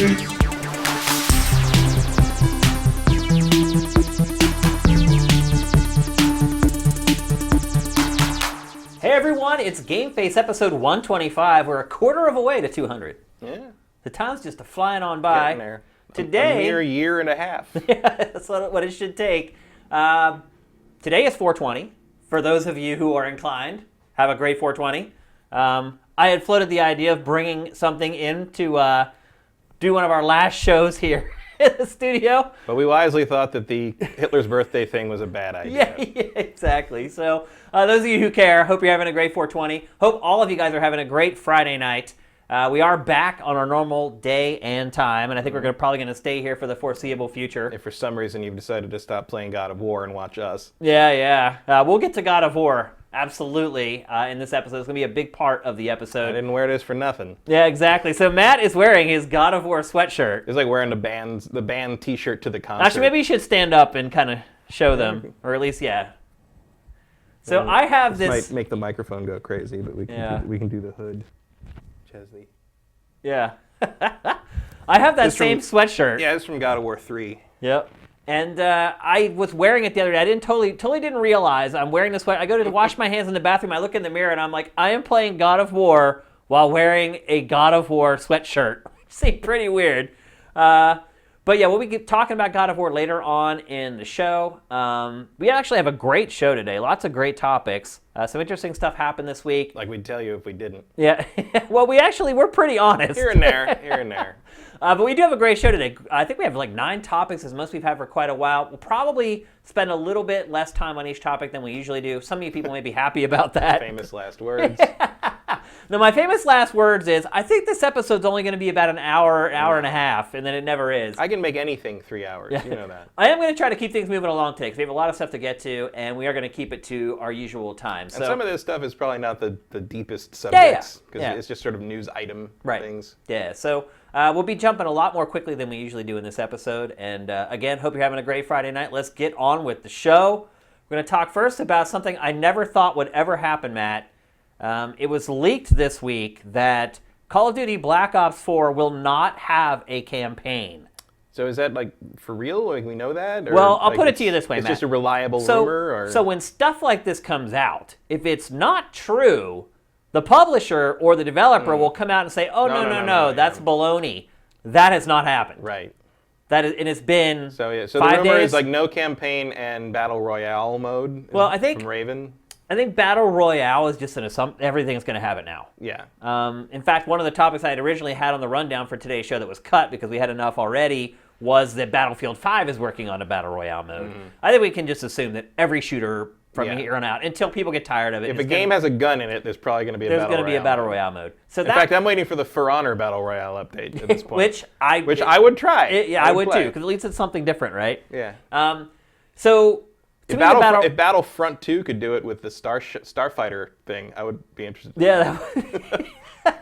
Hey everyone, it's GameFace episode 125. We're a quarter of a way to 200. Yeah. The time's just flying on by. Getting there. Today, a mere year and a half. Yeah, that's what it should take. Today is 420. For those of you who are inclined, have a great 420. I had floated the idea of bringing something in to do one of our last shows here in the studio. But we wisely thought that the Hitler's birthday thing was a bad idea. Yeah, exactly. So those of you who care, hope you're having a great 420. Hope all of you guys are having a great Friday night. We are back on our normal day and time, and I think we're probably going to stay here for the foreseeable future. If for some reason you've decided to stop playing God of War and watch us. Yeah. We'll get to God of War, absolutely, in this episode. It's going to be a big part of the episode. I didn't wear this for nothing. Yeah, exactly. So Matt is wearing his God of War sweatshirt. It's like wearing the band T-shirt to the concert. Actually, maybe you should stand up and kind of show them, or at least, yeah. So I have this... might make the microphone go crazy, but we can do the hood. Chesley. Yeah. I have that same sweatshirt. Yeah, it's from God of War 3. Yep. And I was wearing it the other day. I totally didn't realize I'm wearing this sweater. I go to wash my hands in the bathroom. I look in the mirror, and I'm like, I am playing God of War while wearing a God of War sweatshirt. Seemed pretty weird. But yeah, we'll be talking about God of War later on in the show. We actually have a great show today. Lots of great topics. Some interesting stuff happened this week. Like we'd tell you if we didn't. Yeah. Well, we're pretty honest. Here and there. But we do have a great show today. I think we have like 9 topics, as most we've had for quite a while. We'll probably spend a little bit less time on each topic than we usually do. Some of you people may be happy about that. Famous last words. No, my famous last words is, I think this episode's only going to be about an hour and a half, and then it never is. I can make anything 3 hours. Yeah. You know that. I am going to try to keep things moving along today, because we have a lot of stuff to get to, and we are going to keep it to our usual time. And some of this stuff is probably not the deepest subjects, because Yeah. it's just sort of news item things. Yeah, so we'll be jumping a lot more quickly than we usually do in this episode. And again, hope you're having a great Friday night. Let's get on with the show. We're going to talk first about something I never thought would ever happen, Matt. It was leaked this week that Call of Duty Black Ops 4 will not have a campaign. So is that like for real? Like we know that? Or well, I'll like put it to you this way, Matt. Matt. It's just a reliable rumor? Or? So when stuff like this comes out, if it's not true, the publisher or the developer will come out and say, oh, no, that's baloney. That has not happened. Right. And it's been So the 5 rumor days. is like no campaign and Battle Royale mode Well, I think from Raven. I think Battle Royale is just everything's going to have it now. Yeah. In fact, one of the topics I had originally had on the rundown for today's show that was cut because we had enough already was that Battlefield 5 is working on a Battle Royale mode. I think we can just assume that every shooter from here on out, until people get tired of it. If a game has a gun in it, there's probably going to be a Battle Royale mode. So in fact, I'm waiting for the For Honor Battle Royale update at this point. which I would try. I would too, because at least it's something different, right? Yeah. So if Battlefront 2 could do it with the Starfighter thing, I would be interested. Yeah,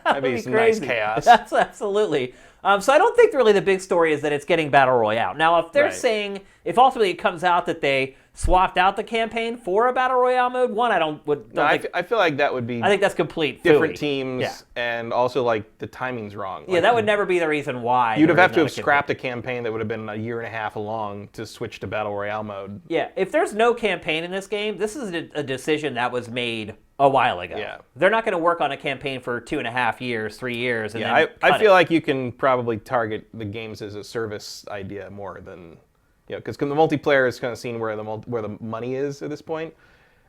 that'd be some nice chaos. That's absolutely. So I don't think really the big story is that it's getting Battle Royale. Now, if they're saying, if ultimately it comes out that they swapped out the campaign for a Battle Royale mode, I feel like that would be. I think that's complete different teams, and also like the timing's wrong. Yeah, that would never be the reason why. You'd have to have scrapped a campaign that would have been a year and a half along to switch to Battle Royale mode. Yeah, if there's no campaign in this game, this is a decision that was made a while ago. Yeah. They're not going to work on a campaign for 2.5 years, 3 years, and then I feel like you can probably target the games as a service idea more than, because the multiplayer is kind of seen where the money is at this point.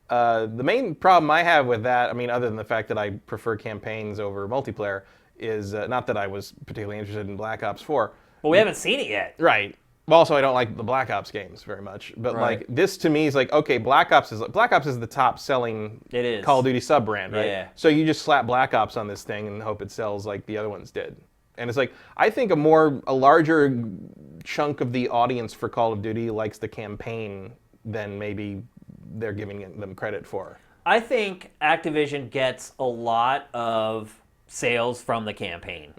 The main problem I have with that, I mean, other than the fact that I prefer campaigns over multiplayer, is not that I was particularly interested in Black Ops 4. Well, we haven't seen it yet. Right. Also, I don't like the Black Ops games very much, but like this to me is like, okay, Black Ops is the top selling Call of Duty sub brand, right? Yeah. So you just slap Black Ops on this thing and hope it sells like the other ones did. And it's like, I think a larger chunk of the audience for Call of Duty likes the campaign than maybe they're giving them credit for. I think Activision gets a lot of sales from the campaign.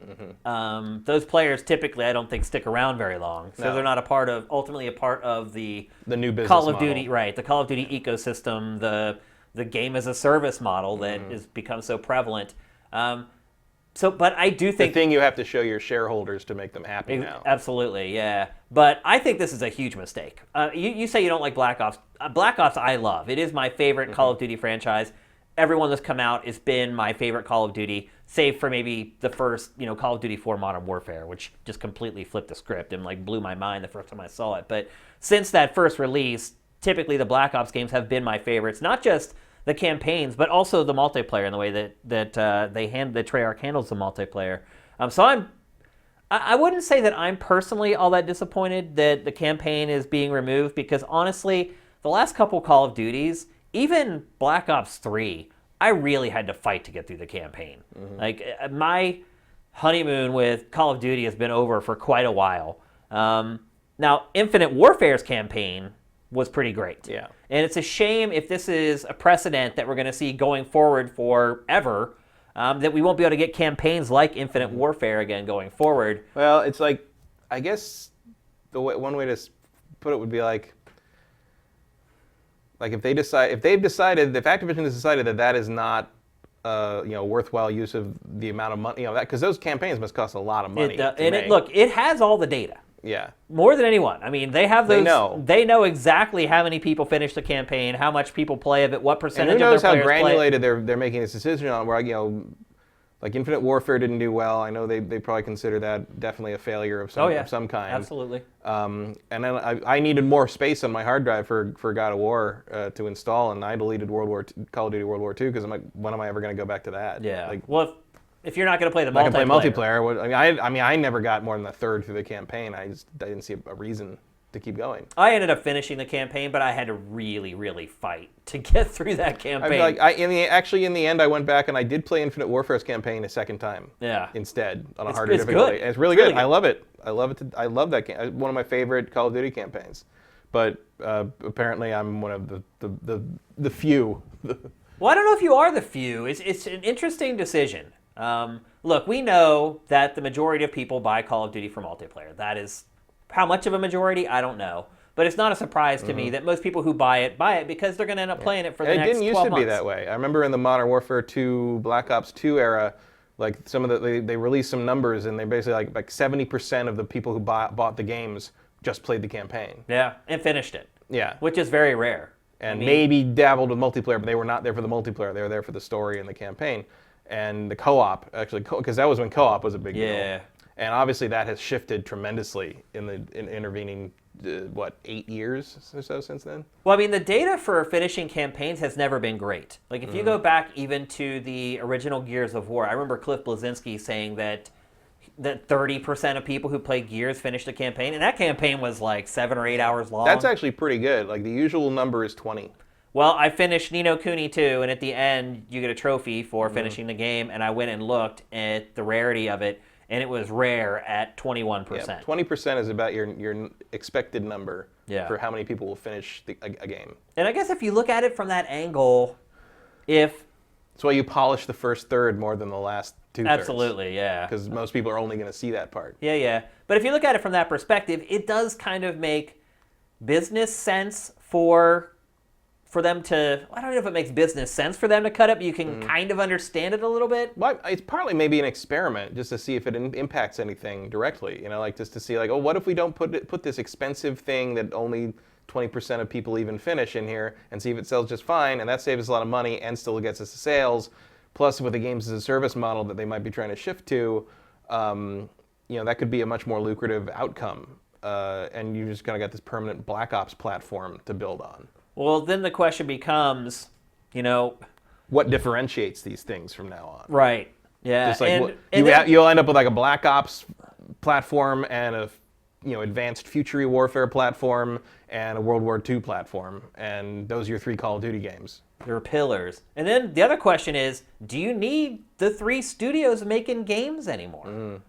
Those players typically, I don't think, stick around very long, so they're not ultimately a part of the new business Call of model. Duty, right? The Call of Duty ecosystem, the game as a service model that has become so prevalent. But I do The think thing you have to show your shareholders to make them happy now. absolutely, yeah. But I think this is a huge mistake. You say you don't like Black Ops. Black Ops I love. It is my favorite Call of Duty franchise. Everyone that's come out has been my favorite Call of Duty, save for maybe the first, Call of Duty 4 Modern Warfare, which just completely flipped the script and like blew my mind the first time I saw it. But since that first release, typically the Black Ops games have been my favorites. Not just the campaigns, but also the multiplayer and the way that Treyarch handles the multiplayer. So I wouldn't say that I'm personally all that disappointed that the campaign is being removed, because honestly, the last couple Call of Duties, even Black Ops 3, I really had to fight to get through the campaign. Like, my honeymoon with Call of Duty has been over for quite a while. Now, Infinite Warfare's campaign was pretty great. Yeah. And it's a shame if this is a precedent that we're going to see going forward forever, that we won't be able to get campaigns like Infinite Warfare again going forward. Well, it's like, I guess one way to put it would be like if Activision has decided that is not worthwhile use of the amount of money, that, because those campaigns must cost a lot of money. Look, it has all the data. Yeah. More than anyone. I mean, they have those. They know. They know exactly how many people finish the campaign, how much people play of it, what percentage of their players play. play. Who knows how granulated they're making this decision on, where, like Infinite Warfare didn't do well. I know they probably consider that definitely a failure of some kind. Absolutely. And then I needed more space on my hard drive for God of War to install, and I deleted Call of Duty World War II, because I'm like, when am I ever going to go back to that? Yeah. Like, Well, if you're not going to play the I multiplayer. can play multiplayer. I never got more than a third through the campaign. I didn't see a reason to keep going. I ended up finishing the campaign, but I had to really, really fight to get through that campaign. In the end, I went back and I did play Infinite Warfare's campaign a second time. Yeah. Instead, on a harder it's difficulty. good. And it's really good. I love it. I love it. I love that game. One of my favorite Call of Duty campaigns. But apparently, I'm one of the few. Well, I don't know if you are the few. It's an interesting decision. Look, we know that the majority of people buy Call of Duty for multiplayer. That is how much of a majority, I don't know. But it's not a surprise to me that most people who buy it because they're going to end up playing it for the next 12 months. It didn't used to be that way. I remember in the Modern Warfare 2, Black Ops 2 era, like some of they released some numbers, and they basically like 70% of the people who bought the games just played the campaign. Yeah, and finished it. Yeah. Which is very rare. And maybe dabbled with multiplayer, but they were not there for the multiplayer. They were there for the story and the campaign. And the co-op, actually, because that was when co-op was a big deal. And obviously that has shifted tremendously in intervening, 8 years or so since then? Well, I mean, the data for finishing campaigns has never been great. Like, if you go back even to the original Gears of War, I remember Cliff Bleszinski saying that 30% of people who play Gears finished a campaign, and that campaign was like 7 or 8 hours long. That's actually pretty good. Like, the usual number is 20. Well, I finished Ni no Kuni 2, and at the end, you get a trophy for finishing the game, and I went and looked at the rarity of it, and it was rare at 21%. Yeah, 20% is about your expected number for how many people will finish a game. And I guess if you look at it from that angle, that's why you polish the first third more than the last two-thirds. Absolutely, yeah. Because most people are only going to see that part. Yeah. But if you look at it from that perspective, it does kind of make business sense for them to, I don't know if it makes business sense for them to cut it, but you can kind of understand it a little bit. Well, it's partly maybe an experiment just to see if it impacts anything directly. Like just to see like, what if we don't put this expensive thing that only 20% of people even finish in here, and see if it sells just fine, and that saves us a lot of money and still gets us the sales. Plus, with the games as a service model that they might be trying to shift to, that could be a much more lucrative outcome. And you just kind of got this permanent Black Ops platform to build on. Well, then the question becomes, what differentiates these things from now on? Right. Yeah. Just like you'll end up with like a Black Ops platform and a advanced future warfare platform and a World War II platform, and those are your 3 Call of Duty games. They're pillars. And then the other question is, do you need the 3 studios making games anymore?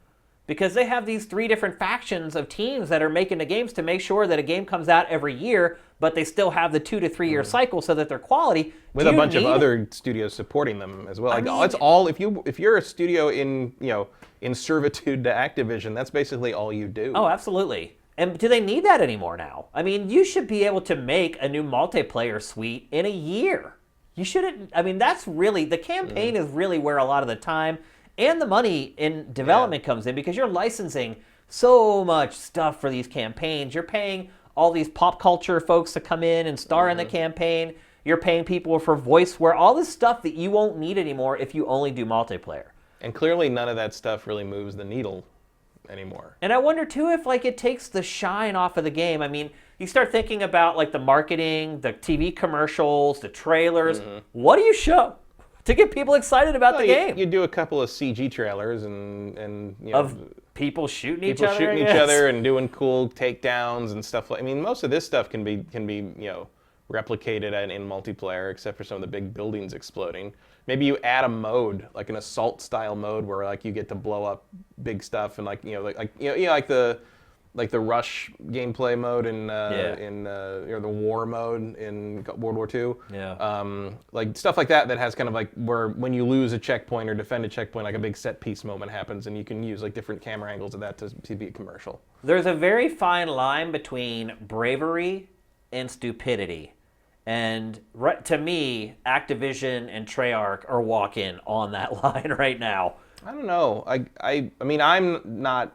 Because they have these 3 different factions of teams that are making the games to make sure that a game comes out every year, but they still have the 2 to 3 year cycle so that they're quality. With a bunch of other studios supporting them as well. It's all if you're a studio in servitude to Activision, that's basically all you do. Oh, absolutely. And do they need that anymore now? I mean, you should be able to make a new multiplayer suite in a year. You shouldn't. I mean, that's really the campaign is really where a lot of the time And the money in development comes in because you're licensing so much stuff for these campaigns. You're paying all these pop culture folks to come in and star in the campaign. You're paying people for voiceware, all this stuff that you won't need anymore if you only do multiplayer. And clearly none of that stuff really moves the needle anymore. And I wonder too if like it takes the shine off of the game. I mean, you start thinking about like the marketing, the TV commercials, the trailers. What do you show to get people excited about the game? You do a couple of CG trailers and you know, Of people shooting each other. shooting each other and doing cool takedowns and stuff like. I mean, most of this stuff can be you know, replicated in multiplayer, except for some of the big buildings exploding. Maybe you add a mode, like an assault style mode, where like you get to blow up big stuff and like you know like the rush gameplay mode in or the war mode in World War II. Yeah. Like stuff like that has kind of like where when you lose a checkpoint or defend a checkpoint, like a big set piece moment happens, and you can use like different camera angles of that to be a commercial. There's a very fine line between bravery and stupidity. And to me, Activision and Treyarch are walking on that line right now. I don't know. I mean, I'm not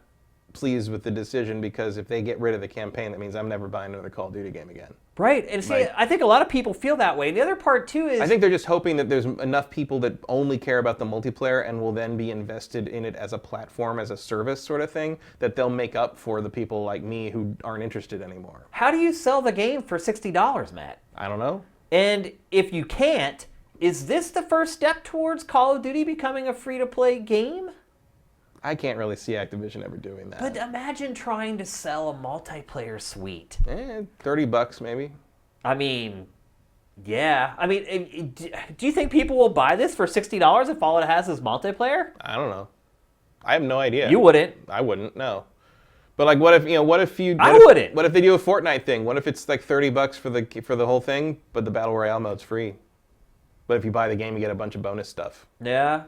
pleased with the decision because if they get rid of the campaign, that means I'm never buying another Call of Duty game again. Right. And see, I think a lot of people feel that way. The other part, too, is... I think they're just hoping that there's enough people that only care about the multiplayer and will then be invested in it as a platform, as a service sort of thing, that they'll make up for the people like me who aren't interested anymore. How do you sell the game for $60, Matt? I don't know. And if you can't, is this the first step towards Call of Duty becoming a free-to-play game? I can't really see Activision ever doing that. But imagine trying to sell a multiplayer suite. $30 maybe. I mean, yeah. I mean, do you think people will buy this for $60 if all it has is multiplayer? I don't know. I have no idea. You wouldn't. I wouldn't, no. But like, what if wouldn't. What if they do a Fortnite thing? What if it's like $30 for the whole thing, but the Battle Royale mode's free? But if you buy the game, you get a bunch of bonus stuff. Yeah.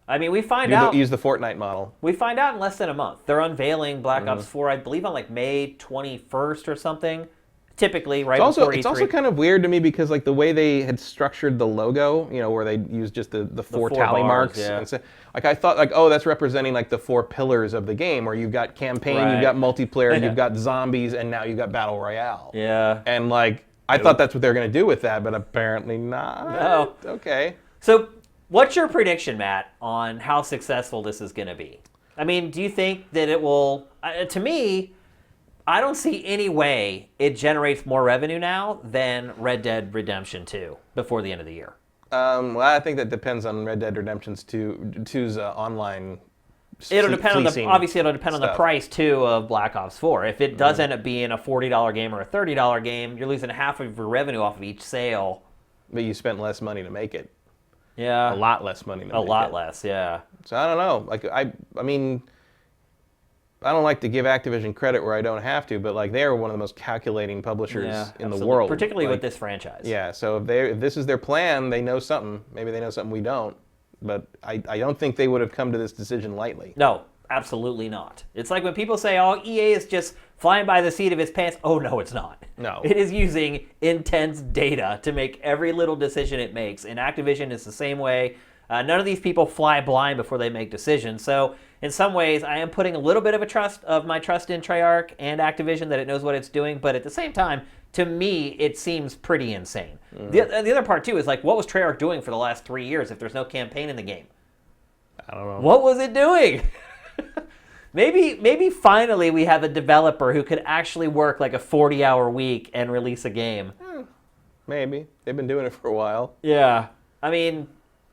I mean, use the Fortnite model. We find out in less than a month. They're unveiling Black Ops 4, I believe, on like May 21st or something. Typically, right before E3. It's also kind of weird to me because like the way they had structured the logo, you know, where they used just the four tally marks. Yeah. And so, like I thought, like, oh, that's representing like the four pillars of the game, where you've got campaign, you've got multiplayer, you've got zombies, and now you've got battle royale. Yeah. And like I thought that's what they're going to do with that, but apparently not. No. Okay. So, what's your prediction, Matt, on how successful this is going to be? I mean, do you think that it will... to me, I don't see any way it generates more revenue now than Red Dead Redemption 2 before the end of the year. Well, I think that depends on Red Dead Redemption 2's online. It'll depend on the price too of Black Ops 4. If it does end up being a $40 game or a $30 game, you're losing half of your revenue off of each sale. But you spent less money to make it. Yeah. A lot less money to make it. A lot less, yeah. So I don't know. Like I mean, I don't like to give Activision credit where I don't have to, but like they are one of the most calculating publishers in the world, particularly with this franchise. Yeah. So if this is their plan, they know something. Maybe they know something we don't. But I don't think they would have come to this decision lightly. No, absolutely not. It's like when people say, "Oh, EA is just flying by the seat of its pants." Oh no, it's not. No. It is using intense data to make every little decision it makes, and Activision is the same way. None of these people fly blind before they make decisions. So in some ways, I am putting a little bit of my trust in Treyarch and Activision that it knows what it's doing. But at the same time, to me, it seems pretty insane. The other part, too, is like, what was Treyarch doing for the last 3 years if there's no campaign in the game? I don't know. What was it doing? Maybe finally we have a developer who could actually work like a 40-hour week and release a game. Maybe. They've been doing it for a while. Yeah. I mean,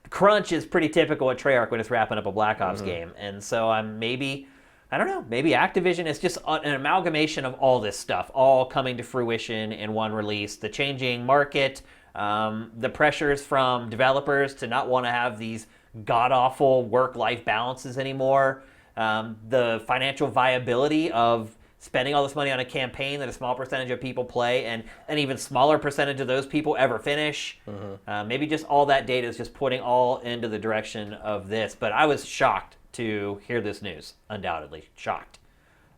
crunch is pretty typical at Treyarch when it's wrapping up a Black Ops game. And so maybe Activision is just an amalgamation of all this stuff, all coming to fruition in one release. The changing market, the pressures from developers to not want to have these god-awful work-life balances anymore, the financial viability of spending all this money on a campaign that a small percentage of people play and an even smaller percentage of those people ever finish. Maybe just all that data is just pointing all into the direction of this. But I was shocked to hear this news, undoubtedly shocked.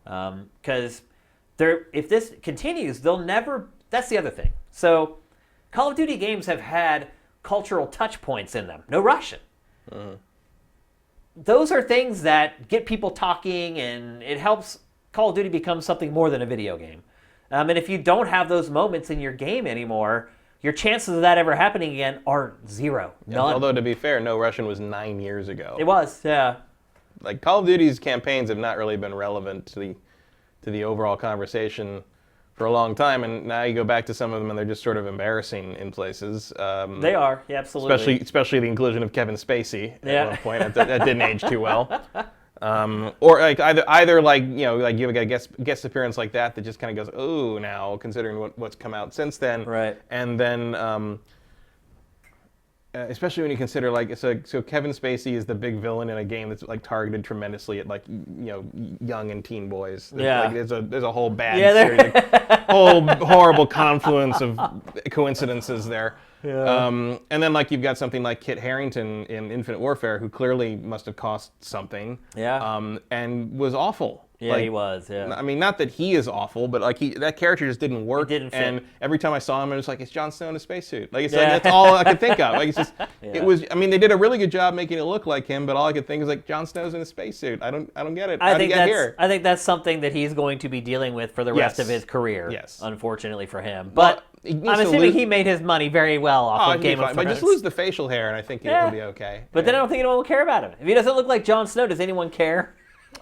Because if this continues, they'll never... That's the other thing. So Call of Duty games have had cultural touch points in them. No Russian. those are things that get people talking, and it helps Call of Duty become something more than a video game. And if you don't have those moments in your game anymore, your chances of that ever happening again are zero. None. Although, to be fair, No Russian was 9 years ago. It was, yeah. Like, Call of Duty's campaigns have not really been relevant to the overall conversation for a long time, and now you go back to some of them and they're just sort of embarrassing in places. They are, yeah, absolutely. Especially the inclusion of Kevin Spacey at one point. That didn't age too well. Or like either like like you have a guest appearance like that just kind of goes, oh, now considering what's come out since then, right? And then especially when you consider like so Kevin Spacey is the big villain in a game that's like targeted tremendously at like young and teen boys. Yeah, like, there's a whole bad series, whole horrible confluence of coincidences there. Yeah. And then like you've got something like Kit Harington in Infinite Warfare, who clearly must have cost something. Yeah. And was awful. Yeah, he was. Yeah. I mean, not that he is awful, but like that character just didn't work. It didn't fit. And every time I saw him, it was like, it's Jon Snow in a spacesuit. Like, it's like that's all I could think of. Like, it's just, it was. I mean, they did a really good job making it look like him, but all I could think is like, Jon Snow's in a spacesuit. I don't get it. I think that's something that he's going to be dealing with for the rest of his career. Yes. Unfortunately for him, but I'm assuming he made his money very well off of Game of Thrones. But just lose the facial hair, and I think it'll be okay. But then I don't think anyone will care about him. If he doesn't look like Jon Snow, does anyone care?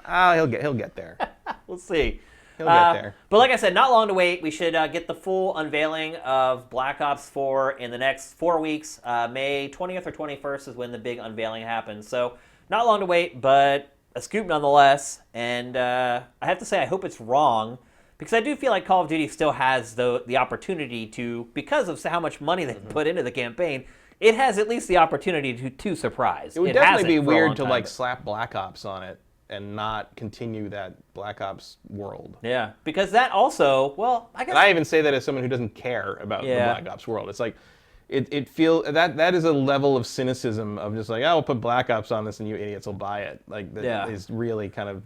He'll get there. We'll see. He'll get there. But like I said, not long to wait. We should get the full unveiling of Black Ops 4 in the next 4 weeks. May 20th or 21st is when the big unveiling happens. So not long to wait, but a scoop nonetheless. And I have to say, I hope it's wrong, because I do feel like Call of Duty still has the opportunity to, because of how much money they put into the campaign, it has at least the opportunity to surprise. It would definitely be weird to like slap Black Ops on it and not continue that Black Ops world. Yeah, because that also, well, I guess... And I even say that as someone who doesn't care about the Black Ops world. It's like, it feels, that is a level of cynicism of just like, oh, we'll put Black Ops on this and you idiots will buy it. Like, that is really kind of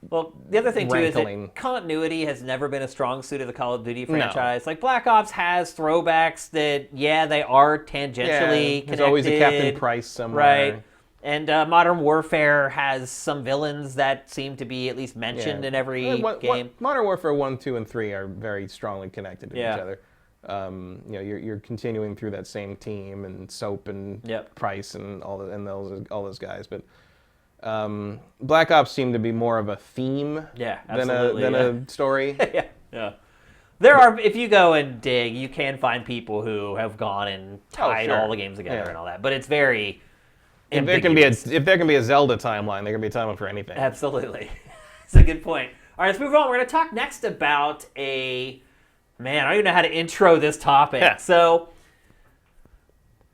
Well, the other thing, too, rankling. is that continuity has never been a strong suit of the Call of Duty franchise. No. Like, Black Ops has throwbacks that, they are tangentially connected. There's always a Captain Price somewhere. Right. And Modern Warfare has some villains that seem to be at least mentioned in every game. Modern Warfare 1, 2, and 3 are very strongly connected to each other. You're continuing through that same team and Soap and Price and all those guys. But Black Ops seemed to be more of a theme than a story. Yeah. There are, if you go and dig, you can find people who have gone and tied all the games together and all that. But it's very... If there can be a Zelda timeline, there can be a timeline for anything. Absolutely. That's a good point. All right, let's move on. We're going to talk next about I don't even know how to intro this topic. Yeah. So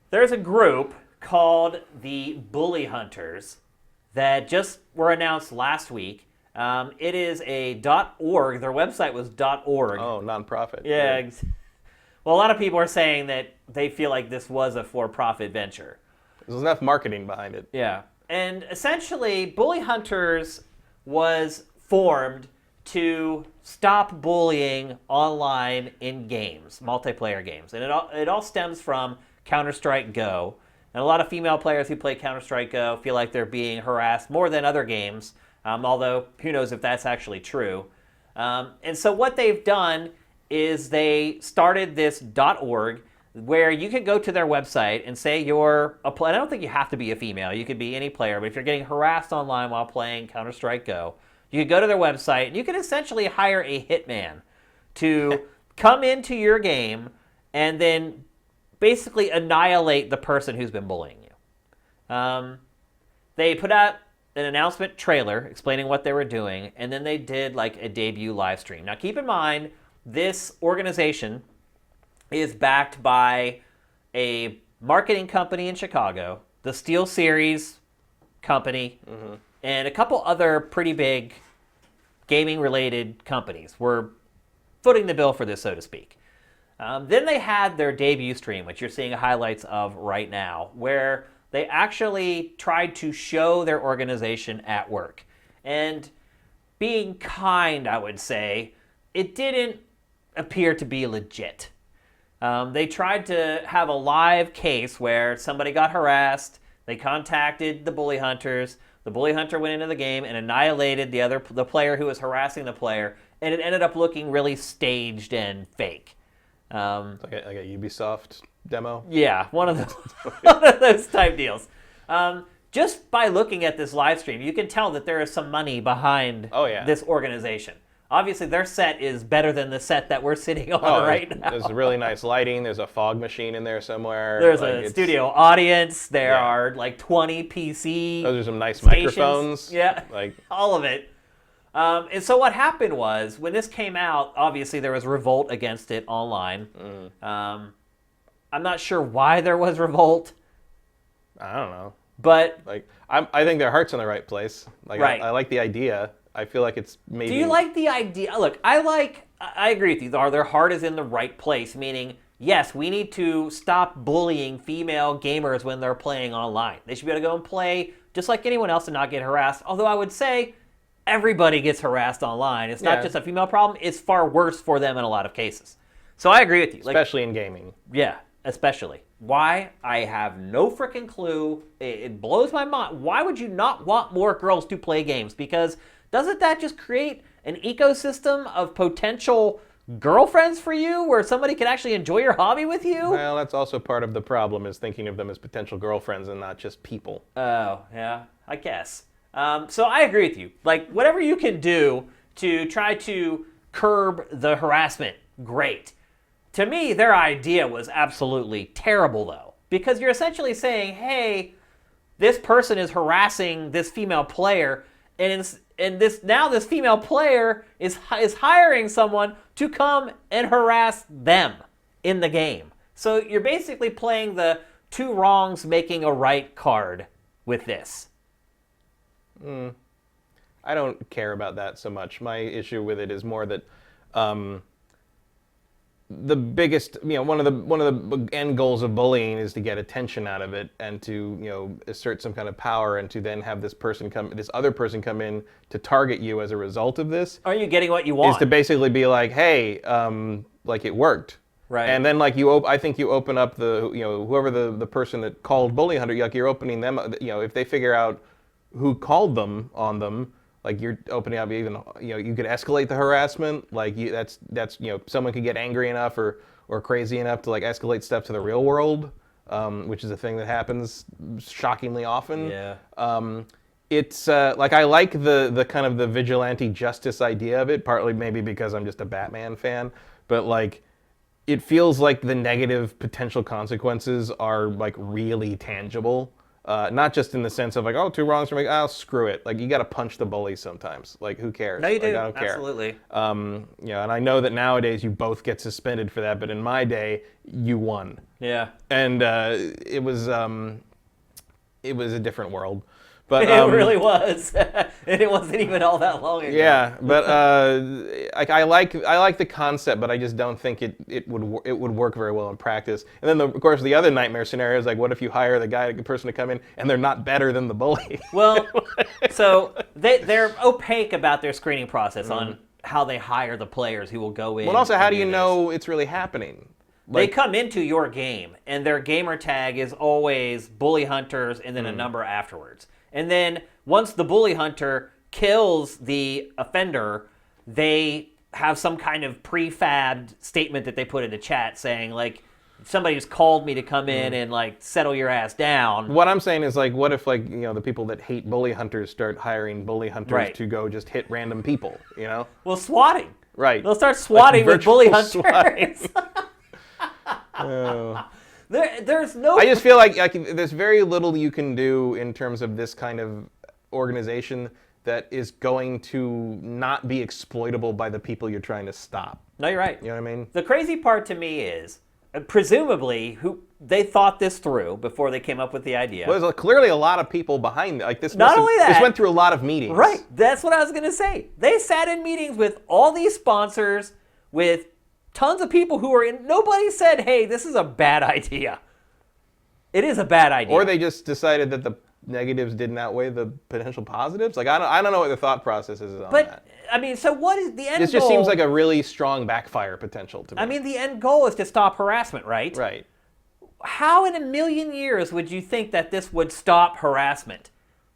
there's a group called the Bully Hunters that just were announced last week. It is a .org. Their website was .org. Oh, nonprofit. Yeah. Well, a lot of people are saying that they feel like this was a for-profit venture. There's enough marketing behind it. Yeah. And essentially, Bully Hunters was formed to stop bullying online in games, multiplayer games. And it all stems from Counter-Strike Go. And a lot of female players who play Counter-Strike Go feel like they're being harassed more than other games, although who knows if that's actually true. And so what they've done is they started this .org, where you can go to their website and say you're a player. I don't think you have to be a female. You could be any player. But if you're getting harassed online while playing Counter-Strike Go, you can go to their website and you can essentially hire a hitman to come into your game and then basically annihilate the person who's been bullying you. They put out an announcement trailer explaining what they were doing, and then they did like a debut live stream. Now keep in mind, this organization is backed by a marketing company in Chicago, the SteelSeries company, and a couple other pretty big gaming-related companies were footing the bill for this, so to speak. Then they had their debut stream, which you're seeing highlights of right now, where they actually tried to show their organization at work. And being kind, I would say, it didn't appear to be legit. They tried to have a live case where somebody got harassed, They contacted the bully hunters. The bully hunter went into the game and annihilated the player who was harassing the player, and it ended up looking really staged and fake. Like a Ubisoft demo? Yeah, one of those type deals. Just by looking at this live stream, you can tell that there is some money behind this organization. Obviously, their set is better than the set that we're sitting on right now. There's really nice lighting. There's a fog machine in there somewhere. There's a studio audience. There are like 20 PC. Those are some nice stations. microphones. Yeah, like all of it. And so what happened was, when this came out, obviously there was revolt against it online. I'm not sure why there was revolt. I don't know. But like, I think their heart's in the right place. Like, right. I like the idea. I feel like it's maybe... Do you like the idea? Look, I agree with you. Their heart is in the right place, meaning, yes, we need to stop bullying female gamers when they're playing online. They should be able to go and play just like anyone else and not get harassed. Although I would say everybody gets harassed online. It's not just a female problem. It's far worse for them in a lot of cases. So I agree with you. Especially in gaming. Yeah, especially. Why? I have no freaking clue. It blows my mind. Why would you not want more girls to play games? Because doesn't that just create an ecosystem of potential girlfriends for you where somebody can actually enjoy your hobby with you? Well, that's also part of the problem, is thinking of them as potential girlfriends and not just people. Oh, yeah, I guess. So I agree with you. Like, whatever you can do to try to curb the harassment, great. To me, their idea was absolutely terrible, though, because you're essentially saying, hey, this person is harassing this female player, and this female player is hiring someone to come and harass them in the game. So you're basically playing the two wrongs making a right card with this. I don't care about that so much. My issue with it is more that the biggest, one of the end goals of bullying is to get attention out of it and to, assert some kind of power, and to then have this other person come in to target you as a result of this. Are you getting what you want? Is to basically be like, hey, like it worked. Right. And then like I think you open up whoever the person that called Bully Hunter, like you're opening them, if they figure out who called them on them, like you're opening up even, you could escalate the harassment. Like that's someone could get angry enough or crazy enough to like escalate stuff to the real world, which is a thing that happens shockingly often. Yeah. It's like I like the kind of the vigilante justice idea of it, partly maybe because I'm just a Batman fan, but like it feels like the negative potential consequences are like really tangible. Not just in the sense of like, oh, two wrongs, screw it. Like, you got to punch the bully sometimes. Like, who cares? No, you do. I don't care. Absolutely. And I know that nowadays you both get suspended for that, but in my day, you won. Yeah. And it was a different world. But it really was, and it wasn't even all that long ago. Yeah, but I like the concept, but I just don't think it would work very well in practice. And then of course the other nightmare scenario is like, what if you hire the person to come in and they're not better than the bully? Well, so they're opaque about their screening process on how they hire the players who will go in. Well, also, how do you know it's really happening? They come into your game, and their gamer tag is always Bully Hunters and then a number afterwards. And then once the bully hunter kills the offender, they have some kind of prefabbed statement that they put into chat saying, like, somebody's called me to come in and, like, settle your ass down. What I'm saying is, like, what if, like, the people that hate bully hunters start hiring bully hunters to go just hit random people, Well, swatting. Right. They'll start swatting with bully hunters. There's no... I just feel like there's very little you can do in terms of this kind of organization that is going to not be exploitable by the people you're trying to stop. No, you're right. You know what I mean? The crazy part to me is, presumably, they thought this through before they came up with the idea. Well, there's clearly a lot of people behind like this. Not only that, this went through a lot of meetings. Right. That's what I was going to say. They sat in meetings with all these sponsors, with tons of people who were in. Nobody said, hey, this is a bad idea. It is a bad idea. Or they just decided that the negatives didn't outweigh the potential positives. Like, I don't know what the thought process is on that. But, I mean, so what is the end goal? This just seems like a really strong backfire potential to me. I mean, the end goal is to stop harassment, right? Right. how in a million years would you think that this would stop harassment?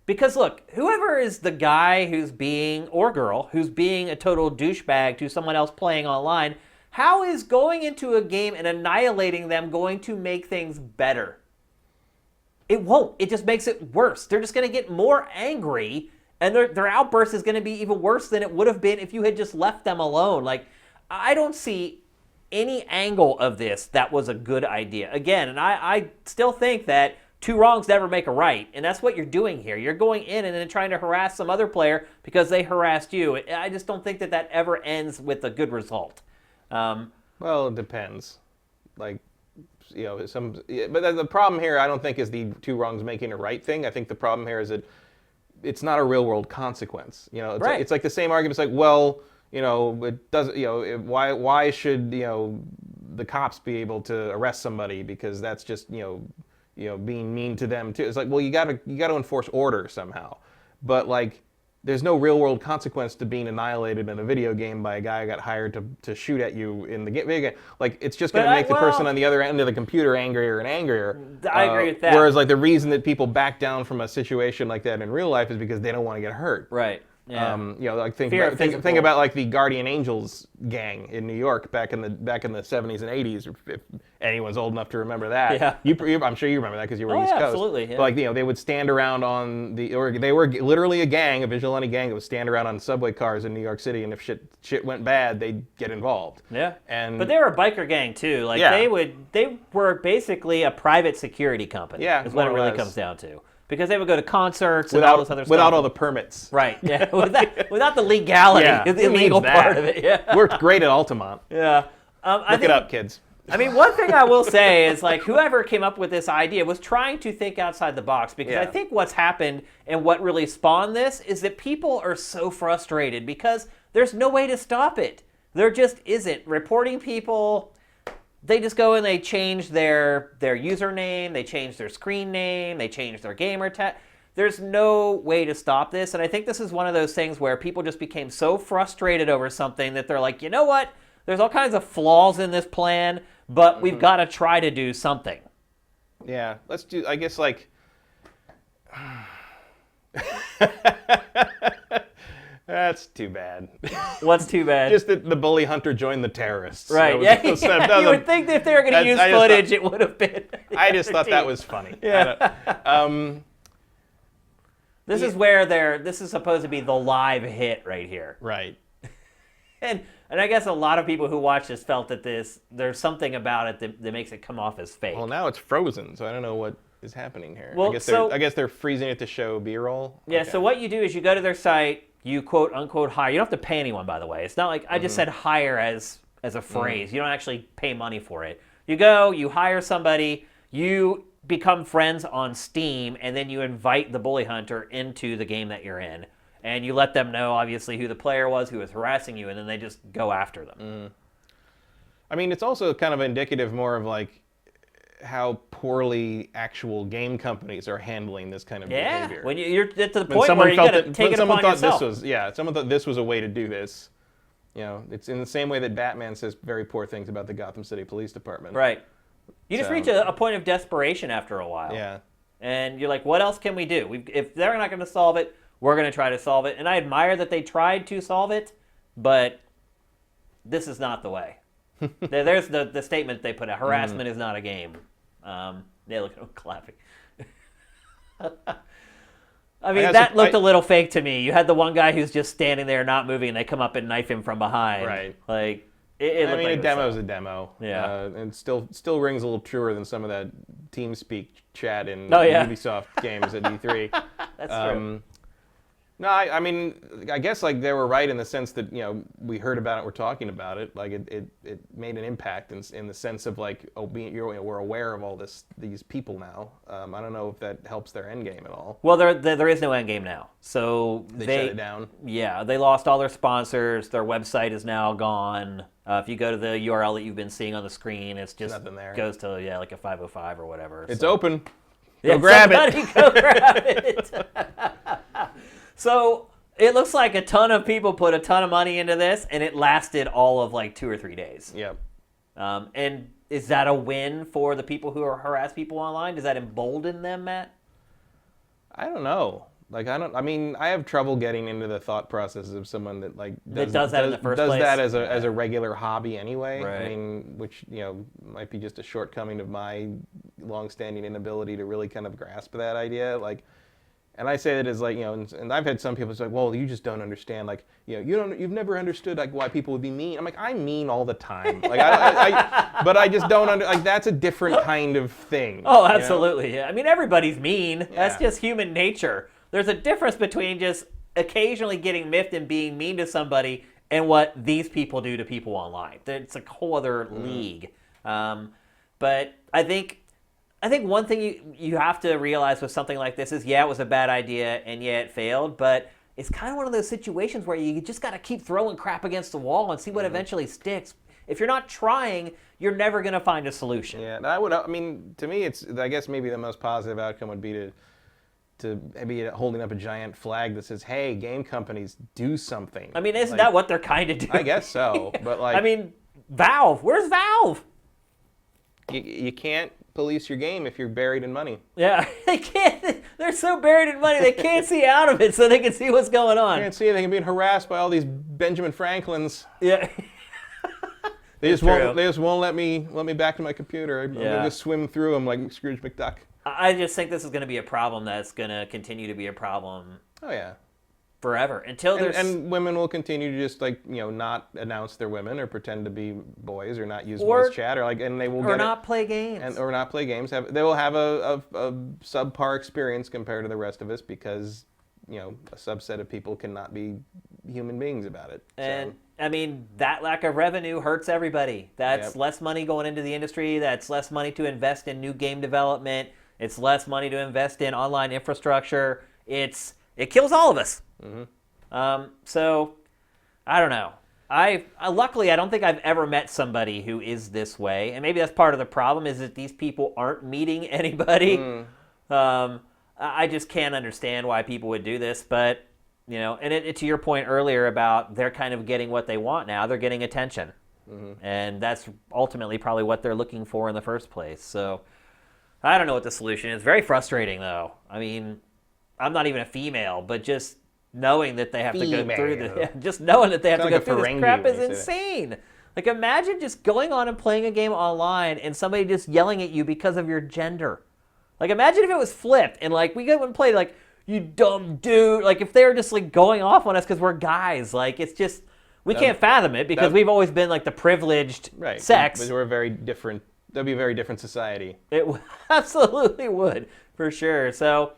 Because look, whoever is the guy who's being, or girl, who's being a total douchebag to someone else playing online, how is going into a game and annihilating them going to make things better? It won't. It just makes it worse. They're just going to get more angry, and their outburst is going to be even worse than it would have been if you had just left them alone. Like, I don't see any angle of this that was a good idea. Again, and I still think that two wrongs never make a right, and that's what you're doing here. You're going in and then trying to harass some other player because they harassed you. I just don't think that ever ends with a good result. Well, it depends. Like, but the problem here, I don't think, is the two wrongs making a right thing. I think the problem here is that it's not a real world consequence. It's like the same argument. It's like, well, it doesn't. Why should the cops be able to arrest somebody because that's just being mean to them too. It's like, well, you got to enforce order somehow, but like, there's no real world consequence to being annihilated in a video game by a guy who got hired to shoot at you in the video game. Like, it's just going to make the person on the other end of the computer angrier and angrier. I agree with that. Whereas, like, the reason that people back down from a situation like that in real life is because they don't want to get hurt. Right. Yeah. Like think about like the Guardian Angels gang in New York back in the 70s and 80s. If anyone's old enough to remember that, yeah. I'm sure you remember that because you were East Coast. Absolutely. Yeah. But like they would stand around on they were literally a vigilante gang that would stand around on subway cars in New York City, and if shit went bad, they'd get involved. Yeah. But they were a biker gang too. Like they were basically a private security company. Yeah, is what it really comes down to. Because they would go to concerts and all this other stuff. Without all the permits. Right, yeah. Without the legality, the illegal part of it. Yeah. Worked great at Altamont. Yeah. Look it up, kids. I mean, one thing I will say is, like, whoever came up with this idea was trying to think outside the box. Because I think what's happened and what really spawned this is that people are so frustrated because there's no way to stop it. There just isn't. Reporting people... They just go and they change their username, they change their screen name, they change their gamer tag. There's no way to stop this, and I think this is one of those things where people just became so frustrated over something that they're like, you know what? There's all kinds of flaws in this plan, but we've got to try to do something. Yeah, let's do, I guess, like... That's too bad. What's too bad? Just that the bully hunter joined the terrorists. Right, you would think that if they were going to use footage, it would have been... I just thought that was funny. Yeah. This is where this is supposed to be the live hit right here. Right. And I guess a lot of people who watch this felt that there's something about it that makes it come off as fake. Well, now it's frozen, so I don't know what is happening here. Well, I guess they're freezing it to show B-roll. Yeah, okay. So what you do is you go to their site, you quote unquote hire. You don't have to pay anyone, by the way. It's not like I just said hire as a phrase. You don't actually pay money for it. You go, you hire somebody, you become friends on Steam, and then you invite the bully hunter into the game that you're in. And you let them know, obviously, who the player was, who was harassing you, and then they just go after them. I mean, it's also kind of indicative more of like how poorly actual game companies are handling this kind of behavior. When you're at the point where you got to take it upon yourself. Someone thought this was a way to do this. It's in the same way that Batman says very poor things about the Gotham City Police Department. Right. You just reach a point of desperation after a while. Yeah. And you're like, what else can we do? If they're not going to solve it, we're going to try to solve it. And I admire that they tried to solve it, but this is not the way. There's the statement they put out. Harassment is not a game. They look clapping. I mean, that looked a little fake to me. You had the one guy who's just standing there not moving, and they come up and knife him from behind. Right. Like, it looked like a demo's a demo. Yeah. And still rings a little truer than some of that TeamSpeak chat in Ubisoft games at E3. That's true. No, I mean, I guess like they were right in the sense that we heard about it, we're talking about it, like it made an impact in the sense of like we're aware of all these people now. I don't know if that helps their end game at all. Well, there is no end game now, so they shut it down. Yeah, they lost all their sponsors. Their website is now gone. If you go to the URL that you've been seeing on the screen, it's just nothing there. Goes to like a 505 or whatever. It's open. Go grab it. So it looks like a ton of people put a ton of money into this, and it lasted all of like 2 or 3 days. Yep. And is that a win for the people who harass people online? Does that embolden them, Matt? I don't know. Like I mean, I have trouble getting into the thought processes of someone that like does that in the first place. Does that as a regular hobby anyway. Right. I mean, which might be just a shortcoming of my long-standing inability to really kind of grasp that idea. Like, and I say that as like and I've had some people say, well, you just don't understand. Like, you've never understood like why people would be mean. I'm like, I'm mean all the time. Like, but I just don't like that's a different kind of thing. Oh, absolutely. Yeah. I mean, everybody's mean. Yeah. That's just human nature. There's a difference between just occasionally getting miffed and being mean to somebody and what these people do to people online. It's a whole other league. But I think one thing you have to realize with something like this is, it was a bad idea and it failed, but it's kind of one of those situations where you just got to keep throwing crap against the wall and see what eventually sticks. If you're not trying, you're never going to find a solution. Yeah, I mean, to me, I guess maybe the most positive outcome would be to maybe holding up a giant flag that says, hey, game companies, do something. I mean, isn't that what they're kind of doing? I guess so, but like... I mean, Valve, where's Valve? You can't police your game if you're buried in money. Yeah, they can't. They're so buried in money, they can't see out of it so they can see what's going on. You can't see anything, being harassed by all these Benjamin Franklins. Yeah. They just won't let me back to my computer. I'm going to swim through them like Scrooge McDuck. I just think this is going to be a problem that's going to continue to be a problem. Oh yeah, forever until there's and women will continue to just like not announce they're women or pretend to be boys or not use voice chat or and they will play games or not play games. They will have a subpar experience compared to the rest of us because a subset of people cannot be human beings about it. And I mean, that lack of revenue hurts everybody. That's less money going into the industry. That's less money to invest in new game development. It's less money to invest in online infrastructure. It kills all of us. Mm-hmm. So, I don't know. Luckily, I don't think I've ever met somebody who is this way. And maybe that's part of the problem is that these people aren't meeting anybody. I just can't understand why people would do this. But, and to your point earlier about they're kind of getting what they want now. They're getting attention. Mm-hmm. And that's ultimately probably what they're looking for in the first place. So, I don't know what the solution is. Very frustrating, though. I mean, I'm not even a female, but just knowing that they have to go through this crap is insane. Like, imagine just going on and playing a game online and somebody just yelling at you because of your gender. Like, imagine if it was flipped and, like, we go and play, like, you dumb dude. Like, if they were just, like, going off on us because we're guys. Like, it's just, we can't fathom it because we've always been, like, the privileged sex. Because we're very different. That'd be a very different society. It absolutely would, for sure. So,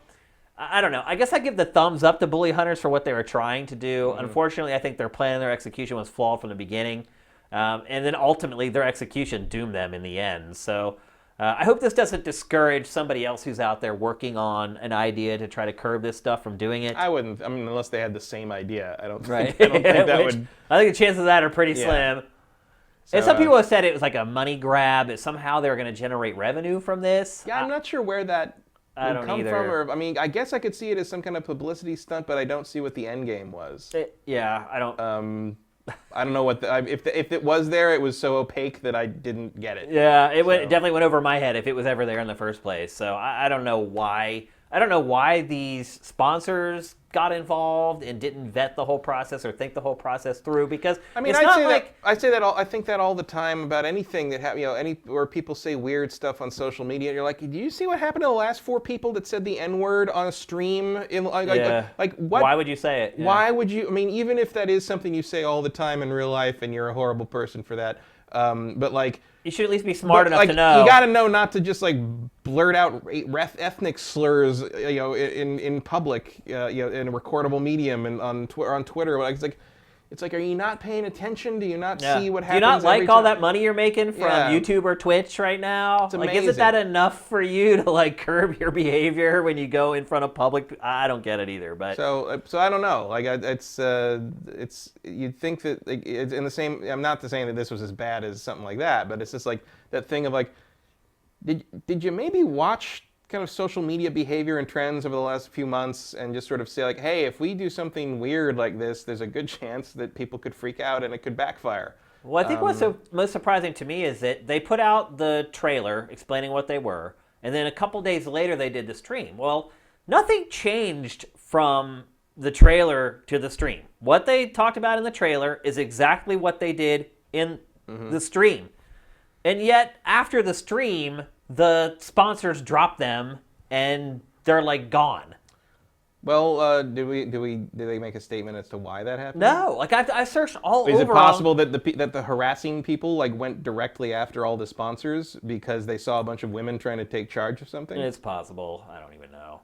I don't know. I guess I give the thumbs up to Bully Hunters for what they were trying to do. Mm-hmm. Unfortunately, I think their plan and their execution was flawed from the beginning. And then ultimately, their execution doomed them in the end. So, I hope this doesn't discourage somebody else who's out there working on an idea to try to curb this stuff from doing it. I wouldn't. I mean, unless they had the same idea. I don't think that would... I think the chances of that are pretty slim. So, and some people have said it was like a money grab, that somehow they were going to generate revenue from this. Yeah, I'm not sure where that would come from. Or, I mean, I guess I could see it as some kind of publicity stunt, but I don't see what the end game was. I don't... I don't know what if it was there, it was so opaque that I didn't get it. Yeah, it definitely went over my head if it was ever there in the first place. So I don't know why. I don't know why these sponsors got involved and didn't vet the whole process or think the whole process through, because I mean, I think that all the time about anything that where people say weird stuff on social media. You're like, do you see what happened to the last 4 people that said the N-word on a stream? Like what? Why would you say it? Yeah. Why would you? I mean, even if that is something you say all the time in real life, and you're a horrible person for that, but like. You should at least be smart enough to know. You got to know not to just like blurt out ethnic slurs, in public, in a recordable medium and on Twitter. It's like, are you not paying attention? Do you not see what happens? Do you not like all that money you're making from YouTube or Twitch right now? It's amazing. Like, isn't that enough for you to like curb your behavior when you go in front of public? I don't get it either. But so I don't know. Like it's you'd think that like, it's in the same. I'm not saying that this was as bad as something like that, but it's just like that thing of like, did you maybe watch kind of social media behavior and trends over the last few months and just sort of say like, hey, if we do something weird like this, there's a good chance that people could freak out and it could backfire. Well, I think what's most surprising to me is that they put out the trailer explaining what they were, and then a couple days later they did the stream. Well, nothing changed from the trailer to the stream. What they talked about in the trailer is exactly what they did in the stream. And yet, after the stream, the sponsors dropped them, and they're like gone. Well, did they make a statement as to why that happened? No, like I searched all over. Is it possible that the harassing people like went directly after all the sponsors because they saw a bunch of women trying to take charge of something? It's possible. I don't even know.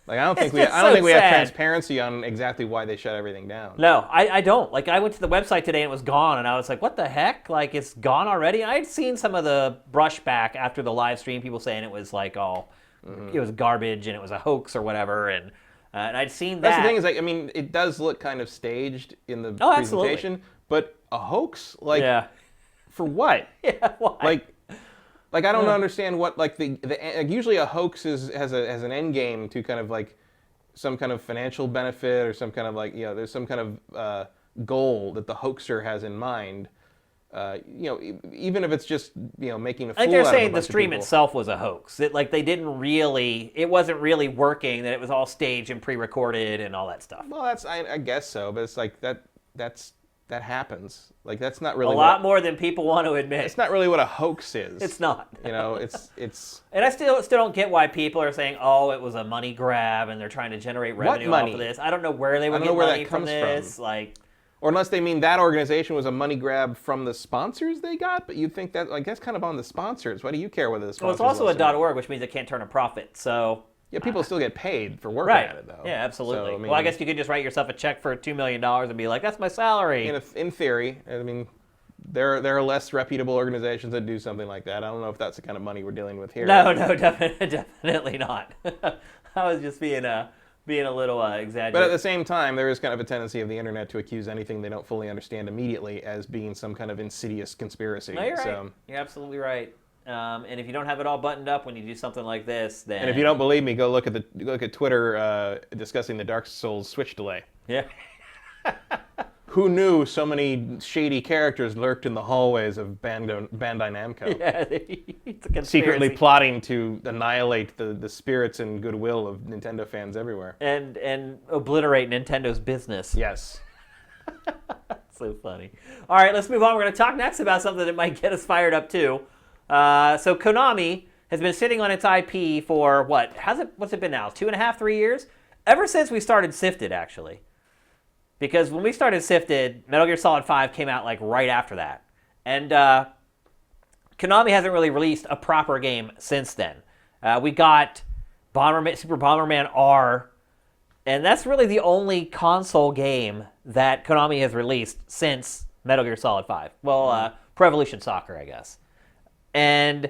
Like I don't think we have transparency on exactly why they shut everything down. No, I don't. Like I went to the website today and it was gone, and I was like, "What the heck? Like it's gone already?" And I'd seen some of the brushback after the live stream, people saying it was like it was garbage and it was a hoax or whatever, and I'd seen that. That's the thing is, like, I mean, it does look kind of staged in the presentation, absolutely. But a hoax, like, for what? Yeah, why? Like I don't understand what like like usually a hoax has an end game to kind of like some kind of financial benefit or some kind of like there's some kind of goal that the hoaxer has in mind. Even if it's just making a fool out of a bunch of people. I think they're saying the stream itself was a hoax. It wasn't really working. That it was all staged and pre-recorded and all that stuff. Well, I guess so, but it's like that happens. Like that's not really a lot more than people want to admit. It's not really what a hoax is. It's not. It's. And I still don't get why people are saying, "Oh, it was a money grab," and they're trying to generate revenue off of this. I don't know where they would get money from this. Or unless they mean that organization was a money grab from the sponsors they got, but you think that that's kind of on the sponsors. Why do you care whether the sponsors? Well, it's also a .org, which means it can't turn a profit. So. Yeah, people still get paid for working at it, though. Yeah, absolutely. So, well, I guess you could just write yourself a check for $2 million and be like, "That's my salary." In theory, I mean, there are less reputable organizations that do something like that. I don't know if that's the kind of money we're dealing with here. No, definitely not. I was just being a little exaggerated. But at the same time, there is kind of a tendency of the internet to accuse anything they don't fully understand immediately as being some kind of insidious conspiracy. No, you're right. You're absolutely right. And if you don't have it all buttoned up when you do something like this, then... And if you don't believe me, go look at Twitter discussing the Dark Souls Switch delay. Yeah. Who knew so many shady characters lurked in the hallways of Bandai Namco? Yeah, it's a conspiracy. Secretly plotting to annihilate the spirits and goodwill of Nintendo fans everywhere. And obliterate Nintendo's business. Yes. So funny. All right, let's move on. We're going to talk next about something that might get us fired up too. So Konami has been sitting on its IP for what's it been now? 2.5, 3 years? Ever since we started SIFTD, actually. Because when we started SIFTD, Metal Gear Solid 5 came out like right after that. And Konami hasn't really released a proper game since then. We got Super Bomberman R, and that's really the only console game that Konami has released since Metal Gear Solid 5. Well, Pro Evolution Soccer, I guess. And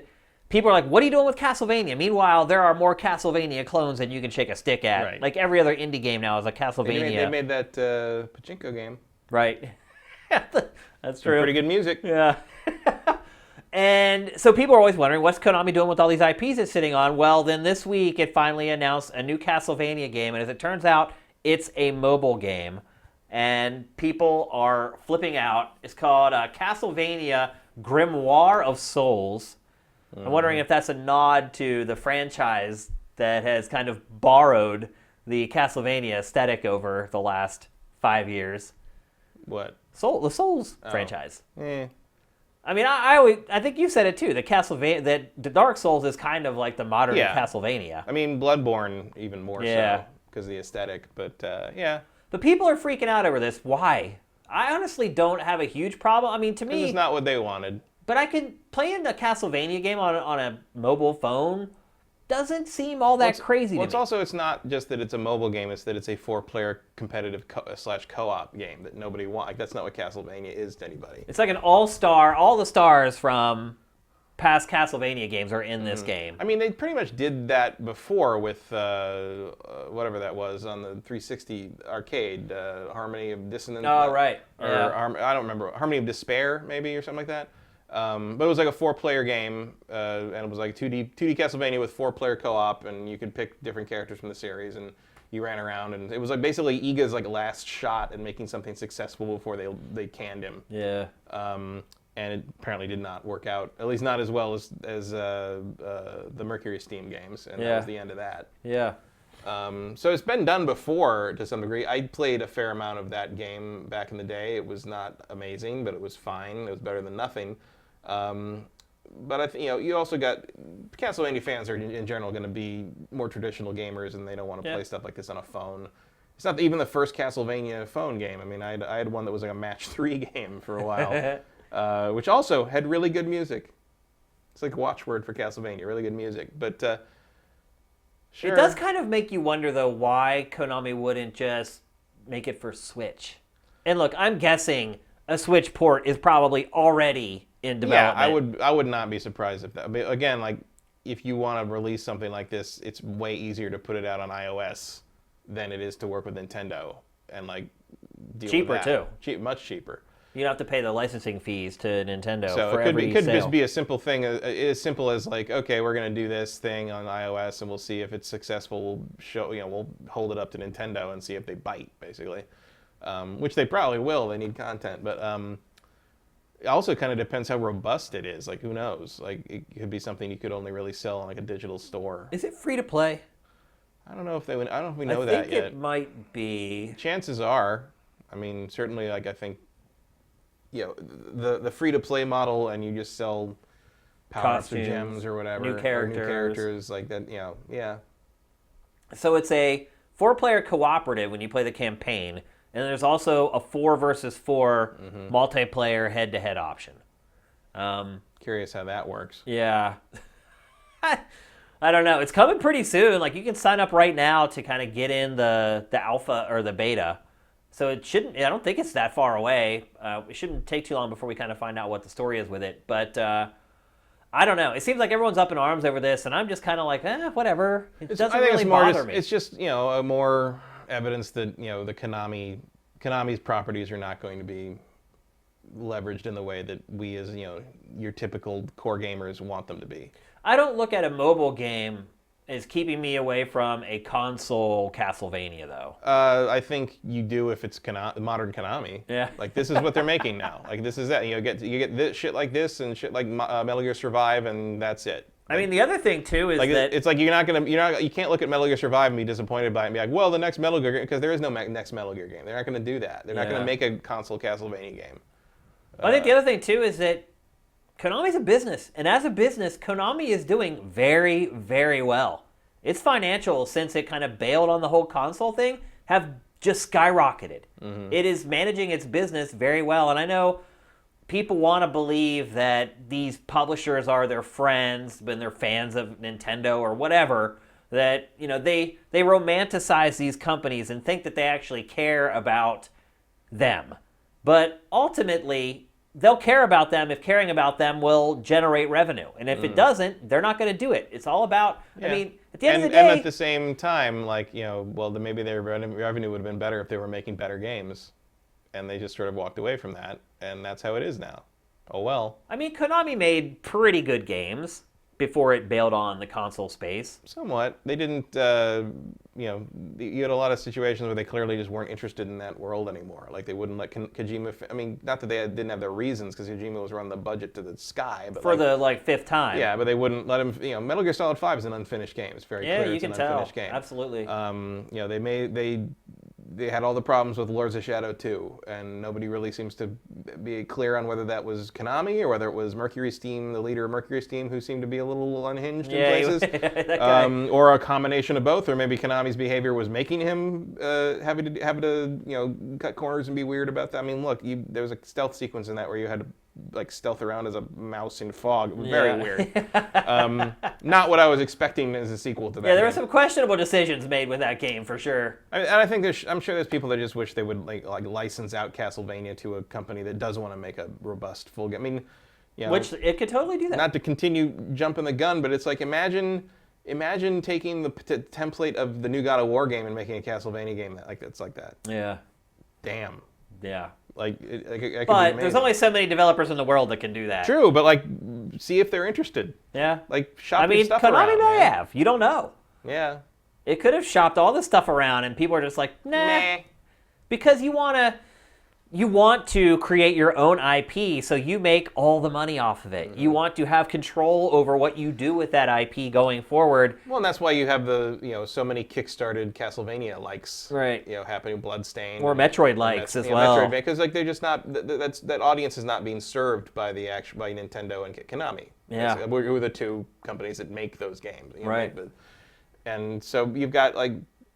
people are like, "What are you doing with Castlevania?" Meanwhile, there are more Castlevania clones than you can shake a stick at. Right. Like every other indie game now is a Castlevania. They made that pachinko game. Right. That's true. Pretty good music. Yeah. And so people are always wondering, what's Konami doing with all these IPs it's sitting on? Well, then this week it finally announced a new Castlevania game, and as it turns out, it's a mobile game. And people are flipping out. It's called Castlevania Grimoire of Souls. I'm wondering if that's a nod to the franchise that has kind of borrowed the Castlevania aesthetic over the last 5 years. What? The Souls franchise. Eh. I mean, I think you said it too. That the Dark Souls is kind of like the modern Castlevania. I mean, Bloodborne even more so because of the aesthetic. But yeah. But people are freaking out over this. Why? I honestly don't have a huge problem. I mean, to me, it's not what they wanted. But I could play in a Castlevania game on a mobile phone. Doesn't seem all that crazy to me. It's not just that it's a mobile game, it's that it's a 4-player competitive / co-op game that nobody wants. Like, that's not what Castlevania is to anybody. It's like an all-star, all the stars from past Castlevania games are in this game. I mean, they pretty much did that before with whatever that was on the 360 arcade, Harmony of Dissonance. Oh, right. Or I don't remember. Harmony of Despair, maybe, or something like that. But it was like a 4-player game, and it was like 2D Castlevania with 4-player co-op, and you could pick different characters from the series, and you ran around, and it was like basically Iga's like last shot at making something successful before they canned him. Yeah. And it apparently did not work out, at least not as well as the Mercury Steam games, and that was the end of that. Yeah. So it's been done before to some degree. I played a fair amount of that game back in the day. It was not amazing, but it was fine. It was better than nothing. But I think you also got Castlevania fans are in general going to be more traditional gamers, and they don't want to play stuff like this on a phone. It's not even the first Castlevania phone game. I mean, I had one that was like a match 3 game for a while. Which also had really good music. It's like a watchword for Castlevania, really good music. But sure. It does kind of make you wonder, though, why Konami wouldn't just make it for Switch. And look, I'm guessing a Switch port is probably already in development. Yeah, I would not be surprised if that. But again, like if you want to release something like this, it's way easier to put it out on iOS than it is to work with Nintendo and like deal cheaper with that. too. Much cheaper. You don't have to pay the licensing fees to Nintendo so for it could sale. just be a simple thing, as simple as like, okay, we're going to do this thing on iOS, and we'll see if it's successful. We'll show, we'll hold it up to Nintendo and see if they bite, basically, which they probably will. They need content, but it also kind of depends how robust it is. Like, who knows? Like, it could be something you could only really sell on like a digital store. Is it free to play? I don't know if they would. I don't know if we know that yet. It might be. Chances are. I mean, certainly, like I think. The free-to-play model, and you just sell power-ups or gems or whatever. New characters. Like that, yeah. So it's a 4-player cooperative when you play the campaign, and there's also a 4 versus 4 multiplayer head-to-head option. Curious how that works. Yeah. I don't know. It's coming pretty soon. Like, you can sign up right now to kind of get in the alpha or the beta. So it shouldn't, I don't think it's that far away. It shouldn't take too long before we kind of find out what the story is with it. But I don't know. It seems like everyone's up in arms over this, and I'm just kind of like, whatever. It doesn't really bother me. It's just, more evidence that, the Konami's properties are not going to be leveraged in the way that we as, your typical core gamers want them to be. I don't look at a mobile game as keeping me away from a console Castlevania, though. I think you do if it's modern Konami. Yeah. Like, this is what they're making now. Like, this is that. You get this shit like this and shit like Metal Gear Survive, and that's it. I mean, the other thing too is that it's like you can't look at Metal Gear Survive and be disappointed by it and be like, well, the next Metal Gear game, because there is no next Metal Gear game. They're not going to do that. They're not going to make a console Castlevania game. I think the other thing too is that Konami's a business, and as a business, Konami is doing very, very well. Its financials, since it kind of bailed on the whole console thing, have just skyrocketed. It is managing its business very well, and I know people want to believe that these publishers are their friends, but they're fans of Nintendo or whatever, that they romanticize these companies and think that they actually care about them. But ultimately, they'll care about them if caring about them will generate revenue. And if it doesn't, they're not going to do it. It's all about, I mean, at the end of the day... And at the same time, like, then maybe their revenue would have been better if they were making better games. And they just sort of walked away from that. And that's how it is now. Oh, well. I mean, Konami made pretty good games before it bailed on the console space. Somewhat. They didn't, you had a lot of situations where they clearly just weren't interested in that world anymore. Like, they wouldn't let Kojima, I mean, not that they didn't have their reasons, because Kojima was running the budget to the sky. But for the, fifth time. Yeah, but they wouldn't let him, Metal Gear Solid 5 is an unfinished game. It's very clear it's an unfinished game. Absolutely. They had all the problems with Lords of Shadow 2, and nobody really seems to be clear on whether that was Konami or whether it was Mercury Steam, the leader of Mercury Steam, who seemed to be a little unhinged in places, or a combination of both, or maybe Konami's behavior was making him having to cut corners and be weird about that. I mean, look, there was a stealth sequence in that where you had to stealth around as a mouse in fog. It was very weird. Not what I was expecting as a sequel to that. Yeah, there were some questionable decisions made with that game for sure. I think I'm sure there's people that just wish they would like license out Castlevania to a company that does want to make a robust full game. I mean, which it could totally do that. Not to continue jumping the gun, but it's like imagine taking the template of the new God of War game and making a Castlevania game that's like that. Yeah. Damn. Yeah. But there's only so many developers in the world that can do that. True, but see if they're interested. Yeah. Shop your stuff Konami around, may have. You don't know. Yeah. It could have shopped all this stuff around, and people are just like, nah. Because you want to create your own IP, so you make all the money off of it. Mm-hmm. You want to have control over what you do with that IP going forward. Well, and that's why you have so many kickstarted Castlevania likes, right? Happening, Bloodstain, or Metroid likes as well. Metroid, because they're just not that audience is not being served by by Nintendo and Konami. Yeah, who are the two companies that make those games, right? And so you've got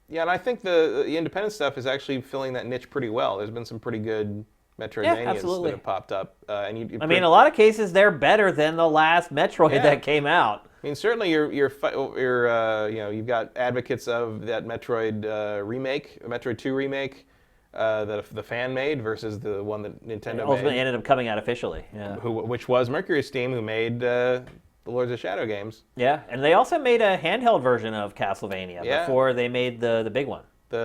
and I think the independent stuff is actually filling that niche pretty well. There's been some pretty good Metroidvanias that have popped up. I mean, in a lot of cases, they're better than the last Metroid that came out. I mean, certainly you've got advocates of that Metroid remake, Metroid 2 remake, that the fan made versus the one that Nintendo ultimately made. ended up coming out officially. Yeah. Which was Mercury Steam, who made the Lords of Shadow games. Yeah, and they also made a handheld version of Castlevania before they made the big one. It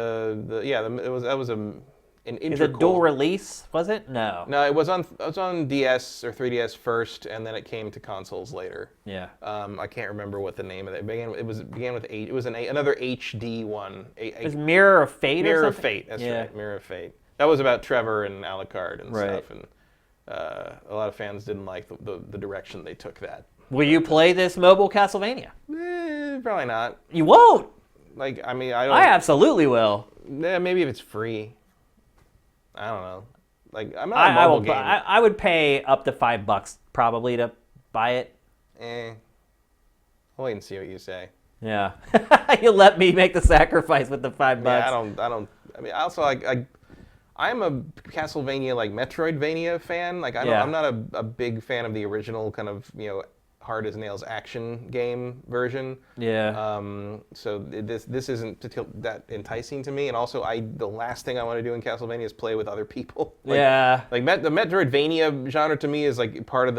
was an Is it dual release? Was it? No. No, it was on DS or 3DS first, and then it came to consoles later. Yeah. I can't remember what the name of it. It began with It was another HD one. It was Mirror of Fate. Mirror or something? of Fate. That's right. Mirror of Fate. That was about Trevor and Alucard and stuff, and a lot of fans didn't like the direction they took that. Will you play this mobile Castlevania? Probably not. You won't. I absolutely will. Maybe if it's free. I don't know. I'm not a mobile game. I would pay up to $5 probably to buy it. I'll wait and see what you say. Yeah, you'll let me make the sacrifice with the $5. Yeah, I don't. I mean, also I'm a Castlevania Metroidvania fan. I'm not a big fan of the original kind of hard as nails action game version. Yeah. So this isn't that enticing to me, and also the last thing I want to do in Castlevania is play with other people. The Metroidvania genre to me is part of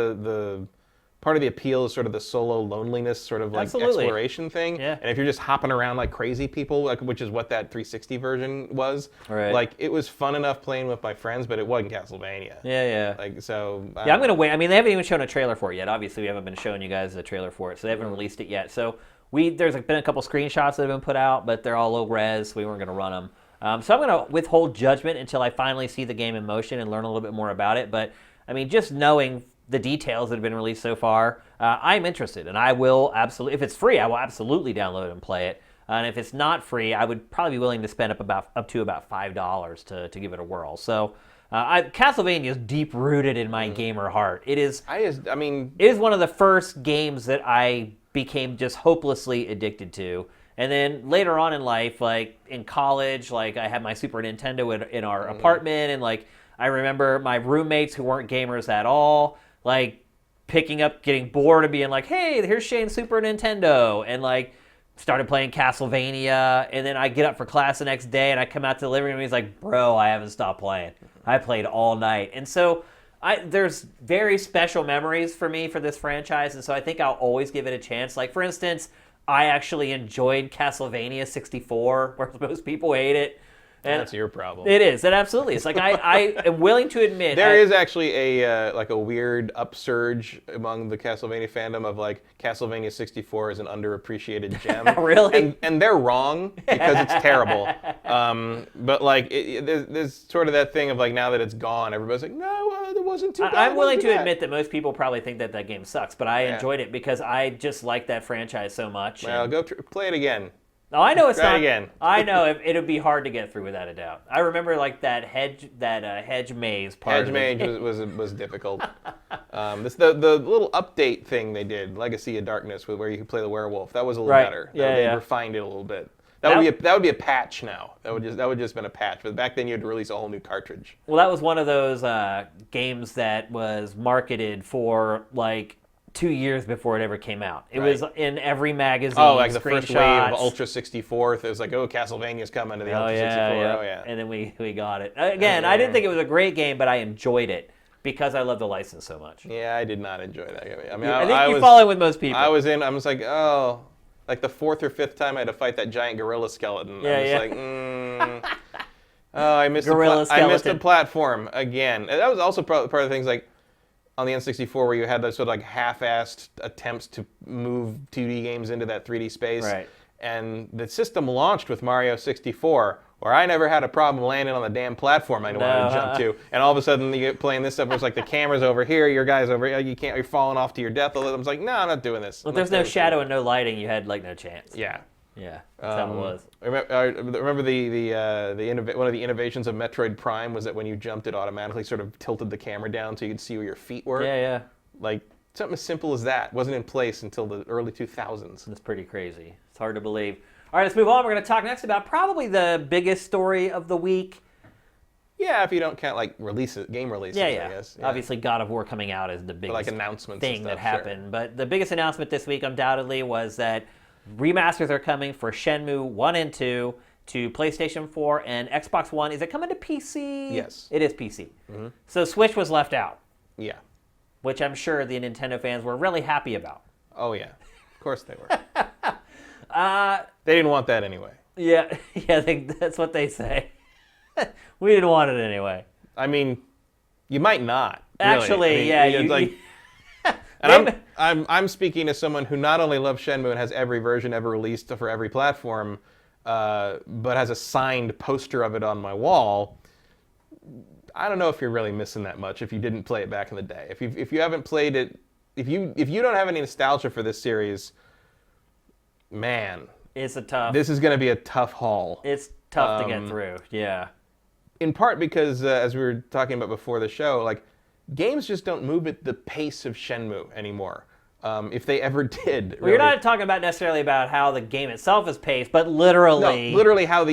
the appeal is sort of the solo loneliness sort of exploration thing. Yeah. And if you're just hopping around like crazy people, which is what that 360 version was, right. It was fun enough playing with my friends, but it wasn't Castlevania. Yeah. I'm gonna wait. I mean, they haven't even shown a trailer for it yet. Obviously, we haven't been showing you guys a trailer for it, so they haven't released it yet. So there's been a couple screenshots that have been put out, but they're all low res. So we weren't gonna run them. So I'm gonna withhold judgment until I finally see the game in motion and learn a little bit more about it. But I mean, just knowing the details that have been released so far, I'm interested, and I will absolutely, if it's free, I will absolutely download it and play it. And if it's not free, I would probably be willing to spend up to about $5 to give it a whirl. So Castlevania is deep rooted in my gamer heart. It is. It is one of the first games that I became just hopelessly addicted to. And then later on in life, in college, I had my Super Nintendo in our apartment, and I remember my roommates who weren't gamers at all, picking up, getting bored, and being like, hey, here's Shane's Super Nintendo, and started playing Castlevania. And then I get up for class the next day, and I come out to the living room, and he's like, bro, I haven't stopped playing. I played all night. And so there's very special memories for me for this franchise, and so I think I'll always give it a chance. For instance, I actually enjoyed Castlevania 64, where most people hate it. And that's your problem. It is. It absolutely is. I am willing to admit there is actually a weird upsurge among the Castlevania fandom of Castlevania 64 is an underappreciated gem. Really? And they're wrong because it's terrible. But there's sort of that thing of now that it's gone, everybody's like, no, there wasn't too bad. I'm willing to admit that most people probably think that game sucks, but I enjoyed it because I just like that franchise so much. Well, go play it again. No, I know it's Try not. Again. I know it'd be hard to get through without a doubt. I remember that hedge maze part. Hedge maze was difficult. The little update thing they did, Legacy of Darkness, where you could play the werewolf, that was a little better. They refined it a little bit. That would be a patch now. That would just been a patch. But back then you had to release a whole new cartridge. Well, that was one of those games that was marketed for 2 years before it ever came out. It was in every magazine. Oh, the first wave of Ultra 64. It was Castlevania's coming to the Ultra 64. Yeah. Oh, yeah. And then we got it. Again, I didn't think it was a great game, but I enjoyed it because I love the license so much. Yeah, I did not enjoy that game. I think you fall in with most people. I was the fourth or fifth time I had to fight that giant gorilla skeleton. I missed the platform again. And that was also part of the things on the N64 where you had those sort of half-assed attempts to move 2D games into that 3D space. Right. And the system launched with Mario 64, where I never had a problem landing on the damn platform I wanted to jump to. And all of a sudden, you get playing this stuff, it's like the camera's over here, your guy's over here, you're falling off to your death. I was like, no, I'm not doing this. Well, if there's no shadow and no lighting, you had like no chance. Yeah. Yeah, that's how it was. I remember one of the innovations of Metroid Prime was that when you jumped, it automatically sort of tilted the camera down so you could see where your feet were. Yeah. Like, something as simple as that wasn't in place until the early 2000s. That's pretty crazy. It's hard to believe. All right, let's move on. We're going to talk next about probably the biggest story of the week. Yeah, if you don't count like game releases, I guess. Yeah. Obviously, God of War coming out is the biggest like announcements thing and stuff, that happened. Sure. But the biggest announcement this week, undoubtedly, was that remasters are coming for Shenmue 1 and 2 to PlayStation 4 and Xbox One. Is it coming to PC? Yes. It is PC. Mm-hmm. So Switch was left out. Yeah. Which I'm sure the Nintendo fans were really happy about. Oh, yeah. Of course they were. They didn't want that anyway. Yeah, that's what they say. We didn't want it anyway. I mean, you might not. Actually, really. And I'm speaking as someone who not only loves Shenmue and has every version ever released for every platform, but has a signed poster of it on my wall. I don't know if you're really missing that much if you didn't play it back in the day. If you haven't played it, if you don't have any nostalgia for this series, man, this is going to be a tough haul. It's tough to get through. Yeah. In part because, as we were talking about before the show, like, games just don't move at the pace of Shenmue anymore. If they ever did. Well, you're not talking about necessarily about how the game itself is paced, but literally... No, literally how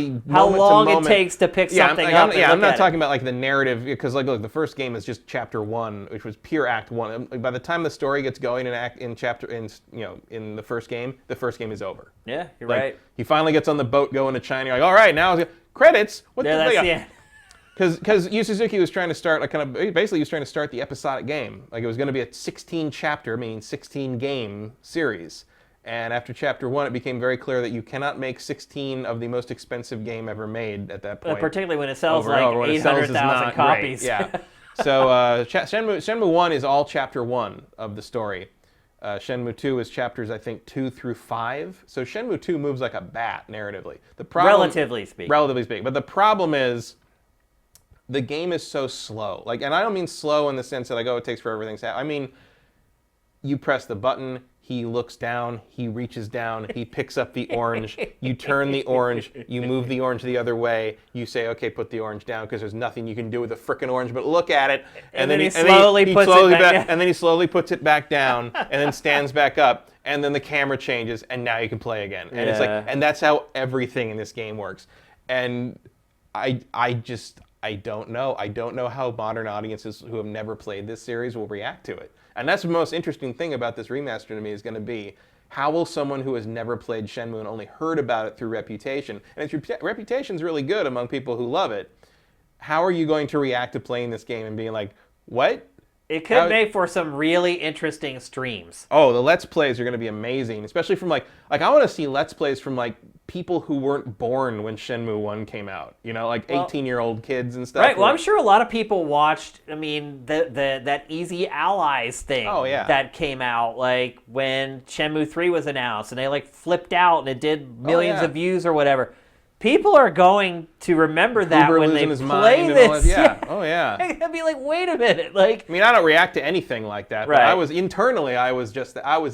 long it takes to pick something up. I'm not talking about like the narrative, because like look, the first game is just Chapter 1, which was pure Act 1. By the time the story gets going in the first game is over. Yeah, you're right. He finally gets on the boat going to China. You're like, all right, now credits. What the that's the end. Because Yu Suzuki was trying to start he was trying to start the episodic game. Like, it was going to be a 16 chapter, meaning 16 game series. And after Chapter 1, it became very clear that you cannot make 16 of the most expensive game ever made at that point. Particularly when it sells 800,000 copies. Yeah. So Shenmue 1 is all Chapter 1 of the story. Shenmue 2 is chapters, I think, 2 through 5. So Shenmue 2 moves like a bat narratively. Relatively speaking. But the problem is, the game is so slow. Like, and I don't mean slow in the sense that like, it takes forever things to happen. I mean, you press the button, he looks down, he reaches down, he picks up the orange, you turn the orange, you move the orange the other way, you say, okay, put the orange down because there's nothing you can do with the frickin' orange but look at it. And then he slowly puts it back down. And then he slowly puts it back down and then stands back up, and then the camera changes and now you can play again. And it's like, and that's how everything in this game works. And I don't know. I don't know how modern audiences who have never played this series will react to it. And that's the most interesting thing about this remaster to me is going to be, how will someone who has never played Shenmue and only heard about it through reputation, and its reputation's really good among people who love it, how are you going to react to playing this game and being like, what? It could make for some really interesting streams. Oh, the Let's Plays are going to be amazing, especially from like I want to see Let's Plays from like people who weren't born when Shenmue 1 came out. You know, like 18-year-old kids and stuff. Right. Well, I'm sure a lot of people watched. I mean, that Easy Allies thing. Oh, yeah. That came out like when Shenmue 3 was announced, and they like flipped out, and it did millions of views or whatever. People are going to remember that when they play this. Yeah. Oh, yeah. I'd be like, wait a minute. Like, I mean, I don't react to anything like that. Right. But I was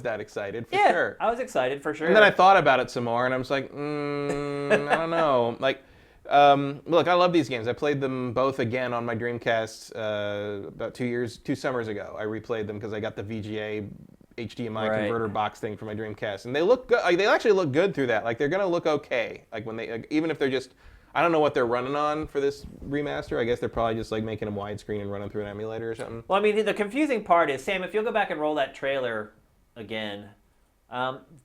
that excited for sure. I was excited for sure. And then I thought about it some more, and I was like, I don't know. Like, look, I love these games. I played them both again on my Dreamcast about 2 summers ago. I replayed them because I got the VGA HDMI converter box thing for my Dreamcast, and they look good. Like, they actually look good through that. Like, they're gonna look okay. Like when they, even if they're just, I don't know what they're running on for this remaster. I guess they're probably just like making them widescreen and running through an emulator or something. Well, I mean, the confusing part is, Sam, if you'll go back and roll that trailer again,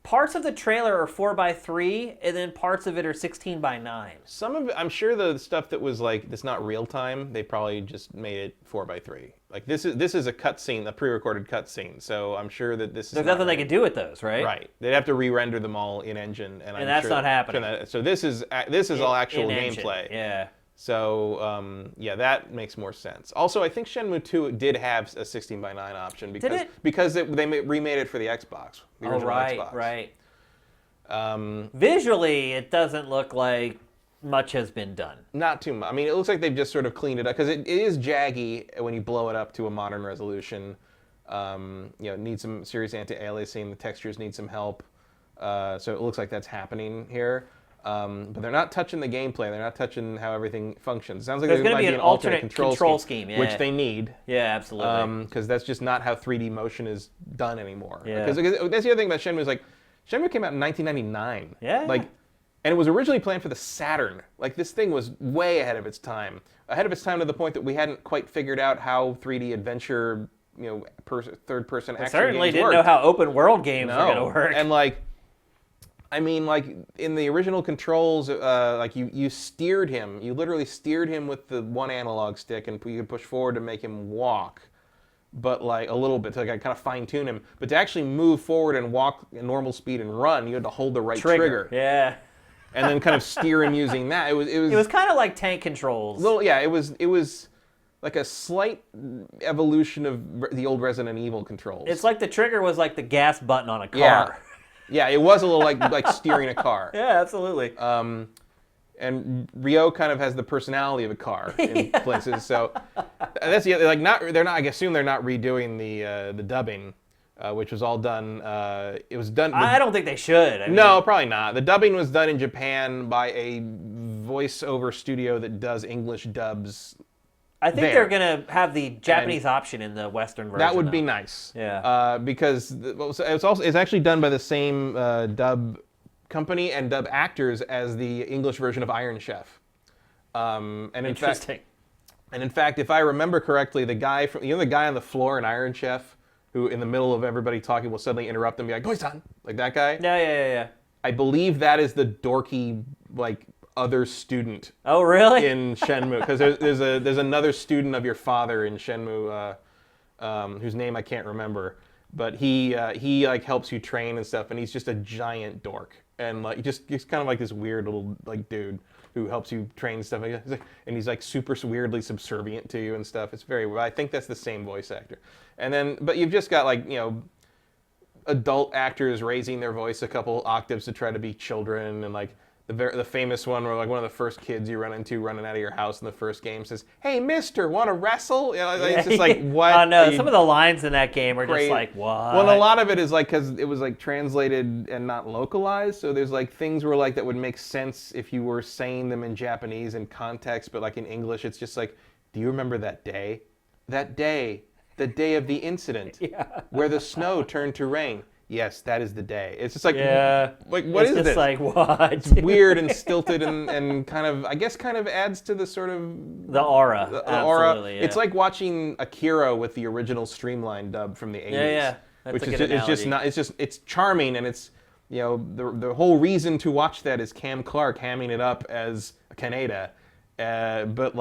parts of the trailer are 4:3, and then parts of it are 16:9. Some of it, I'm sure the stuff that was like, that's not real time, they probably just made it 4:3. Like this is a cutscene, a pre-recorded cutscene. So I'm sure that this is. There's nothing they can do with those, right? Right. They'd have to re-render them all in engine, and that's not happening. So this is all actual gameplay. Yeah. So that makes more sense. Also, I think Shenmue 2 did have a 16:9 option because they remade it for the Xbox, the original Xbox. Right. Visually, it doesn't look like much has been done. Not too much. I mean, it looks like they've just sort of cleaned it up because it is jaggy when you blow it up to a modern resolution. It needs some serious anti-aliasing. The textures need some help. So it looks like that's happening here. But they're not touching the gameplay. They're not touching how everything functions. It sounds like there's there going to might be an alternate control scheme, which they need. Yeah, absolutely. Because that's just not how 3D motion is done anymore. Yeah. Because that's the other thing about Shenmue is like, Shenmue came out in 1999. Yeah. And it was originally planned for the Saturn. Like, this thing was way ahead of its time. Ahead of its time to the point that we hadn't quite figured out how 3D adventure, third-person action certainly games didn't worked. know how open world games were going to work. And, in the original controls, you steered him. You literally steered him with the one analog stick, and you could push forward to make him walk. But a little bit to kind of fine tune him. But to actually move forward and walk at normal speed and run, you had to hold the right trigger. Yeah. And then kind of steer him using that. It was kind of like tank controls. It was like a slight evolution of the old Resident Evil controls. It's like the trigger was like the gas button on a car. Yeah, it was a little like steering a car. Yeah, absolutely. And Ryo kind of has the personality of a car in places. So that's the other, I assume they're not redoing the dubbing, which was all done. It was done. I don't think they should. No, probably not. The dubbing was done in Japan by a voiceover studio that does English dubs. I think they're going to have the Japanese option in the Western version. That would be nice. Yeah. Because it's actually done by the same dub company and dub actors as the English version of Iron Chef. Interesting. In fact, if I remember correctly, the guy the guy on the floor in Iron Chef, who in the middle of everybody talking will suddenly interrupt and be like, "Goisan," like that guy. Yeah. I believe that is the dorky other student. Oh, really? In Shenmue, because there's another student of your father in Shenmue, whose name I can't remember, but he helps you train and stuff, and he's just a giant dork, and he's kind of like this weird little dude who helps you train and stuff, and he's super weirdly subservient to you and stuff. It's very. I think that's the same voice actor, but you've just got adult actors raising their voice a couple octaves to try to be children, and the famous one where one of the first kids you run into running out of your house in the first game says, "Hey, mister, want to wrestle?" It's just what? Oh no, some of the lines in that game are great. Just what? Well, a lot of it is because it was translated and not localized, so there's things where that would make sense if you were saying them in Japanese in context, but in English it's just do you remember that day? That day, the day of the incident, where the snow turned to rain. Yes, that is the day. It's just what is this? It's what? It's weird and stilted and kind of adds to the sort of the aura. The aura. Absolutely, yeah. It's like watching Akira with the original streamlined dub from the 80s. Yeah. That's a good analogy. It's charming, and it's the whole reason to watch that is Cam Clark hamming it up as Kaneda, but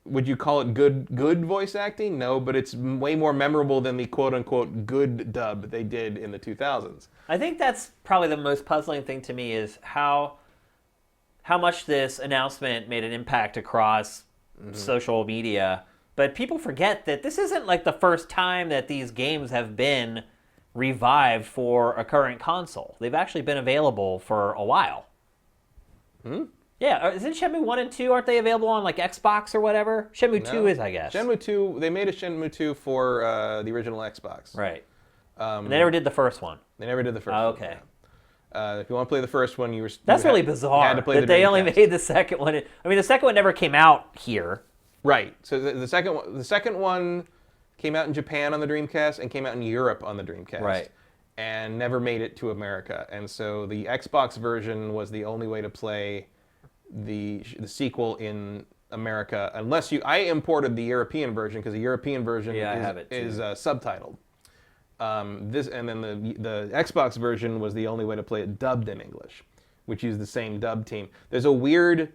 would you call it good voice acting? No, but it's way more memorable than the quote-unquote good dub they did in the 2000s. I think that's probably the most puzzling thing to me is how much this announcement made an impact across social media. But people forget that this isn't the first time that these games have been revived for a current console. They've actually been available for a while. Yeah, isn't Shenmue 1 and 2, aren't they available on Xbox or whatever? Shenmue 2 is, I guess. Shenmue 2, they made a Shenmue 2 for the original Xbox. Right. And they never did the first one. They never did the first one. Oh, okay. If you want to play the first one, That's really bizarre that they only made the second one. I mean, the second one never came out here. Right. So the second one came out in Japan on the Dreamcast and came out in Europe on the Dreamcast. Right. And never made it to America. And so the Xbox version was the only way to play the sequel in America, unless I imported the European version because the European version is subtitled. And then the Xbox version was the only way to play it dubbed in English, which used the same dub team. There's a weird,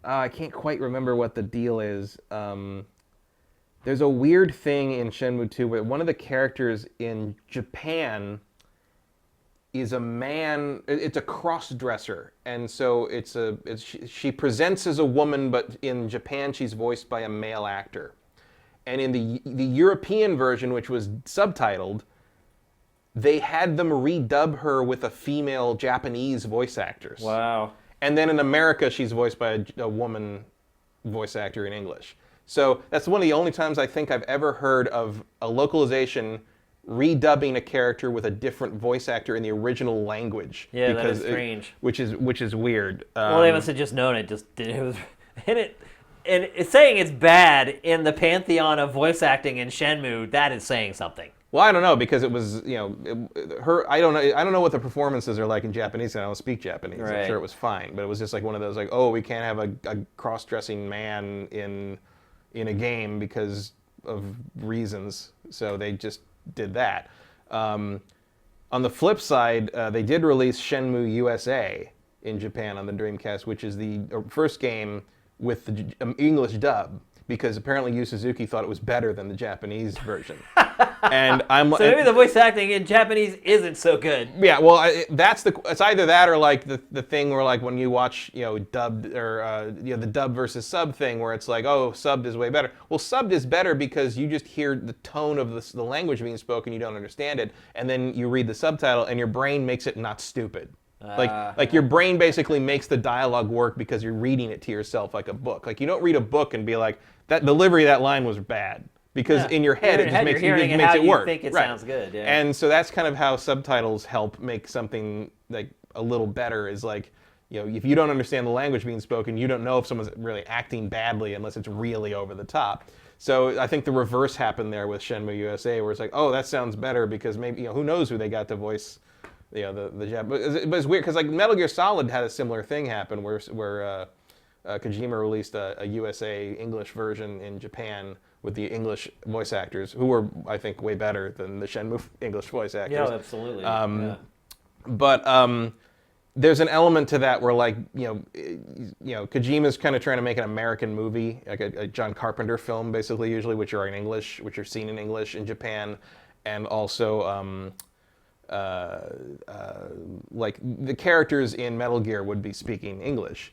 I can't quite remember what the deal is. There's a weird thing in Shenmue 2 where one of the characters in Japan is a man. It's a cross-dresser, and so she presents as a woman, but in Japan she's voiced by a male actor. And in the European version, which was subtitled, they had them redub her with a female Japanese voice actress. Wow. And then in America, she's voiced by a woman voice actor in English. So that's one of the only times I think I've ever heard of a localization redubbing a character with a different voice actor in the original language. Yeah, that is strange. Which is weird. Well, they must have just known it. It was and it's saying it's bad in the pantheon of voice acting in Shenmue. That is saying something. Well, I don't know because it was her. I don't know what the performances are like in Japanese. I don't speak Japanese. Right. I'm sure it was fine, but it was just like one of those like, oh, we can't have a cross-dressing man in a game because of reasons. So they just did that. On the flip side, they did release Shenmue USA in Japan on the Dreamcast, which is the first game with the English dub, because apparently Yu Suzuki thought it was better than the Japanese version. And so maybe the voice acting in Japanese isn't so good. Yeah, well, it's either that or like the thing where like when you watch dubbed or the dub versus sub thing where it's like, oh, subbed is way better. Well, subbed is better because you just hear the tone of the language being spoken, you don't understand it, and then you read the subtitle and your brain makes it not stupid. Like your brain basically makes the dialogue work because you're reading it to yourself like a book. Like you don't read a book and be like, that delivery of that line was bad. Because in your head, it just makes it work. You think it sounds good. Yeah. And so that's kind of how subtitles help make something like a little better. Is like, if you don't understand the language being spoken, you don't know if someone's really acting badly unless it's really over the top. So I think the reverse happened there with Shenmue USA, where it's like, oh, that sounds better because maybe who knows who they got to voice, the Japanese. But it's weird because like Metal Gear Solid had a similar thing happen where Kojima released a USA English version in Japan with the English voice actors, who were, I think, way better than the Shenmue English voice actors. Yeah, absolutely. But there's an element to that where, like, Kojima's kind of trying to make an American movie, like a John Carpenter film, basically, usually, which are in English, which are seen in English in Japan, and also like the characters in Metal Gear would be speaking English.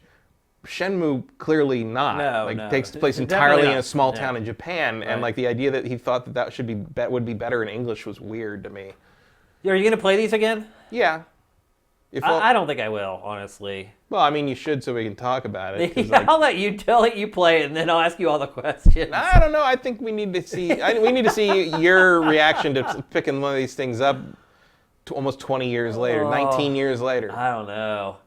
Shenmue clearly not. Takes place entirely in a small town in Japan, and like the idea that he thought that would be better in English was weird to me. Are you gonna play these again? Yeah. I don't think I will, honestly. Well, I mean, you should so we can talk about it. I'll let you play it, and then I'll ask you all the questions. I don't know. I think we need to see. We need to see your reaction to picking one of these things up. Almost 20 years later, 19 years later. I don't know.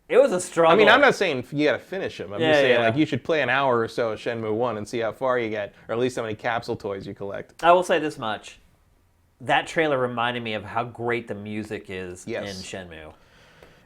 It was a struggle. I mean, I'm not saying you got to finish them. I'm just saying like you should play an hour or so of Shenmue 1 and see how far you get, or at least how many capsule toys you collect. I will say this much. That trailer reminded me of how great the music is in Shenmue.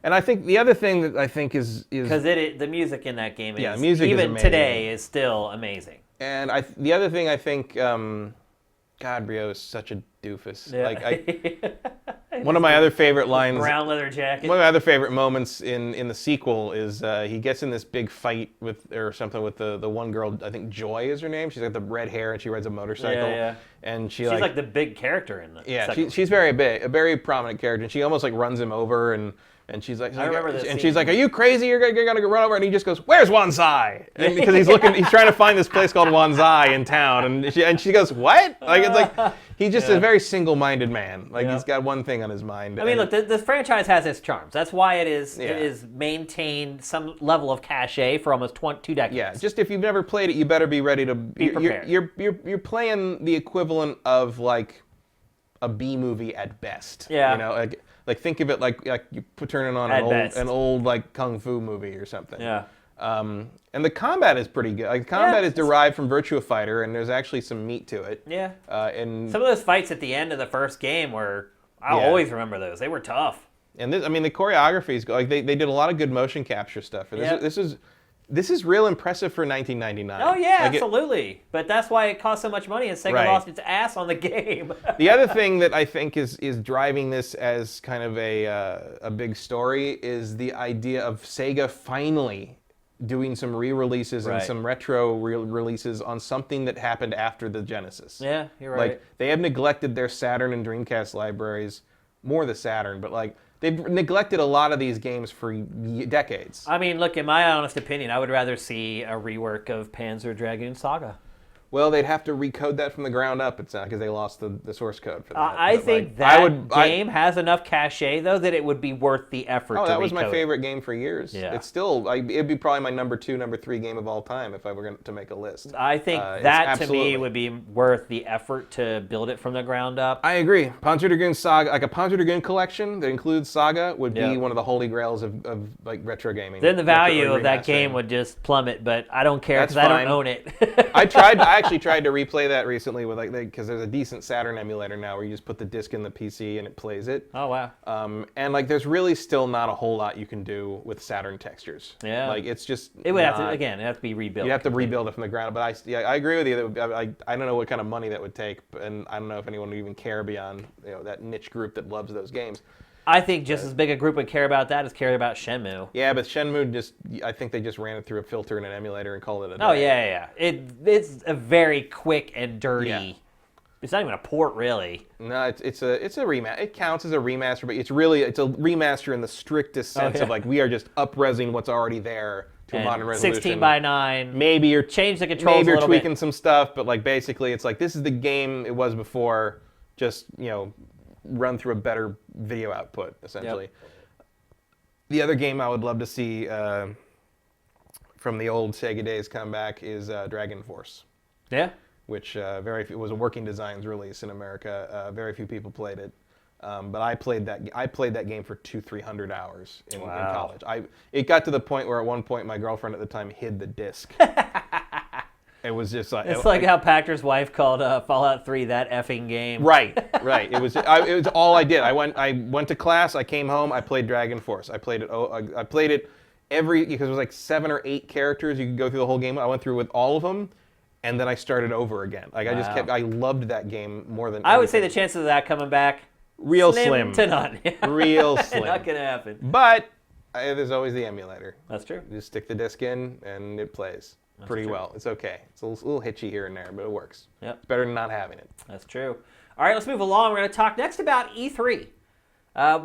And I think the other thing that I think is because the music in that game is music even today is still amazing. And the other thing I think, God, Rio is such a doofus. Yeah. Like one of my other favorite lines, brown leather jacket. One of my other favorite moments in the sequel is he gets in this big fight with the one girl. I think Joy is her name. She's got the red hair and she rides a motorcycle. Yeah. And she's like the big character in the. Yeah, she's very big, a very prominent character, and she almost like runs him over and she's like, I remember this. And she's like, "Are you crazy? You're gonna go run over?" And he just goes, "Where's Wanzai?" And because he's trying to find this place called Wanzai in town, and she goes, "What?" Like it's like he's just a very single-minded man. Like he's got one thing on his mind. I mean, look, this franchise has its charms. That's why it is maintained some level of cachet for almost 2 decades. Yeah, just if you've never played it, you better be ready to be prepared. You're playing the equivalent of like a B movie at best. Yeah. Like think of it like you turning on an old like kung fu movie or something. Yeah. And the combat is pretty good. Like the combat is derived from Virtua Fighter, and there's actually some meat to it. Yeah. And some of those fights at the end of the first game I'll always remember those. They were tough. And the choreography is like they did a lot of good motion capture stuff. This is real impressive for 1999. Oh yeah, absolutely. But that's why it cost so much money, and Sega lost its ass on the game. The other thing that I think is driving this as kind of a big story is the idea of Sega finally doing some re-releases and some retro releases on something that happened after the Genesis. Yeah, you're right. Like they have neglected their Saturn and Dreamcast libraries, more the Saturn, but like they've neglected a lot of these games for decades. I mean, look, in my honest opinion, I would rather see a rework of Panzer Dragoon Saga. Well, they'd have to recode that from the ground up. It's not because they lost the source code for that. I But, think like, that game has enough cachet, though, that it would be worth the effort to Oh, that was my recode it. favorite game for years. Yeah. It's still, it'd be probably my number 2, number 3 game of all time if I were going to make a list. I think It's that, to me, absolutely. would be worth the effort to build it from the ground up. I agree. Panzer Dragoon Saga, like a Panzer Dragoon collection that includes Saga, would be Yeah. one of the holy grails of like retro gaming. Then the value Retro of that remastering. game would just plummet, but I don't care That's because I don't fine. own it. I actually tried to replay that recently with because there's a decent Saturn emulator now where you just put the disc in the PC and it plays it. Oh, wow. And like there's really still not a whole lot you can do with Saturn textures. Yeah. Like it's just It would have to, not- again, it have to be rebuilt. You have to rebuild it from the ground up. But I agree with you. I don't know what kind of money that would take, and I don't know if anyone would even care beyond that niche group that loves those games. I think just as big a group would care about that as care about Shenmue. Yeah, but Shenmue I think they just ran it through a filter and an emulator and called it a day. Oh, yeah. It's a very quick and dirty. Yeah. It's not even a port, really. No, it's a remaster. It counts as a remaster, but it's a remaster in the strictest sense yeah. of like we are just up-resing what's already there to a modern resolution. 16 by 9. Maybe you're Change the controls maybe a you're little tweaking bit. some stuff, but like basically it's like this is the game it was before. Just run through a better video output essentially. Yep. The other game I would love to see from the old Sega days come back is Dragon Force. Yeah. Which it was a working designs release in America. Very few people played it, but I played that game for 200-300 hours in college. It got to the point where at one point my girlfriend at the time hid the disc. It was just like It's like how Pactor's wife called Fallout 3 that effing game. right. It was all I did. I went to class. I came home. I played Dragon Force. I played it. I played it because it was like 7 or 8 characters. You could go through the whole game. I went through with all of them. And then I started over again. Like Wow. I loved that game more than I would say the anything. chances of that coming back, real slim to none. Real slim. Not going to happen. But there's always the emulator. That's true. You just stick the disc in and it plays pretty well. It's okay. It's a little hitchy here and there, but it works. Yep. It's better than not having it. That's true. All right, let's move along. We're going to talk next about E3.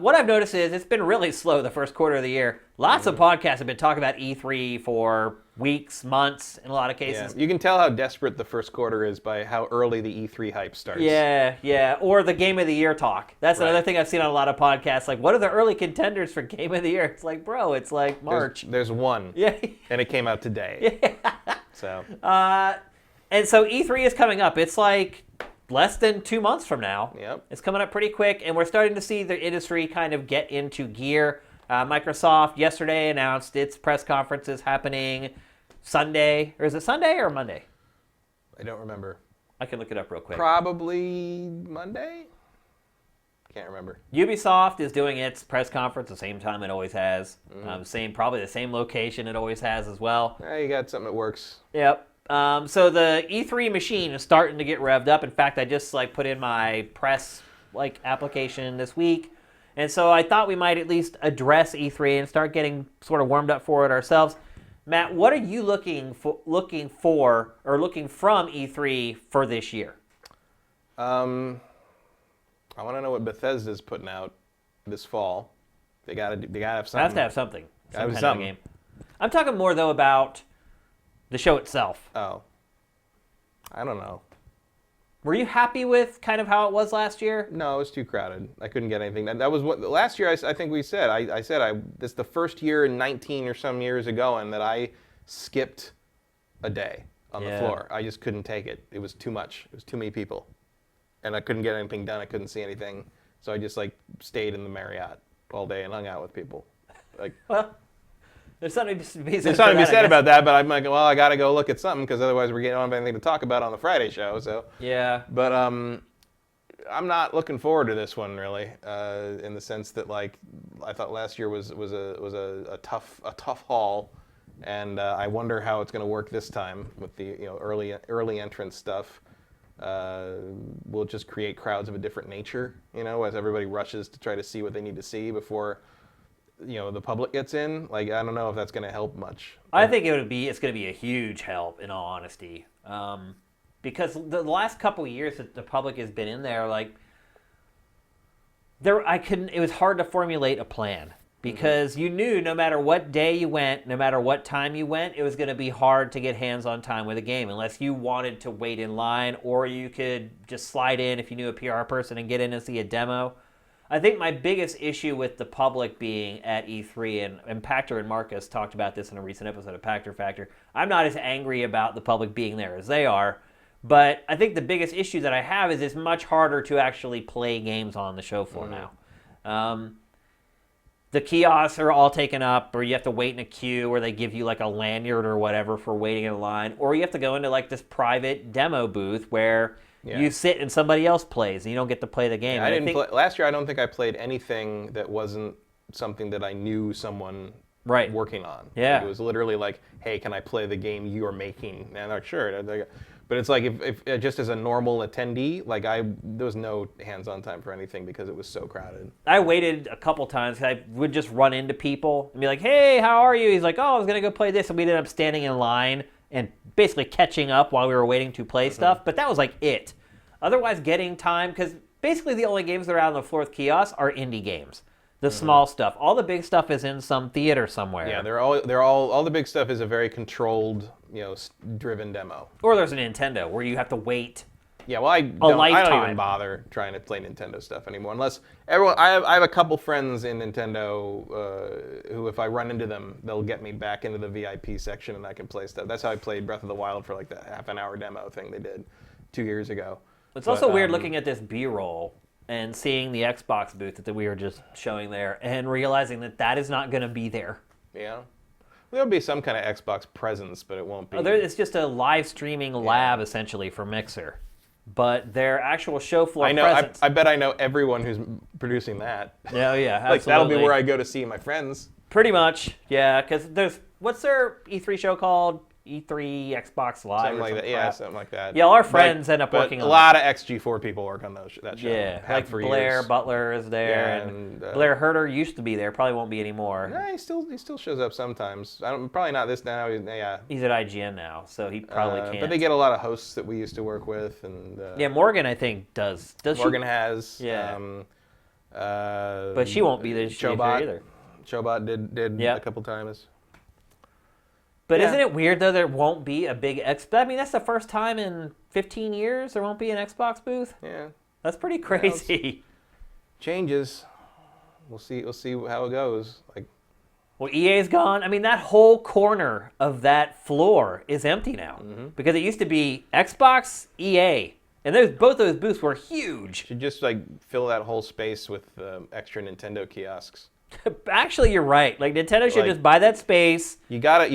What I've noticed is it's been really slow the first quarter of the year. Lots of podcasts have been talking about E3 for weeks, months, in a lot of cases. Yeah. You can tell how desperate the first quarter is by how early the E3 hype starts. Yeah. Or the Game of the Year talk. That's Right. another thing I've seen on a lot of podcasts. Like, what are the early contenders for Game of the Year? It's like, bro, it's like March. There's one. Yeah. And it came out today. So. And so E3 is coming up. It's like less than 2 months from now. Yep. It's coming up pretty quick, and we're starting to see the industry kind of get into gear. Microsoft yesterday announced its press conference is happening Sunday. Or is it Sunday or Monday? I don't remember. I can look it up real quick. Probably Monday? Can't remember. Ubisoft is doing its press conference the same time it always has. Probably the same location it always has as well. You got something that works. Yep. So the E3 machine is starting to get revved up. In fact, I just put in my press application this week. And so I thought we might at least address E3 and start getting sort of warmed up for it ourselves. Matt, what are you looking from E3 for this year? I want to know what Bethesda's putting out this fall. They gotta have something. I have to have something. Gotta have Some kind of something. game. I'm talking more though about the show itself. Oh, I don't know. Were you happy with kind of how it was last year? No, it was too crowded. I couldn't get anything. That was what last year. I think we said. I said this is the first year in 19 or some years ago, and that I skipped a day on the floor. I just couldn't take it. It was too much. It was too many people, and I couldn't get anything done. I couldn't see anything, so I just stayed in the Marriott all day and hung out with people. Well, there's something to be said, There's something to be said I guess. about that, but I'm like, well, I got to go look at something because otherwise we don't have anything to talk about on the Friday show. So Yeah. but I'm not looking forward to this one really, in the sense that I thought last year was a tough haul, and I wonder how it's going to work this time with the early entrance stuff. Will it just create crowds of a different nature, as everybody rushes to try to see what they need to see before the public gets in. I don't know if that's going to help much. I think it's going to be a huge help, in all honesty, because the last couple of years that the public has been in there, it was hard to formulate a plan. because you knew no matter what day you went, no matter what time you went, it was going to be hard to get hands-on time with a game unless you wanted to wait in line, or you could just slide in if you knew a PR person and get in and see a demo. I think my biggest issue with the public being at E3, and Pactor and Marcus talked about this in a recent episode of Pactor Factor, I'm not as angry about the public being there as they are, but I think the biggest issue that I have is it's much harder to actually play games on the show floor now. The kiosks are all taken up, or you have to wait in a queue where they give you like a lanyard or whatever for waiting in line, or you have to go into like this private demo booth where you sit and somebody else plays and you don't get to play the game. Yeah, last year I don't think I played anything that wasn't something that I knew someone working on. Yeah. Like, it was literally like, hey, can I play the game you're making? And I'm like, sure. But it's like if just as a normal attendee, like there was no hands-on time for anything because it was so crowded. I waited a couple times. I would just run into people and be like, hey, how are you? He's like, oh, I was going to go play this. And we ended up standing in line and basically catching up while we were waiting to play stuff. But that was like it. Otherwise, getting time, because basically the only games that are out on the floor with kiosks are indie games. The small stuff. All the big stuff is in some theater somewhere. Yeah, all the big stuff is a very controlled, driven demo. Or there's a Nintendo where you have to wait. Yeah, well, I don't even bother trying to play Nintendo stuff anymore unless I have a couple friends in Nintendo who, if I run into them, they'll get me back into the VIP section and I can play stuff. That's how I played Breath of the Wild for like the half-an-hour demo thing they did 2 years ago. It's also weird looking at this B-roll and seeing the Xbox booth that we were just showing there and realizing that is not going to be there. Yeah. There'll be some kind of Xbox presence, but it won't be. It's just a live streaming lab, essentially, for Mixer. But their actual show floor presence... I bet I know everyone who's producing that. Yeah, absolutely. Like, that'll be where I go to see my friends. Pretty much, yeah, because what's their E3 show called? E3 Xbox Live something like that. Yeah, something like that. Yeah, our friends end up working on a lot of XG4 people work on that show. Yeah, like Blair Butler is there, and Blair Herter used to be there. Probably won't be anymore. Yeah, he still shows up sometimes. Probably not this now. He's at IGN now, so he probably can't. But they get a lot of hosts that we used to work with, and Morgan I think does. Morgan has. Yeah. But she won't be this year either. Chobot did a couple times. But isn't it weird, though, there won't be a big Xbox? I mean, that's the first time in 15 years there won't be an Xbox booth? Yeah. That's pretty crazy. Changes. We'll see how it goes. Well, EA's gone. I mean, that whole corner of that floor is empty now. Because it used to be Xbox, EA. And both those booths were huge. Should just, fill that whole space with extra Nintendo kiosks. Actually, you're right. Like Nintendo should just buy that space. You gotta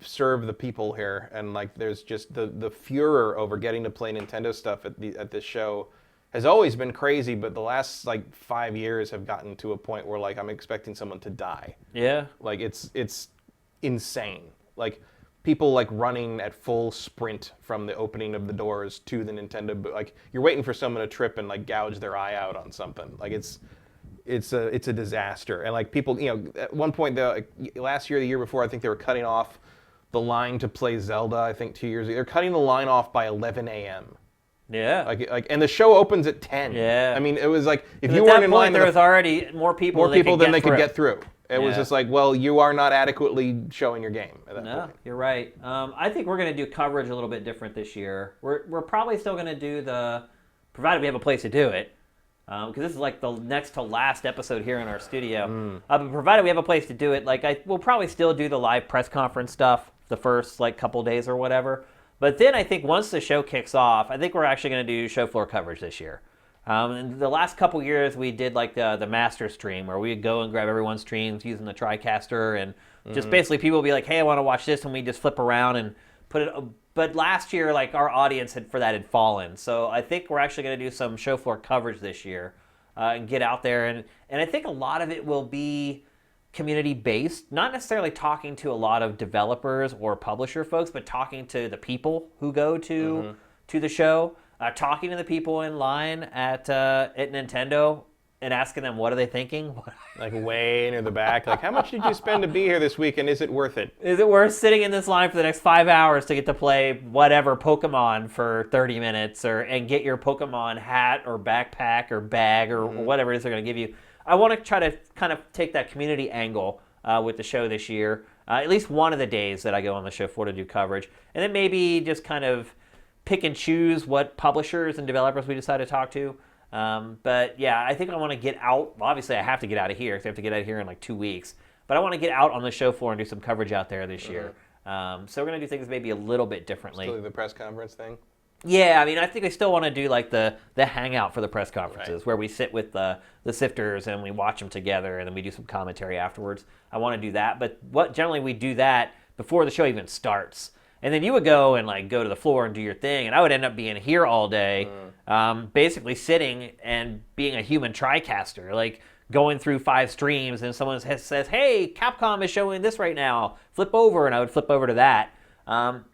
serve the people here, and there's just the furor over getting to play Nintendo stuff at this show has always been crazy, but the last 5 years have gotten to a point where I'm expecting someone to die. Yeah. It's insane. People running at full sprint from the opening of the doors to the Nintendo booth. You're waiting for someone to trip and gouge their eye out on something. It's a disaster. And people, at one point last year, the year before, I think they were cutting off the line to play Zelda. I think 2 years ago, they're cutting the line off by 11 a.m. Yeah. And the show opens at 10. Yeah. I mean, it was if you weren't in line, there was already more people than they could get through. It was just you are not adequately showing your game at that point. You're right. I think we're going to do coverage a little bit different this year. We're probably still going to do provided we have a place to do it, because this is the next to last episode here in our studio. But provided we have a place to do it, we'll probably still do the live press conference stuff the first couple days or whatever. But then I think once the show kicks off, I think we're actually going to do show floor coverage this year. And the last couple years, we did the master stream where we'd go and grab everyone's streams using the TriCaster, and just basically people would be like, hey, I want to watch this, and we just flip around and put it. But last year, our audience had fallen. So I think we're actually going to do some show floor coverage this year and get out there. And I think a lot of it will be community-based, not necessarily talking to a lot of developers or publisher folks, but talking to the people who go to the show. Talking to the people in line at Nintendo and asking them what are they thinking. Way near the back. How much did you spend to be here this week, and is it worth it? Is it worth sitting in this line for the next 5 hours to get to play whatever Pokemon for 30 minutes and get your Pokemon hat or backpack or bag or whatever it is they're going to give you? I want to try to kind of take that community angle with the show this year. At least one of the days that I go on the show for to do coverage. And then maybe just kind of pick and choose what publishers and developers we decide to talk to. But yeah, I think I want to get out. Well, obviously, I have to get out of here because I have to get out of here in like 2 weeks. But I want to get out on the show floor and do some coverage out there this year. So we're going to do things maybe a little bit differently. Still do the press conference thing? Yeah, I mean, I think I still want to do like the hangout for the press conferences where we sit with the sifters and we watch them together and then we do some commentary afterwards. I want to do that, but generally we do that before the show even starts. And then you would go and like go to the floor and do your thing, and I would end up being here all day, basically sitting and being a human TriCaster, like going through 5 streams and someone says, hey, Capcom is showing this right now, flip over, and I would flip over to that.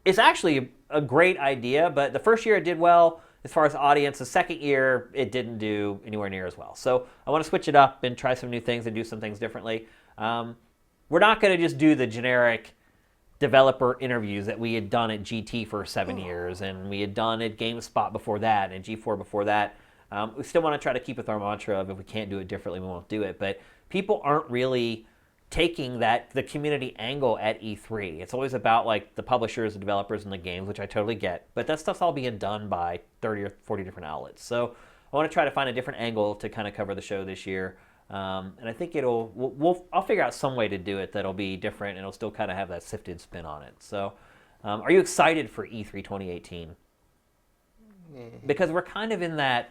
It's actually a great idea, but the first year it did well as far as audience. The second year it didn't do anywhere near as well. So I want to switch it up and try some new things and do some things differently. We're not going to just do the generic developer interviews that we had done at GT for 7 years and we had done at GameSpot before that and G4 before that. We still want to try to keep with our mantra of if we can't do it differently, we won't do it. But people aren't really taking the community angle at E3. It's always about like the publishers, the developers, and the games, which I totally get. But that stuff's all being done by 30 or 40 different outlets. So I want to try to find a different angle to kind of cover the show this year. And I think I'll figure out some way to do it that'll be different and it'll still kind of have that sifted spin on it. So are you excited for E3 2018? Because we're kind of in that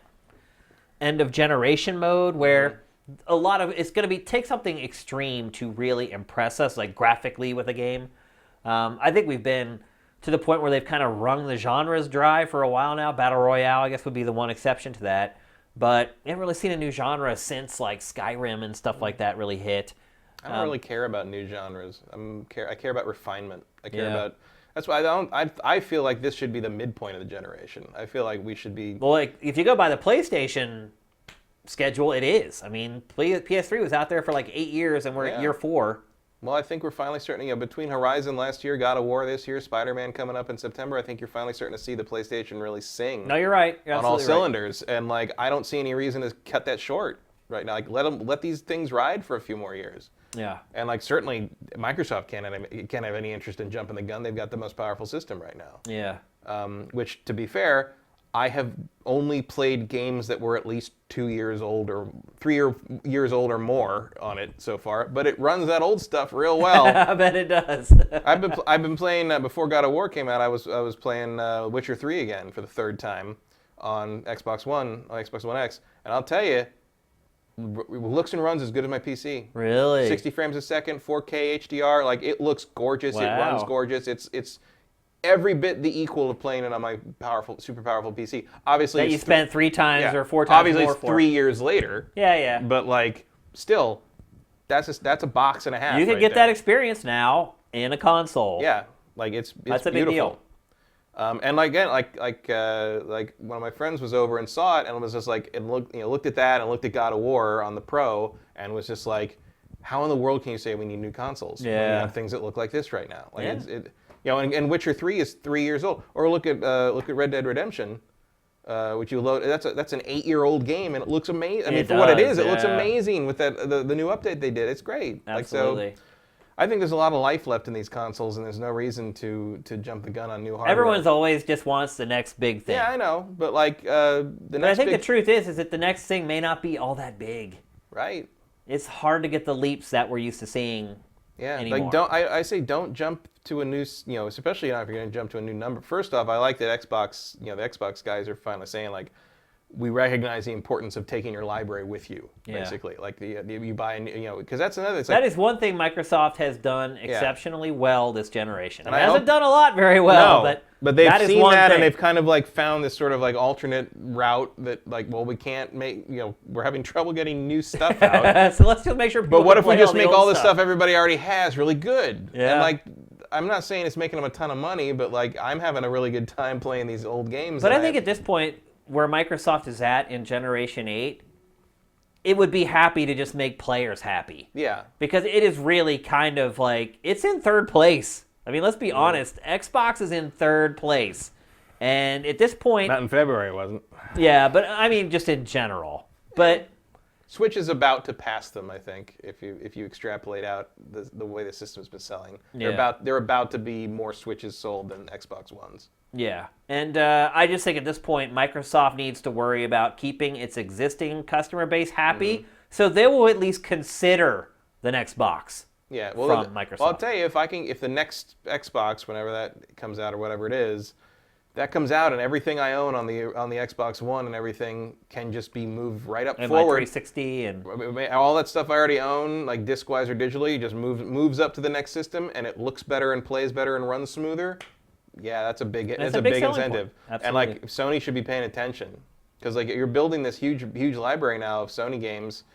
end of generation mode where a lot of it's going to take something extreme to really impress us, like graphically with a game. I think we've been to the point where they've kind of wrung the genres dry for a while now. Battle Royale, I guess, would be the one exception to that. But we haven't really seen a new genre since like Skyrim and stuff like that really hit. I don't really care about new genres. I care about refinement. I care about. That's why I feel like this should be the midpoint of the generation. I feel like we should be. Well, like if you go by the PlayStation schedule, it is. I mean, PS3 was out there for like 8 years, and we're at year 4. Well, I think we're finally starting, between Horizon last year, God of War this year, Spider-Man coming up in September, I think you're finally starting to see the PlayStation really sing. No, you're right. You're on all cylinders. Right. And, like, I don't see any reason to cut that short right now. Like, let these things ride for a few more years. Yeah. And, like, certainly Microsoft can't have any interest in jumping the gun. They've got the most powerful system right now. Yeah. Which, to be fair, I have only played games that were at least 2 years old or 3 years old or more on it so far, but it runs that old stuff real well. I bet it does. I've been playing before God of War came out. I was playing Witcher 3 again for the 3rd time on Xbox One X, and I'll tell you, looks and runs as good as my PC. Really? 60 frames a second, 4K HDR, like it looks gorgeous. Wow. It runs gorgeous. It's every bit the equal of playing it on my super powerful PC. Obviously, that you spent 3 times or 4 times obviously more it's 3 years later. Yeah. But like, still, that's a box and a half. You can get that experience now in a console. Yeah, like it's that's a beautiful. Big deal. And again, like one of my friends was over and saw it and was just like, and looked at that and looked at God of War on the Pro and was just like, how in the world can you say we need new consoles? Yeah. When we have things that look like this right now. Like and Witcher 3 is 3 years old. Or look at Red Dead Redemption, which you load. That's an 8-year-old game, and it looks amazing. I mean, for what it is, it looks amazing with the new update they did. It's great. Absolutely. Like, so, I think there's a lot of life left in these consoles, and there's no reason to jump the gun on new hardware. Everyone's always just wants the next big thing. Yeah, I know, but like But I think the truth is that the next thing may not be all that big. Right. It's hard to get the leaps that we're used to seeing. Yeah, anymore. like I say don't jump to a new, especially if you're going to jump to a new number. First off, I like that Xbox, the Xbox guys are finally saying like, we recognize the importance of taking your library with you, basically. Like you buy, because that's another. It's that is one thing Microsoft has done exceptionally well this generation. And it hasn't done a lot very well, but they've that seen is one that thing. And they've kind of like found this sort of like alternate route that like, well, we can't make, we're having trouble getting new stuff out. So let's just make sure. But what if we just make all the stuff everybody already has really good? Yeah. And like, I'm not saying it's making them a ton of money, but like, I'm having a really good time playing these old games. But I think at this point, where Microsoft is at in Generation 8, it would be happy to just make players happy. Yeah. Because it is really kind of like, it's in 3rd place. I mean, let's be honest. Xbox is in 3rd place. And at this point... Not in February, it wasn't. Yeah, but I mean, just in general. But Switch is about to pass them, I think, if you extrapolate out the way the system's been selling. Yeah. They're about to be more Switches sold than Xbox Ones. Yeah, and I just think at this point, Microsoft needs to worry about keeping its existing customer base happy, so they will at least consider the next box. Yeah, well, from Microsoft. Well, I'll tell you, if the next Xbox, whenever that comes out or whatever it is, that comes out and everything I own on the Xbox One and everything can just be moved right up and forward. My 360 and all that stuff I already own, like disc-wise or digitally, just moves up to the next system and it looks better and plays better and runs smoother. Yeah, that's a big incentive. And like Sony should be paying attention because like you're building this huge library now of Sony games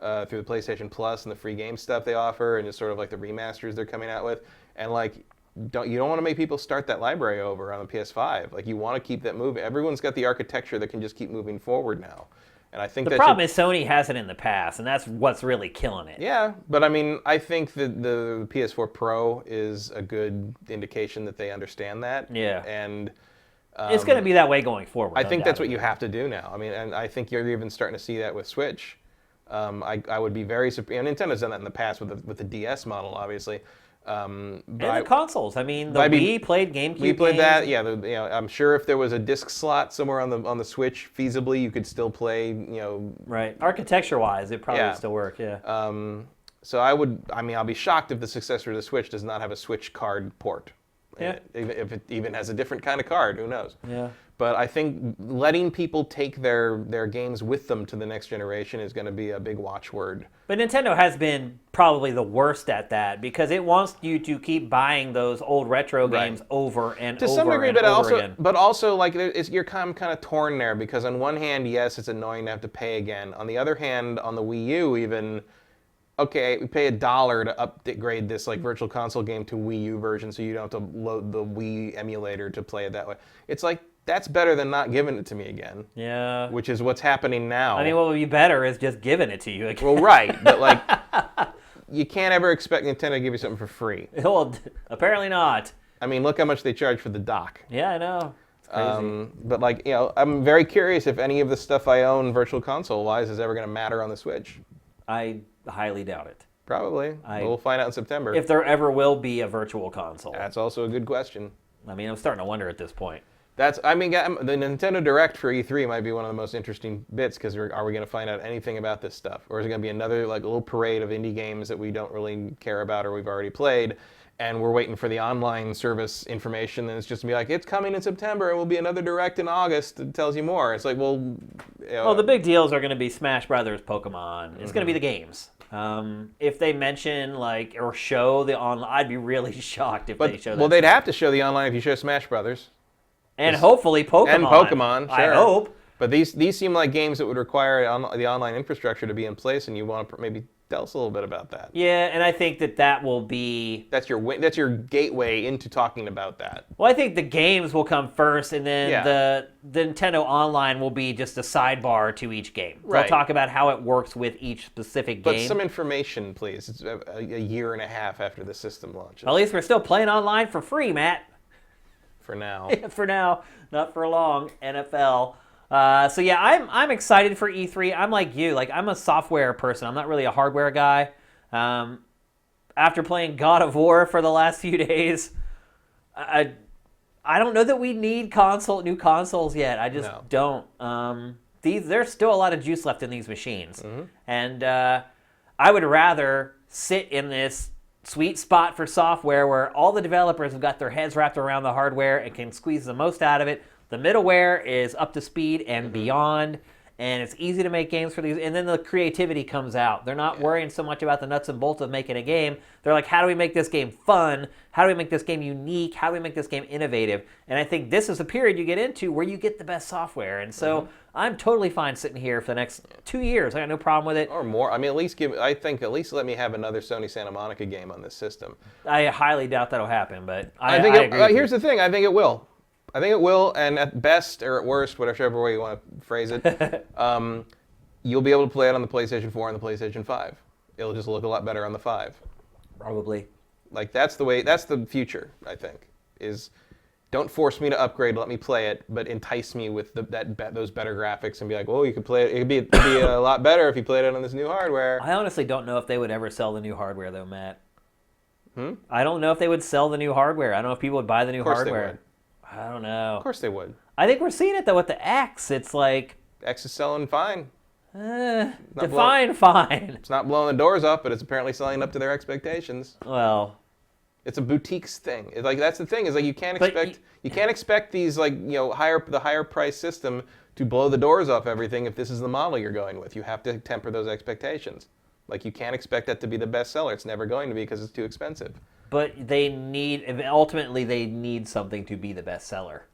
through the PlayStation Plus and the free game stuff they offer and just sort of like the remasters they're coming out with, and like you don't want to make people start that library over on the PS5. Like you want to keep that moving. Everyone's got the architecture that can just keep moving forward now. And I think the problem is Sony has it in the past, and that's what's really killing it. Yeah, but I mean, I think that the PS4 Pro is a good indication that they understand that. Yeah. And it's going to be that way going forward. I think that's what you have to do now. I mean, and I think you're even starting to see that with Switch. I would be very surprised. And Nintendo's done that in the past with the DS model, obviously. And the consoles. I mean, the Wii played GameCube. We played that. Yeah, I'm sure if there was a disc slot somewhere on the Switch, feasibly, you could still play. Right. Architecture-wise, it probably would still work. Yeah. So I'll be shocked if the successor to the Switch does not have a Switch card port. Yeah. If it even has a different kind of card, who knows? Yeah. But I think letting people take their games with them to the next generation is going to be a big watchword. But Nintendo has been probably the worst at that because it wants you to keep buying those old retro games over and to over some degree, and over again. But also, like, you're kind of torn there because on one hand, yes, it's annoying to have to pay again. On the other hand, on the Wii U, even. Okay, we pay $1 to upgrade this like virtual console game to Wii U version, so you don't have to load the Wii emulator to play it that way. It's like that's better than not giving it to me again. Yeah. Which is what's happening now. I mean, what would be better is just giving it to you again. Well, right, but like you can't ever expect Nintendo to give you something for free. Well, apparently not. I mean, look how much they charge for the dock. Yeah, I know. It's crazy. But like, I'm very curious if any of the stuff I own virtual console-wise is ever going to matter on the Switch. I highly doubt it. Probably. We'll find out in September. If there ever will be a virtual console. That's also a good question. I mean, I'm starting to wonder at this point. The Nintendo Direct for E3 might be one of the most interesting bits because are we going to find out anything about this stuff? Or is it going to be another like little parade of indie games that we don't really care about or we've already played? And we're waiting for the online service information, and it's just going to be like, it's coming in September, and will be another Direct in August that tells you more. It's like, well... Well, the big deals are going to be Smash Brothers, Pokemon. It's going to be the games. If they mention, like, or show the online, I'd be really shocked if they show that. Well, they'd have to show the online if you show Smash Brothers. And hopefully Pokemon. And Pokemon, sure. I hope. But these seem like games that would require the online infrastructure to be in place, and you want to maybe tell us a little bit about that. Yeah, and I think that will be... That's your gateway into talking about that. Well, I think the games will come first, and then the Nintendo Online will be just a sidebar to each game. Right. They'll talk about how it works with each specific game. But some information, please. It's a year and a half after the system launches. At least we're still playing online for free, Matt. For now. For now, not for long. NFL. So yeah, I'm excited for E3. I'm like you, like I'm a software person. I'm not really a hardware guy. After playing God of War for the last few days, I don't know that we need new consoles yet. I just don't. There's still a lot of juice left in these machines, and I would rather sit in this sweet spot for software where all the developers have got their heads wrapped around the hardware and can squeeze the most out of it. The middleware is up to speed and beyond, and it's easy to make games for these. And then the creativity comes out. They're not worrying so much about the nuts and bolts of making a game. They're like, how do we make this game fun? How do we make this game unique? How do we make this game innovative? And I think this is the period you get into where you get the best software. And so I'm totally fine sitting here for the next 2 years. I got no problem with it. Or more. I mean, at least let me have another Sony Santa Monica game on this system. I highly doubt that'll happen, but I think agree. Here's the thing. I think it will. And at best or at worst, whichever way you want to phrase it, you'll be able to play it on the PlayStation 4 and the PlayStation 5. It'll just look a lot better on the 5. Probably. Like that's the future, I think, is don't force me to upgrade. Let me play it, but entice me with those better graphics and be like, oh, you could play it. It'd be a lot better if you played it on this new hardware. I honestly don't know if they would ever sell the new hardware, though, Matt. I don't know if they would sell the new hardware. I don't know if people would buy the new hardware. Of course they would. I don't know. Of course they would. I think we're seeing it, though, with the X. It's like... X is selling fine. Define fine. It's not blowing the doors off, but it's apparently selling up to their expectations. Well... It's a boutiques thing. It's like that's the thing. Is like you can't expect these like the higher price system to blow the doors off everything if this is the model you're going with. You have to temper those expectations. Like you can't expect that to be the best seller. It's never going to be because it's too expensive. But ultimately they need something to be the best seller.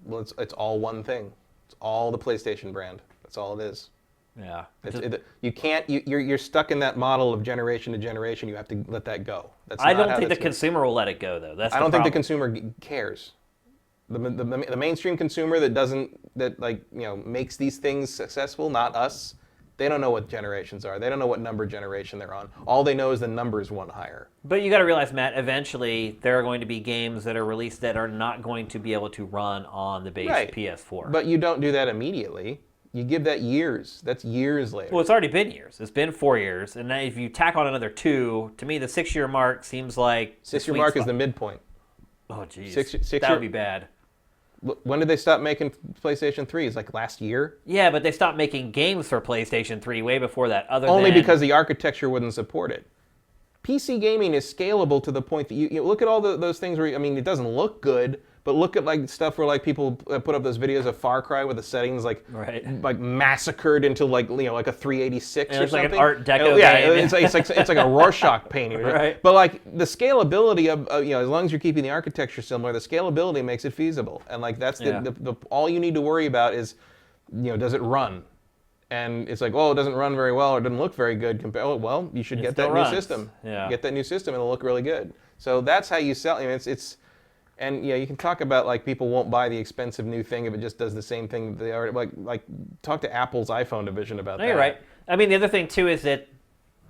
Well, it's all one thing. It's all the PlayStation brand. That's all it is. Yeah. You can't. You're stuck in that model of generation to generation. You have to let that go. I don't think the consumer will let it go, though. I don't think the consumer cares. The mainstream consumer that makes these things successful, not us. They don't know what generations are. They don't know what number generation they're on. All they know is the number is one higher. But you got to realize, Matt, eventually there are going to be games that are released that are not going to be able to run on the base PS4. But you don't do that immediately. You give that years. That's years later. Well, it's already been years. It's been 4 years. And if you tack on another 2, to me, the 6-year mark seems like... 6-year mark is the midpoint. Oh, jeez. That would be bad. When did they stop making PlayStation 3? It's like last year? Yeah, but they stopped making games for PlayStation 3 way before that. Only because the architecture wouldn't support it. PC gaming is scalable to the point that you look at all those things where, it doesn't look good, but look at like stuff where like people put up those videos of Far Cry with the settings like massacred into like a 386 or something. Like an Art Deco game. It's like a Rorschach painting. Right. But like the scalability of as long as you're keeping the architecture similar, the scalability makes it feasible. And like that's the all you need to worry about is does it run? And it's like, it doesn't run very well or doesn't look very good. Well, you should get that new system. Yeah. Get that new system and it'll look really good. So that's how you sell. And you can talk about like people won't buy the expensive new thing if it just does the same thing they already like. Talk to Apple's iPhone division about that. You're right. The other thing too is that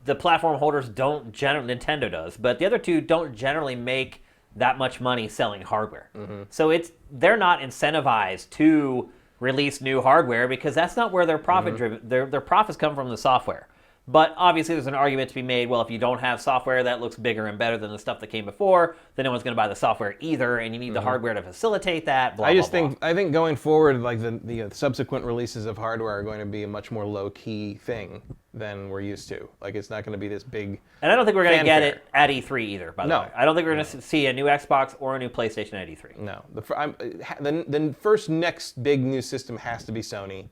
the platform holders don't generally, Nintendo does, but the other two don't generally make that much money selling hardware. Mm-hmm. So they're not incentivized to release new hardware because that's not where their profit driven. Their profits come from the software. But obviously there's an argument to be made, well, if you don't have software that looks bigger and better than the stuff that came before, then no one's going to buy the software either, and you need the hardware to facilitate that, blah, I think going forward, like the subsequent releases of hardware are going to be a much more low-key thing than we're used to. Like, it's not going to be this big And I don't think we're going to get it at E3 either, by the way. I don't think we're going to see a new Xbox or a new PlayStation at E3. No. The first next big new system has to be Sony.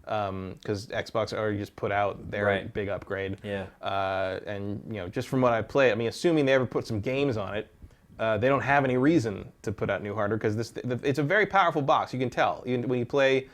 Because Xbox already just put out their big upgrade. Yeah. And just from what I play, assuming they ever put some games on it, they don't have any reason to put out new hardware because it's a very powerful box. You can tell when you play,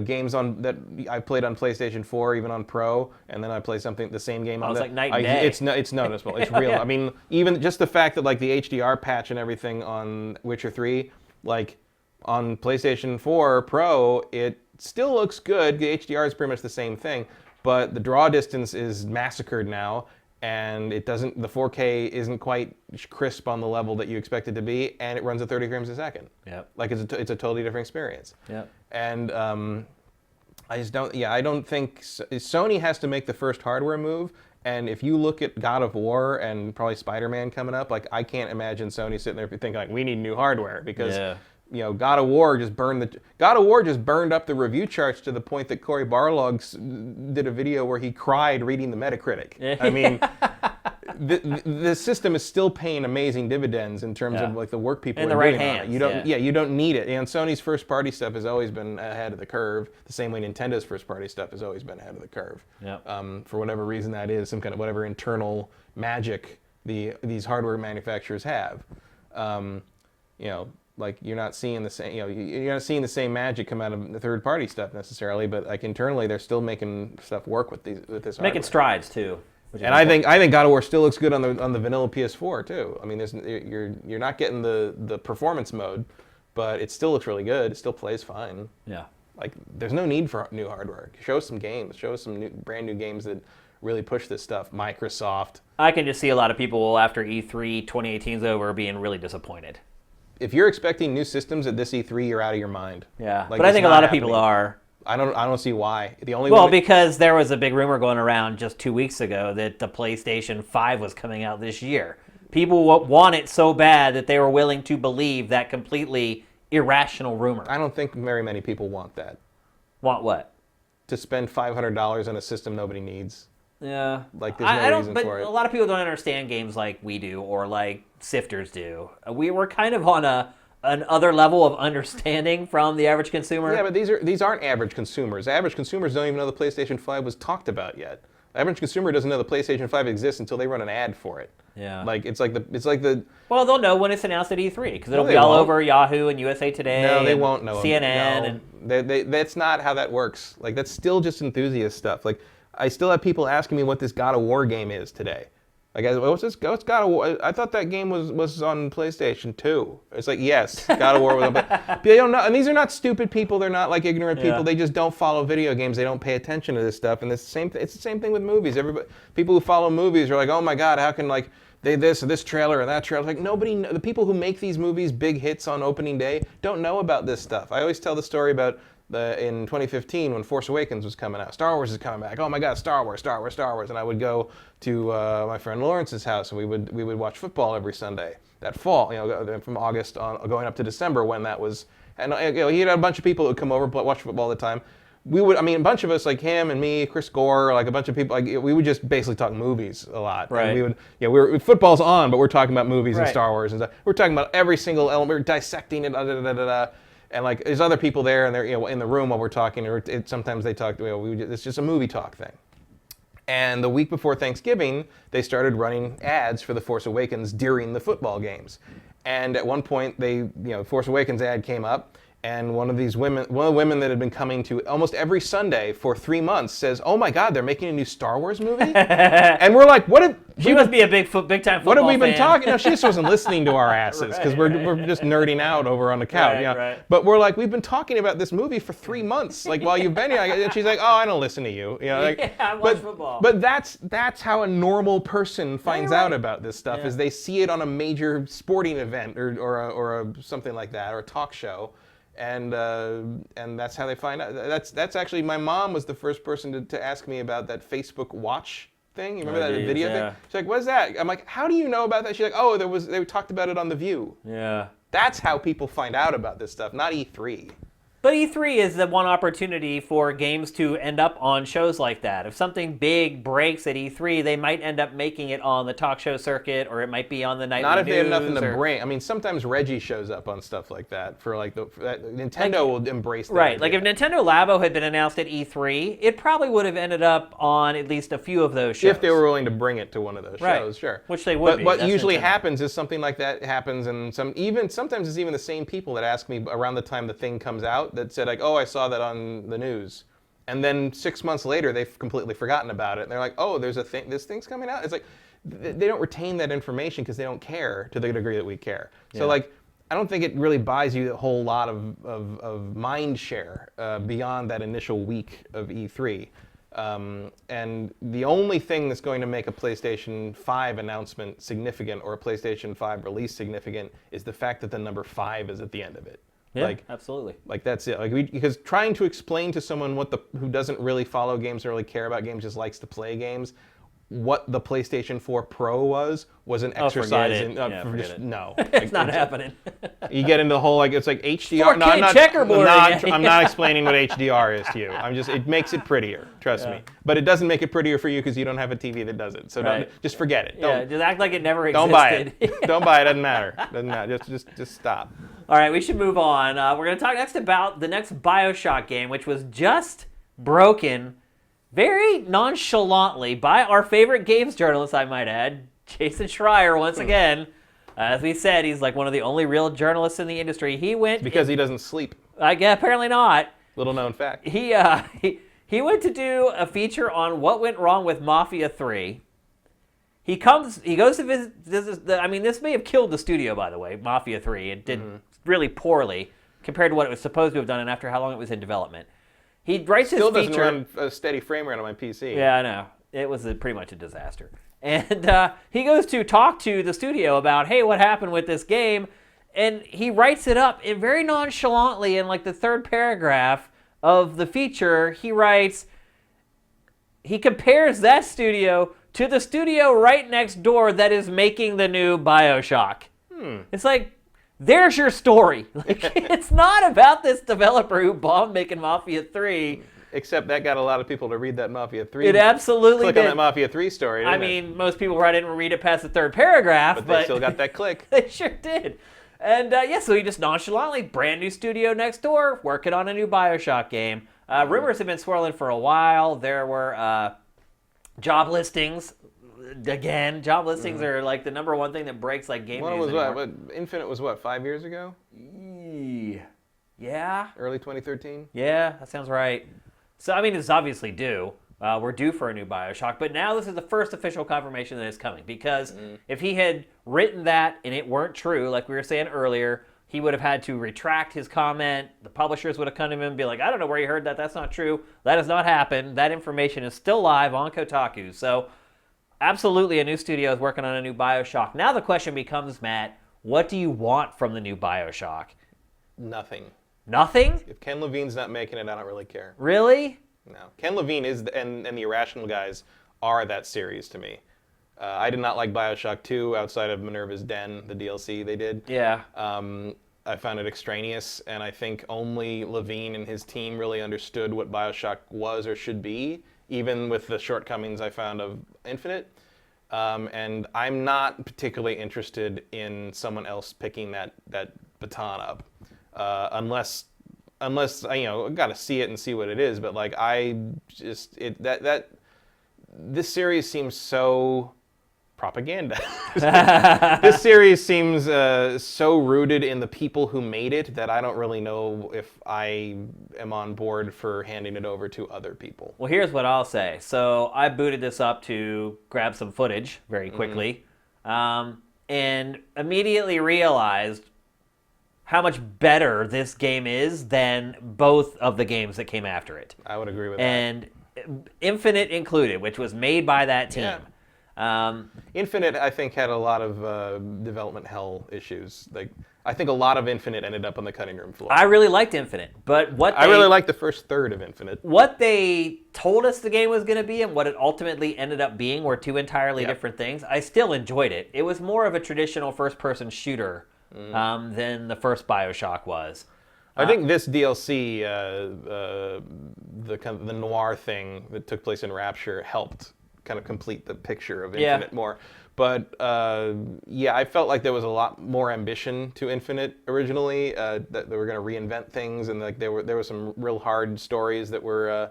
games that I played on PlayStation 4, even on Pro, and then I play the same game on it's like night and day. It's noticeable. It's real. Yeah. Even just the fact that like the HDR patch and everything on Witcher 3, like on PlayStation 4 Pro, it still looks good. The HDR is pretty much the same thing, but the draw distance is massacred now, and the 4K isn't quite crisp on the level that you expect it to be, and it runs at 30 frames a second. Yeah. Like it's a totally different experience. Yeah. And I don't think Sony has to make the first hardware move. And if you look at God of War and probably Spider-Man coming up, like I can't imagine Sony sitting there thinking like we need new hardware because. Yeah. God of War just burned up the review charts to the point that Cory Barlog did a video where he cried reading the Metacritic. The system is still paying amazing dividends in terms of like the work people in are the right doing hands. On it. You don't need it. And Sony's first party stuff has always been ahead of the curve, the same way Nintendo's first party stuff has always been ahead of the curve. Yeah. For whatever reason that is, some kind of whatever internal magic these hardware manufacturers have. Like you're not seeing the same, you're not seeing the same magic come out of the third-party stuff necessarily, but like internally they're still making stuff work with this hardware. Making strides too. And I think God of War still looks good on the vanilla PS4 too. You're not getting the performance mode, but it still looks really good. It still plays fine. Yeah. Like there's no need for new hardware. Show us some games. Show us some brand new games that really push this stuff. Microsoft. I can just see a lot of people after E3 2018's over being really disappointed. if you're expecting new systems at this E3, you're out of your mind. Yeah, Like, but I it's think a not lot of happening. people are. I don't see why. The only Well, one because there was a big rumor going around just 2 weeks ago that the PlayStation 5 was coming out this year. People want it so bad that they were willing to believe that completely irrational rumor. I don't think very many people want that. Want what? To spend $500 on a system nobody needs. Yeah. Like, there's no reason but for it. a lot of people don't understand games like we do or like Sifters do. We're kind of on an other level of understanding from the average consumer. Yeah, but these aren't average consumers. Average consumers don't even know the PlayStation 5 was talked about yet. The average consumer doesn't know the PlayStation 5 exists until they run an ad for it. Yeah. Like it's like the. Well, they'll know when it's announced at E3 because it'll No, they be all won't. over Yahoo and USA Today. No, they and won't know. CNN and that's not how that works. Like that's still just enthusiast stuff. Like I still have people asking me what this God of War game is today. Like, what's this? What's God of War? I thought that game was on PlayStation 2. It's like, yes, God of War was on. But they don't know. And these are not stupid people. They're not like ignorant people. Yeah. They just don't follow video games. They don't pay attention to this stuff. And it's the same thing with movies. People who follow movies are like, oh my God, how can like this trailer or that trailer? Like the people who make these movies big hits on opening day don't know about this stuff. I always tell the story about in 2015 when Force Awakens was coming out. Star Wars is coming back. Oh my God, Star Wars. And I would go to my friend Lawrence's house and we would watch football every Sunday that fall, from August on going up to December when that was. And he had a bunch of people who would come over watch football all the time. A bunch of us, like him and me, Chris Gore, like a bunch of people, like we would just basically talk movies a lot. Right. And football's on, but we're talking about movies and Right. Star Wars and stuff. We're talking about every single element. We're dissecting it. And like there's other people there, and they're in the room while we're talking. Or sometimes they talk. It's just a movie talk thing. And the week before Thanksgiving, they started running ads for The Force Awakens during the football games. And at one point, Force Awakens ad came up, and one of the women that had been coming to almost every Sunday for 3 months says, "Oh my God, they're making a new Star Wars movie," and we're like, "What?" She must be a big time football What have we been fan. talking? No, she just wasn't listening to our asses because we're just nerding out over on the couch. Right. But we're like, we've been talking about this movie for 3 months, like while you've been here. And she's like, "Oh, I don't listen to you." I watch football. But that's how a normal person finds right. out about this stuff is they see it on a major sporting event or something like that or a talk show. And that's how they find out. That's actually, my mom was the first person to ask me about that Facebook Watch thing. You remember that video thing? She's like, "What's that?" I'm like, "How do you know about that?" She's like, "Oh, they talked about it on The View." Yeah. That's how people find out about this stuff, not E3. But E3 is the one opportunity for games to end up on shows like that. If something big breaks at E3, they might end up making it on the talk show circuit, or it might be on the nightly news. Not if they have nothing to bring. I mean, sometimes Reggie shows up on stuff like that for Nintendo will embrace that. Right, idea. like if Nintendo Labo had been announced at E3, it probably would have ended up on at least a few of those shows. If they were willing to bring it to one of those shows, sure. Which they would be. But what That's usually Nintendo. happens is something like that happens, and sometimes it's even the same people that ask me around the time the thing comes out that said like, "Oh, I saw that on the news," and then 6 months later they've completely forgotten about it, and they're like, "Oh, there's a thing. This thing's coming out." It's like they don't retain that information because they don't care to the degree that we care. Yeah. So like, I don't think it really buys you a whole lot of mind share beyond that initial week of E3. And the only thing that's going to make a PlayStation 5 announcement significant or a PlayStation 5 release significant is the fact that the number 5 is at the end of it. Yeah, absolutely. Like that's it. Because trying to explain to someone who doesn't really follow games or really care about games, just likes to play games, what the PlayStation 4 Pro was an exercise in no. It's not happening. You get into the whole it's like HDR. 4K No, I'm not. checkerboard. I'm not explaining what HDR is to you. It makes it prettier. Trust me. But it doesn't make it prettier for you because you don't have a TV that does it. So just forget it. Just act like it never existed. Don't buy it. Don't buy it. Doesn't matter. Doesn't matter. Just stop. All right, we should move on. We're going to talk next about the next BioShock game, which was just broken very nonchalantly by our favorite games journalist, I might add, Jason Schreier, once again. As we said, he's like one of the only real journalists in the industry. He went... Because he doesn't sleep. Apparently not. Little known fact. He went to do a feature on what went wrong with Mafia 3. He goes to visit... This may have killed the studio, by the way, Mafia 3. It did really poorly compared to what it was supposed to have done and after how long it was in development. He writes his feature... Still doesn't run a steady frame rate on my PC. Yeah, I know. It was pretty much a disaster. And he goes to talk to the studio about, hey, what happened with this game? and he writes it up in very nonchalantly in like the third paragraph of the feature. He writes, he compares that studio to the studio right next door that is making the new BioShock. It's like, there's your story. Like, it's not about this developer who bombed making Mafia 3. Except that got a lot of people to read that Mafia 3. It absolutely click did. on that Mafia 3 story, didn't I mean, most people probably didn't read it past the third paragraph, but they still got that click. They sure did. And so he just nonchalantly, brand new studio next door, working on a new BioShock game. Rumors have been swirling for a while. There were job listings. Again, job listings are like the number one thing that breaks like game news anymore. Infinite was what, 5 years ago? Yeah. Early 2013? Yeah, that sounds right. So, I mean, it's obviously due. We're due for a new BioShock, but now this is the first official confirmation that it's coming, because if he had written that and it weren't true, like we were saying earlier, he would have had to retract his comment. The publishers would have come to him and be like, I don't know where you heard that. That's not true. That has not happened. That information is still live on Kotaku. So, absolutely, a new studio is working on a new BioShock. Now the question becomes, Matt, what do you want from the new BioShock? Nothing. Nothing? If Ken Levine's not making it, I don't really care. Really? No. Ken Levine is, and the Irrational guys are that series to me. I did not like BioShock 2 outside of Minerva's Den, the DLC they did. Yeah. I found it extraneous, and I think only Levine and his team really understood what BioShock was or should be, even with the shortcomings I found of Infinite. And I'm not particularly interested in someone else picking that baton up, unless I got to see it and see what it is. But like this series seems so propaganda. This series seems so rooted in the people who made it that I don't really know if I am on board for handing it over to other people. Well, here's what I'll say. So I booted this up to grab some footage very quickly, and immediately realized how much better this game is than both of the games that came after it. I would agree with and Infinite included, which was made by that team. Yeah. Infinite, I think, had a lot of development hell issues. Like, I think a lot of Infinite ended up on the cutting room floor. I really liked Infinite, but I really liked the first third of Infinite. What they told us the game was going to be and what it ultimately ended up being were two entirely different things. I still enjoyed it. It was more of a traditional first-person shooter than the first BioShock was. I think this DLC, the kind of the noir thing that took place in Rapture, helped kind of complete the picture of Infinite more. But I felt like there was a lot more ambition to Infinite originally. That they were going to reinvent things, and like there were some real hard stories that were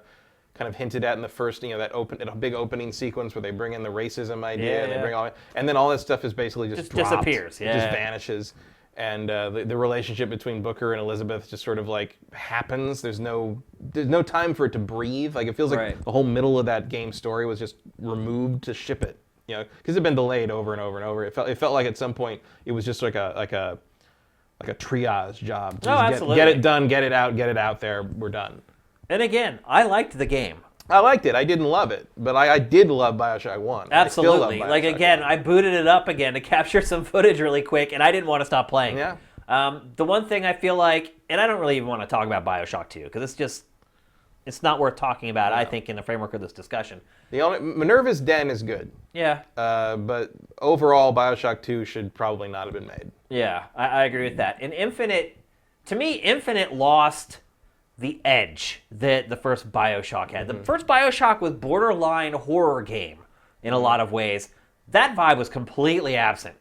kind of hinted at in the first, that big opening sequence where they bring in the racism idea, and they bring and then all that stuff is basically just dropped. Disappears. It just vanishes. And the relationship between Booker and Elizabeth just sort of like happens. There's no time for it to breathe. Like, it feels like the whole middle of that game story was just removed to ship it. Because it had been delayed over and over and over. It felt like at some point it was just like a triage job. Absolutely. Get it done, get it out there. We're done. And again, I liked the game. I liked it. I didn't love it, but I did love BioShock 1. Absolutely. I still love BioShock 1. I booted it up again to capture some footage really quick, and I didn't want to stop playing. Yeah. The one thing I feel like, and I don't really even want to talk about BioShock 2, because it's not worth talking about, I think, in the framework of this discussion. Minerva's Den is good. Yeah. But overall, BioShock 2 should probably not have been made. Yeah, I agree with that. And to me, Infinite lost the edge that the first BioShock had. The first BioShock was borderline horror game in a lot of ways. That vibe was completely absent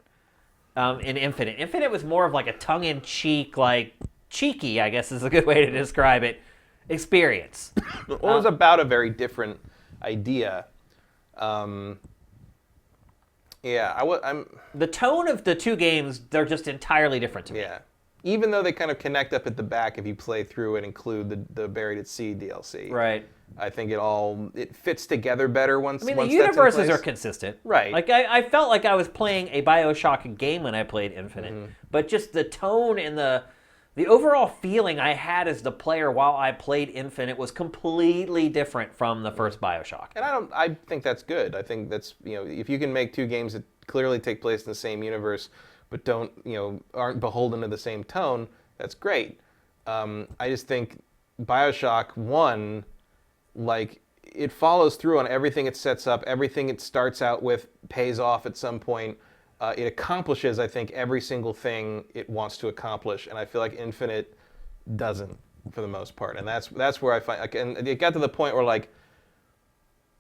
in Infinite. Infinite was more of like a tongue-in-cheek, like cheeky, I guess is a good way to describe it, experience. It was about a very different idea. I'm the tone of the two games, they're just entirely different to me. Yeah. Even though they kind of connect up at the back if you play through and include the Buried at Sea DLC. Right. I think it fits together better once the once universes that's in place. are consistent. Right. Like, I felt like I was playing a BioShock game when I played Infinite. But just the tone and the overall feeling I had as the player while I played Infinite was completely different from the first BioShock. And I think that's good. I think that's, if you can make two games that clearly take place in the same universe, but aren't beholden to the same tone, that's great. I just think BioShock 1, like, it follows through on everything it sets up, everything it starts out with pays off at some point. It accomplishes, I think, every single thing it wants to accomplish, and I feel like Infinite doesn't, for the most part. And that's where I find, like, and it got to the point where, like,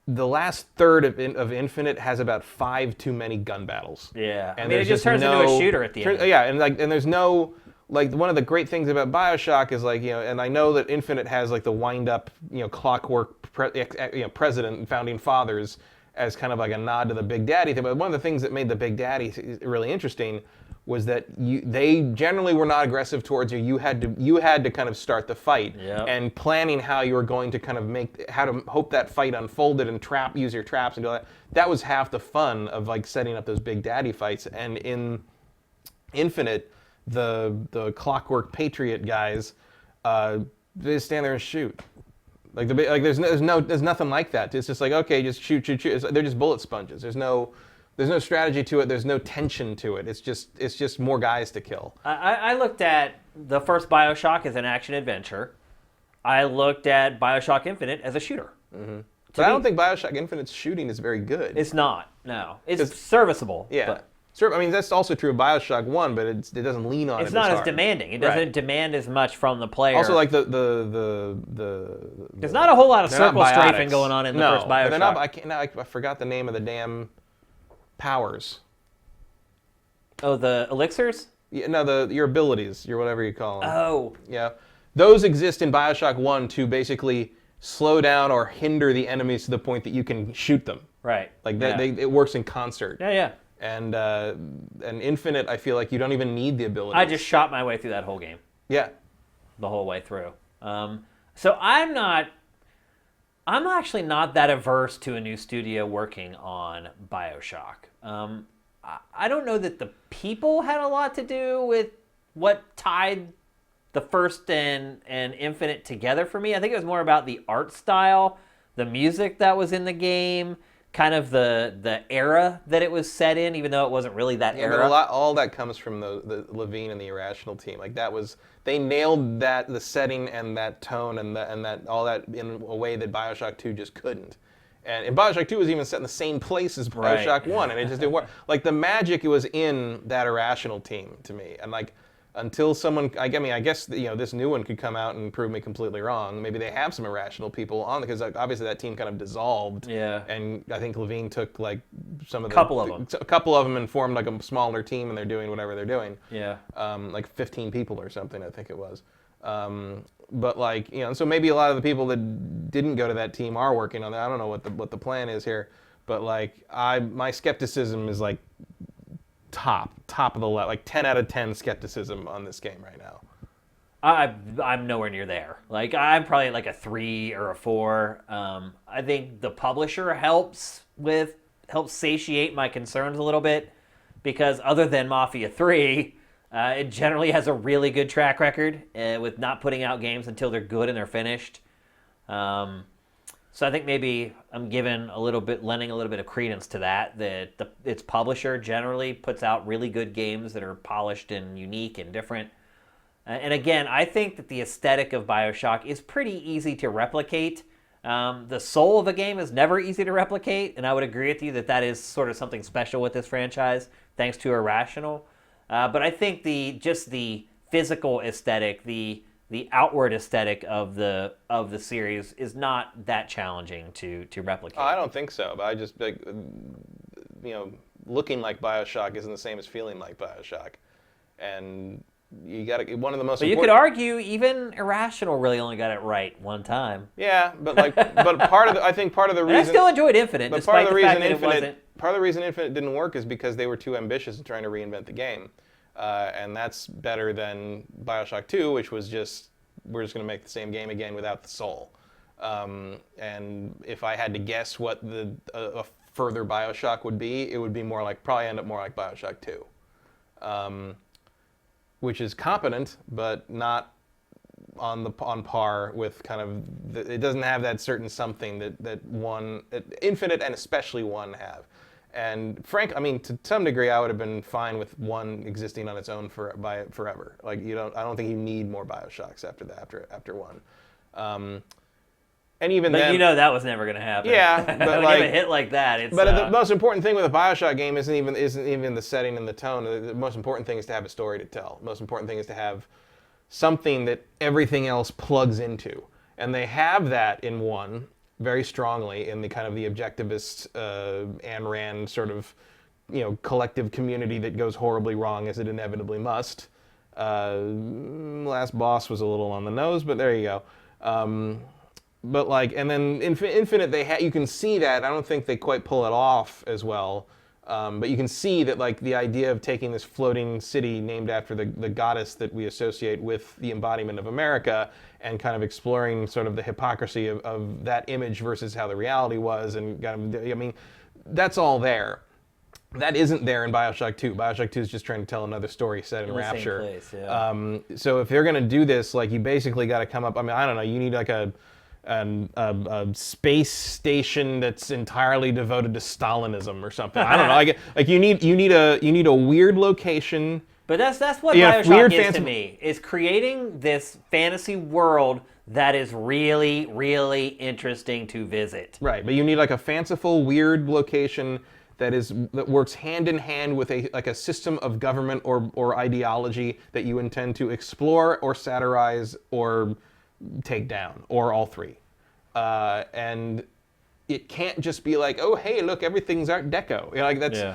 the last third of Infinite has about 5 too many gun battles. Yeah, and I mean, it just turns into a shooter at the end. Yeah, and there's no, like, one of the great things about BioShock is, like, and I know that Infinite has, like, the wind-up, clockwork president and founding fathers as kind of like a nod to the Big Daddy thing. But one of the things that made the Big Daddy really interesting was that they generally were not aggressive towards you. You had to kind of start the fight, and planning how you were going to kind of how to hope that fight unfolded and use your traps and do all that. That was half the fun of, like, setting up those Big Daddy fights. And in Infinite, the Clockwork Patriot guys, they just stand there and shoot. Like, there's nothing like that. It's just like, okay, just shoot. They're just bullet sponges. There's no strategy to it. There's no tension to it. It's just more guys to kill. I looked at the first BioShock as an action adventure. I looked at BioShock Infinite as a shooter. Mm-hmm. But I don't think BioShock Infinite's shooting is very good. It's not. No, it's serviceable. Yeah. But I mean, that's also true of BioShock 1, but it doesn't lean on it. It's not as as demanding. It doesn't demand as much from the player. Also, like there's not a whole lot of circle strafing going on in the first BioShock. They're not, I forgot the name of the damn powers. Oh, the elixirs? Yeah, no, your abilities, your whatever you call them. Oh. Yeah. Those exist in BioShock 1 to basically slow down or hinder the enemies to the point that you can shoot them. Right. Like, it works in concert. Yeah. And Infinite, I feel like you don't even need the abilities. I just shot my way through that whole game. Yeah. The whole way through. So I'm actually not that averse to a new studio working on BioShock. I don't know that the people had a lot to do with what tied the first and Infinite together for me. I think it was more about the art style, the music that was in the game, kind of the era that it was set in, even though it wasn't really that era. But all that comes from the Levine and the Irrational team. Like, they nailed the setting and that tone and that all that in a way that BioShock 2 just couldn't. And BioShock 2 was even set in the same place as BioShock 1, and it just didn't work. Like, the magic was in that Irrational team to me, and, like, until someone, I guess this new one could come out and prove me completely wrong. Maybe they have some Irrational people on, because, like, obviously that team kind of dissolved. Yeah. And I think Levine took, like, a couple of them and formed, like, a smaller team, and they're doing whatever they're doing. Yeah. Like 15 people or something, I think it was. But, like, so maybe a lot of the people that didn't go to that team are working on that. I don't know what the plan is here, but, like, my skepticism is, like, top of the level, like 10 out of 10 skepticism on this game right now. I'm nowhere near there. Like, I'm probably like a 3 or a 4. I think the publisher helps satiate my concerns a little bit, because other than Mafia 3, it generally has a really good track record with not putting out games until they're good and they're finished. So I think maybe I'm lending a little bit of credence to that its publisher generally puts out really good games that are polished and unique and different. And again, I think that the aesthetic of BioShock is pretty easy to replicate. The soul of a game is never easy to replicate, and I would agree with you that is sort of something special with this franchise, thanks to Irrational. But I think the physical aesthetic, the outward aesthetic of the series is not that challenging to replicate. I don't think so, but I just, like, looking like BioShock isn't the same as feeling like BioShock, and you got to one of the most. But you could argue even Irrational really only got it right one time. Yeah, but part of the reason I still enjoyed Infinite, but despite the fact that it wasn't. Part of the reason Infinite didn't work is because they were too ambitious in trying to reinvent the game. And that's better than BioShock 2, which was just, we're just going to make the same game again without the soul. And if I had to guess what a further BioShock would be, it would be probably end up more like BioShock 2, which is competent, but not on par with kind of, it doesn't have that certain something that Infinite and especially 1 have. And I mean, to some degree, I would have been fine with one existing on its own forever. Like I don't think you need more BioShocks after that, after one. And even but then, that was never going to happen. Yeah, but when you have a hit like that, it's. But the most important thing with a BioShock game isn't even the setting and the tone. The most important thing is to have a story to tell. The most important thing is to have something that everything else plugs into, and they have that in one very strongly in the kind of the objectivist Ayn Rand sort of collective community that goes horribly wrong as it inevitably must. Last boss was a little on the nose, but there you go. But and then Infinite, you can see that. I don't think they quite pull it off as well. But you can see that the idea of taking this floating city named after the goddess that we associate with the embodiment of America and kind of exploring sort of the hypocrisy of that image versus how the reality was, and I mean, that's all there. That isn't there in BioShock 2. BioShock 2 is just trying to tell another story set in Rapture. Same place, yeah. So if they're going to do this, you basically got to come up. I mean, I don't know. You need a space station that's entirely devoted to Stalinism or something. I don't know. You need a weird location. But that's what BioShock is to me. Is creating this fantasy world that is really, really interesting to visit. Right, but you need a fanciful, weird location that works hand in hand with a system of government or ideology that you intend to explore or satirize or take down, or all three. And it can't just be oh, hey, look, everything's Art Deco.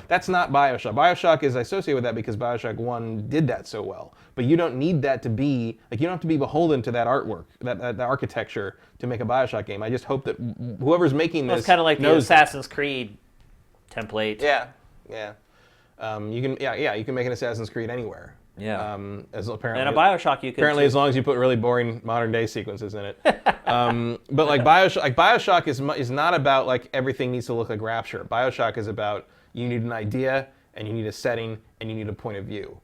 That's not BioShock. BioShock is associated with that because BioShock 1 did that so well. But you don't need that to be, you don't have to be beholden to that artwork, that architecture to make a BioShock game. I just hope that whoever's making this it's kind of like the Assassin's Creed template. Yeah. You can make an Assassin's Creed anywhere. Yeah. As apparently, and a BioShock you can. Apparently, as long as you put really boring modern day sequences in it. But BioShock is not about everything needs to look like Rapture. BioShock is about you need an idea and you need a setting and you need a point of view.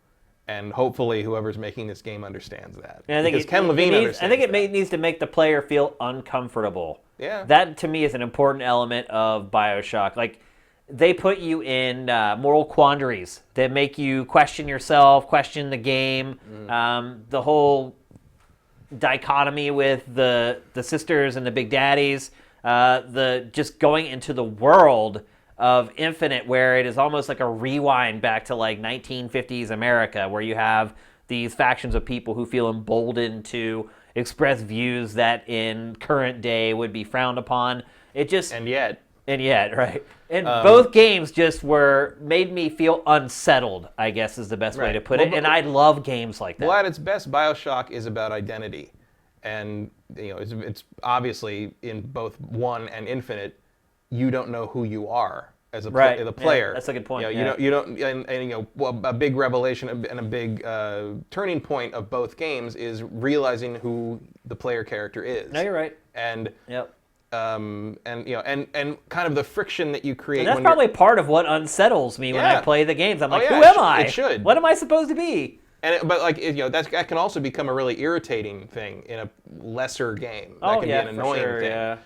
And hopefully, whoever's making this game understands that. And I think Ken Levine understands. I think it needs to make the player feel uncomfortable. Yeah. That to me is an important element of BioShock. They put you in moral quandaries that make you question yourself, question the game. The whole dichotomy with the sisters and the big daddies, the just going into the world of Infinite, where it is almost like a rewind back to 1950s America, where you have these factions of people who feel emboldened to express views that in current day would be frowned upon. And yet, right. And both games just made me feel unsettled, I guess is the best way to put it. And I love games like that. Well, at its best, BioShock is about identity. And it's obviously in both 1 and Infinite, you don't know who you are as the player. Yeah, that's a good point. You don't a big revelation and a big turning point of both games is realizing who the player character is. No, you're right. And yep. And kind of the friction that you create. And that's probably part of what unsettles me when I play the games. I'm who am I? It should. What am I supposed to be? That can also become a really irritating thing in a lesser game. That can be an annoying thing. Yeah.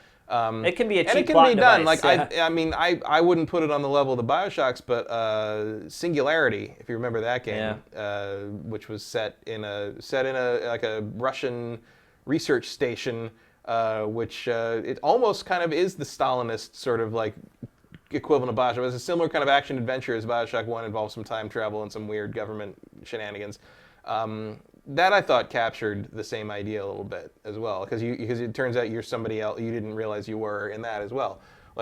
It can be a cheap and it can plot be done. device, I wouldn't put it on the level of the BioShocks, but Singularity, if you remember that game, which was set in a Russian research station. Which it almost kind of is the Stalinist sort of equivalent of BioShock. It was a similar kind of action adventure as BioShock 1, involved some time travel and some weird government shenanigans. That I thought captured the same idea a little bit as well, because it turns out you're somebody else you didn't realize you were in that as well.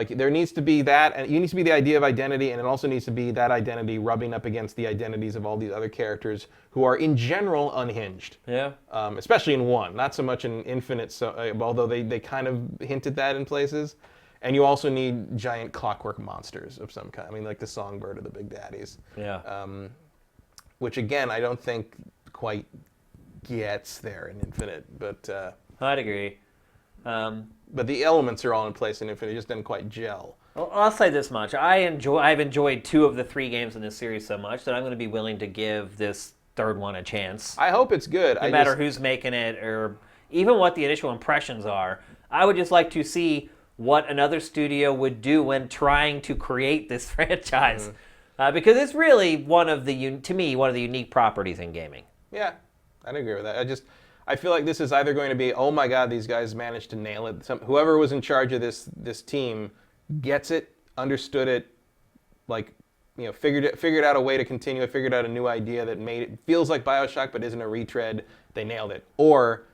There needs to be that, and you need to be the idea of identity, and it also needs to be that identity rubbing up against the identities of all these other characters who are, in general, unhinged. Yeah. Especially in 1, not so much in Infinite, although they kind of hinted that in places. And you also need giant clockwork monsters of some kind. I mean, the Songbird or the Big Daddies. Yeah. Which, again, I don't think quite gets there in Infinite, but... I'd agree. But the elements are all in place in Infinite. It just doesn't quite gel. Well, I'll say this much. I've enjoyed 2 of the 3 games in this series so much that I'm going to be willing to give this third one a chance. I hope it's good. No matter who's making it or even what the initial impressions are. I would just like to see what another studio would do when trying to create this franchise. Because it's really one of the unique properties in gaming. Yeah, I'd agree with that. I feel like this is either going to be, oh my god, these guys managed to nail it. Whoever was in charge of this team gets it, understood it, like, figured out a way to continue it, figured out a new idea that made it feels like BioShock but isn't a retread. They nailed it. Or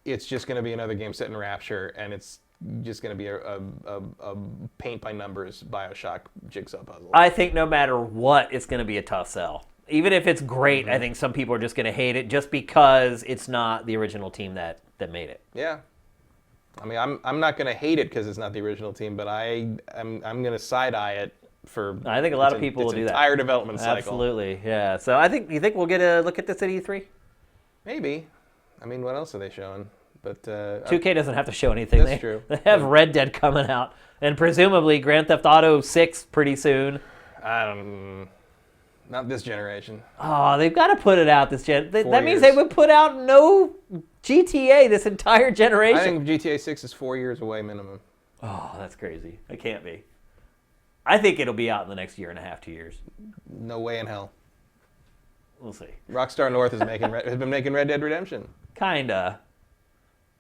it's just going to be another game set in Rapture, and it's just going to be a paint by numbers BioShock jigsaw puzzle. I think no matter what, it's going to be a tough sell. Even if it's great, I think some people are just going to hate it just because it's not the original team that made it. Yeah. I mean, I'm not going to hate it because it's not the original team, but I'm going to side-eye it for... I think a lot of people will do that. Entire development cycle. Absolutely, yeah. So you think we'll get a look at this at E3? Maybe. I mean, what else are they showing? But 2K doesn't have to show anything. That's true. They have Red Dead coming out, and presumably Grand Theft Auto 6 pretty soon. Not this generation. Oh, they've got to put it out this gen. That means years. they would put out no GTA this entire generation. I think GTA 6 is 4 years away minimum. Oh, that's crazy. It can't be. I think it'll be out in the next year and a half, 2 years. No way in hell. We'll see. Rockstar North has been making Red Dead Redemption. Kinda.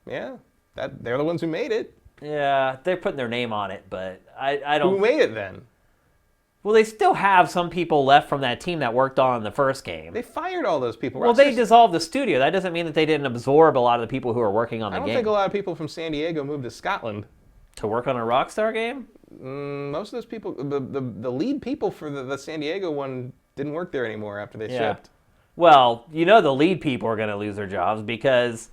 Yeah, they're the ones who made it. Yeah, they're putting their name on it, but I don't... Who made it then? Well, they still have some people left from that team that worked on the first game. They fired all those people. Well, they dissolved the studio. That doesn't mean that they didn't absorb a lot of the people who are working on the game. I don't think a lot of people from San Diego moved to Scotland. To work on a Rockstar game? Most of those people, the lead people for the San Diego one didn't work there anymore after they shipped. Well, the lead people are going to lose their jobs because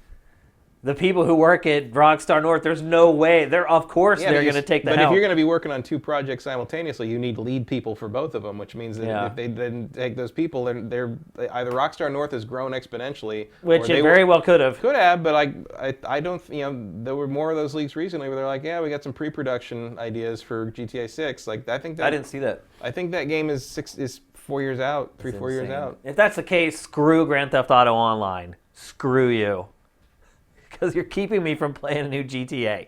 the people who work at Rockstar North, there's no way. They're going to take the helm. But if you're going to be working on two projects simultaneously, you need lead people for both of them, which means that if they didn't take those people, they're either Rockstar North has grown exponentially, which it very well could have. Could have, but I don't. There were more of those leaks recently where they're like, yeah, we got some pre-production ideas for GTA 6. Like I didn't see that. I think that game is 4 years out, 4 years out. If that's the case, screw Grand Theft Auto Online. Screw you. Because you're keeping me from playing a new GTA.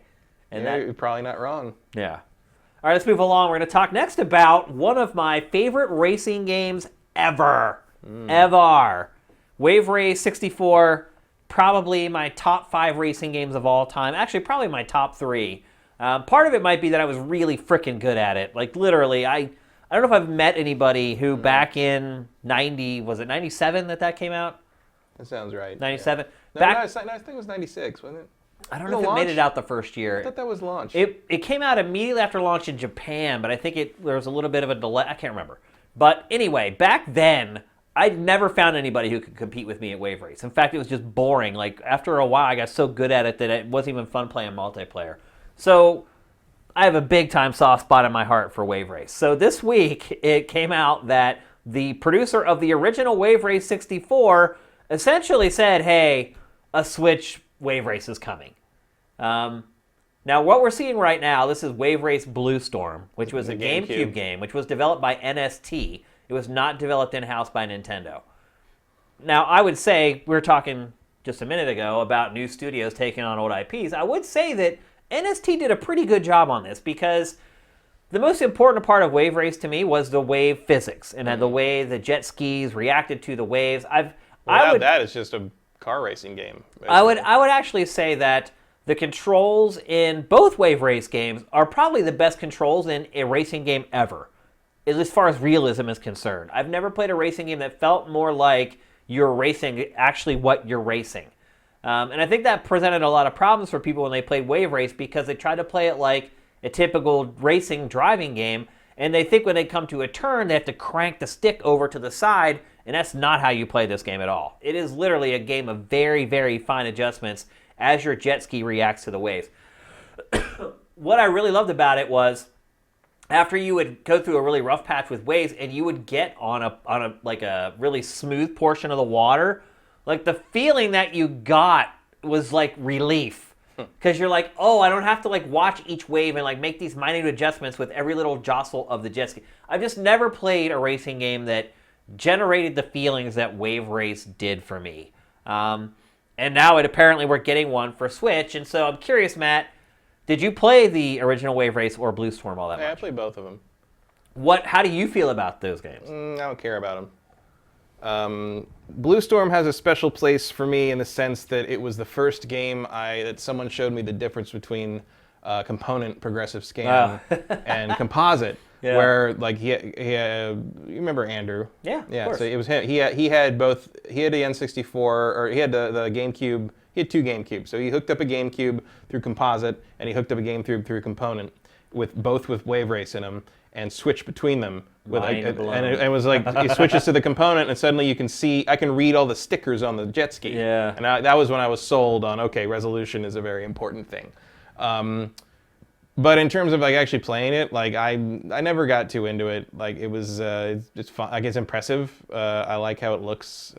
And you're probably not wrong. Yeah. All right, let's move along. We're going to talk next about one of my favorite racing games ever. Ever. Wave Race 64, probably my top 5 racing games of all time. Actually, probably my top 3. Part of it might be that I was really freaking good at it. Like, literally, I don't know if I've met anybody who back in 97 that came out? That sounds right. 97? Yeah. I think it was 96, wasn't it? I don't know if it made it out the first year. I thought that was launch. It came out immediately after launch in Japan, but I think there was a little bit of a delay. I can't remember. But anyway, back then, I never found anybody who could compete with me at Wave Race. In fact, it was just boring. Like, after a while, I got so good at it that it wasn't even fun playing multiplayer. So I have a big-time soft spot in my heart for Wave Race. So this week, it came out that the producer of the original Wave Race 64 essentially said, hey, a Switch Wave Race is coming. Now, what we're seeing right now, this is Wave Race Blue Storm, which was a GameCube game, which was developed by NST. It was not developed in-house by Nintendo. Now, I would say, we were talking just a minute ago about new studios taking on old IPs. I would say that NST did a pretty good job on this because the most important part of Wave Race to me was the wave physics and the way the jet skis reacted to the waves. That is just a car racing game. I would actually say that the controls in both Wave Race games are probably the best controls in a racing game ever, as far as realism is concerned. I've never played a racing game that felt more like you're racing actually what you're racing. And I think that presented a lot of problems for people when they played Wave Race because they tried to play it like a typical racing driving game, and they think when they come to a turn, they have to crank the stick over to the side, and that's not how you play this game at all. It is literally a game of very, very fine adjustments as your jet ski reacts to the waves. What I really loved about it was after you would go through a really rough patch with waves and you would get on a really smooth portion of the water, like the feeling that you got was like relief. Because you're like, oh, I don't have to like watch each wave and like make these minute adjustments with every little jostle of the jet ski. I've just never played a racing game that generated the feelings that Wave Race did for me. And now apparently we're getting one for Switch. And so I'm curious, Matt, Did you play the original Wave Race or Blue Storm all that Yeah, I much? played both of them. How do you feel about those games? I don't care about them. Blue Storm has a special place for me in the sense that it was the first game that someone showed me the difference between component progressive scan and composite. Yeah. Where like he you remember Andrew? Yeah, of Yeah. course. So it was him. He had both. He had the N64, or he had the GameCube. He had 2 GameCubes. So he hooked up a GameCube through composite, and he hooked up a GameCube through component, with Wave Race in them, and switched between them. And it was like he switches to the component, and suddenly I can read all the stickers on the jet ski. Yeah. And that was when I was sold on, okay, resolution is a very important thing. But in terms of like actually playing it, like I never got too into it. Like it was it's fun. Like it's impressive. I like how it looks.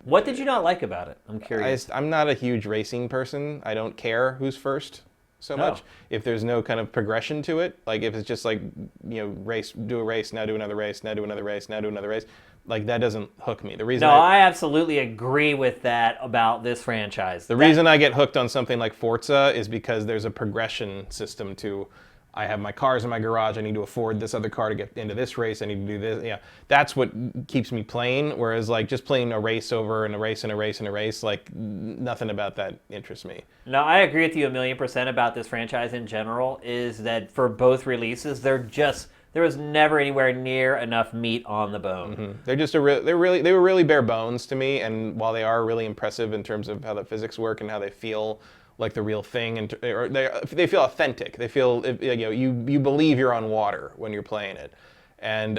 What did you not like about it? I'm curious. I'm not a huge racing person. I don't care who's first so much. If there's no kind of progression to it, like if it's just like, do a race, now do another race, now do another race, now do another race, like that doesn't hook me. The reason I absolutely agree with that about this franchise. The reason I get hooked on something like Forza is because there's a progression system to, I have my cars in my garage, I need to afford this other car to get into this race, I need to do this. Yeah, that's what keeps me playing, whereas like just playing a race over and a race and a race and a race, like nothing about that interests me. No, I agree with you 1,000,000% about this franchise in general, is that for both releases, there was never anywhere near enough meat on the bone. Mm-hmm. They're just they were really bare bones to me, and while they are really impressive in terms of how the physics work and how they feel like the real thing, and or they feel authentic. They feel you believe you're on water when you're playing it. And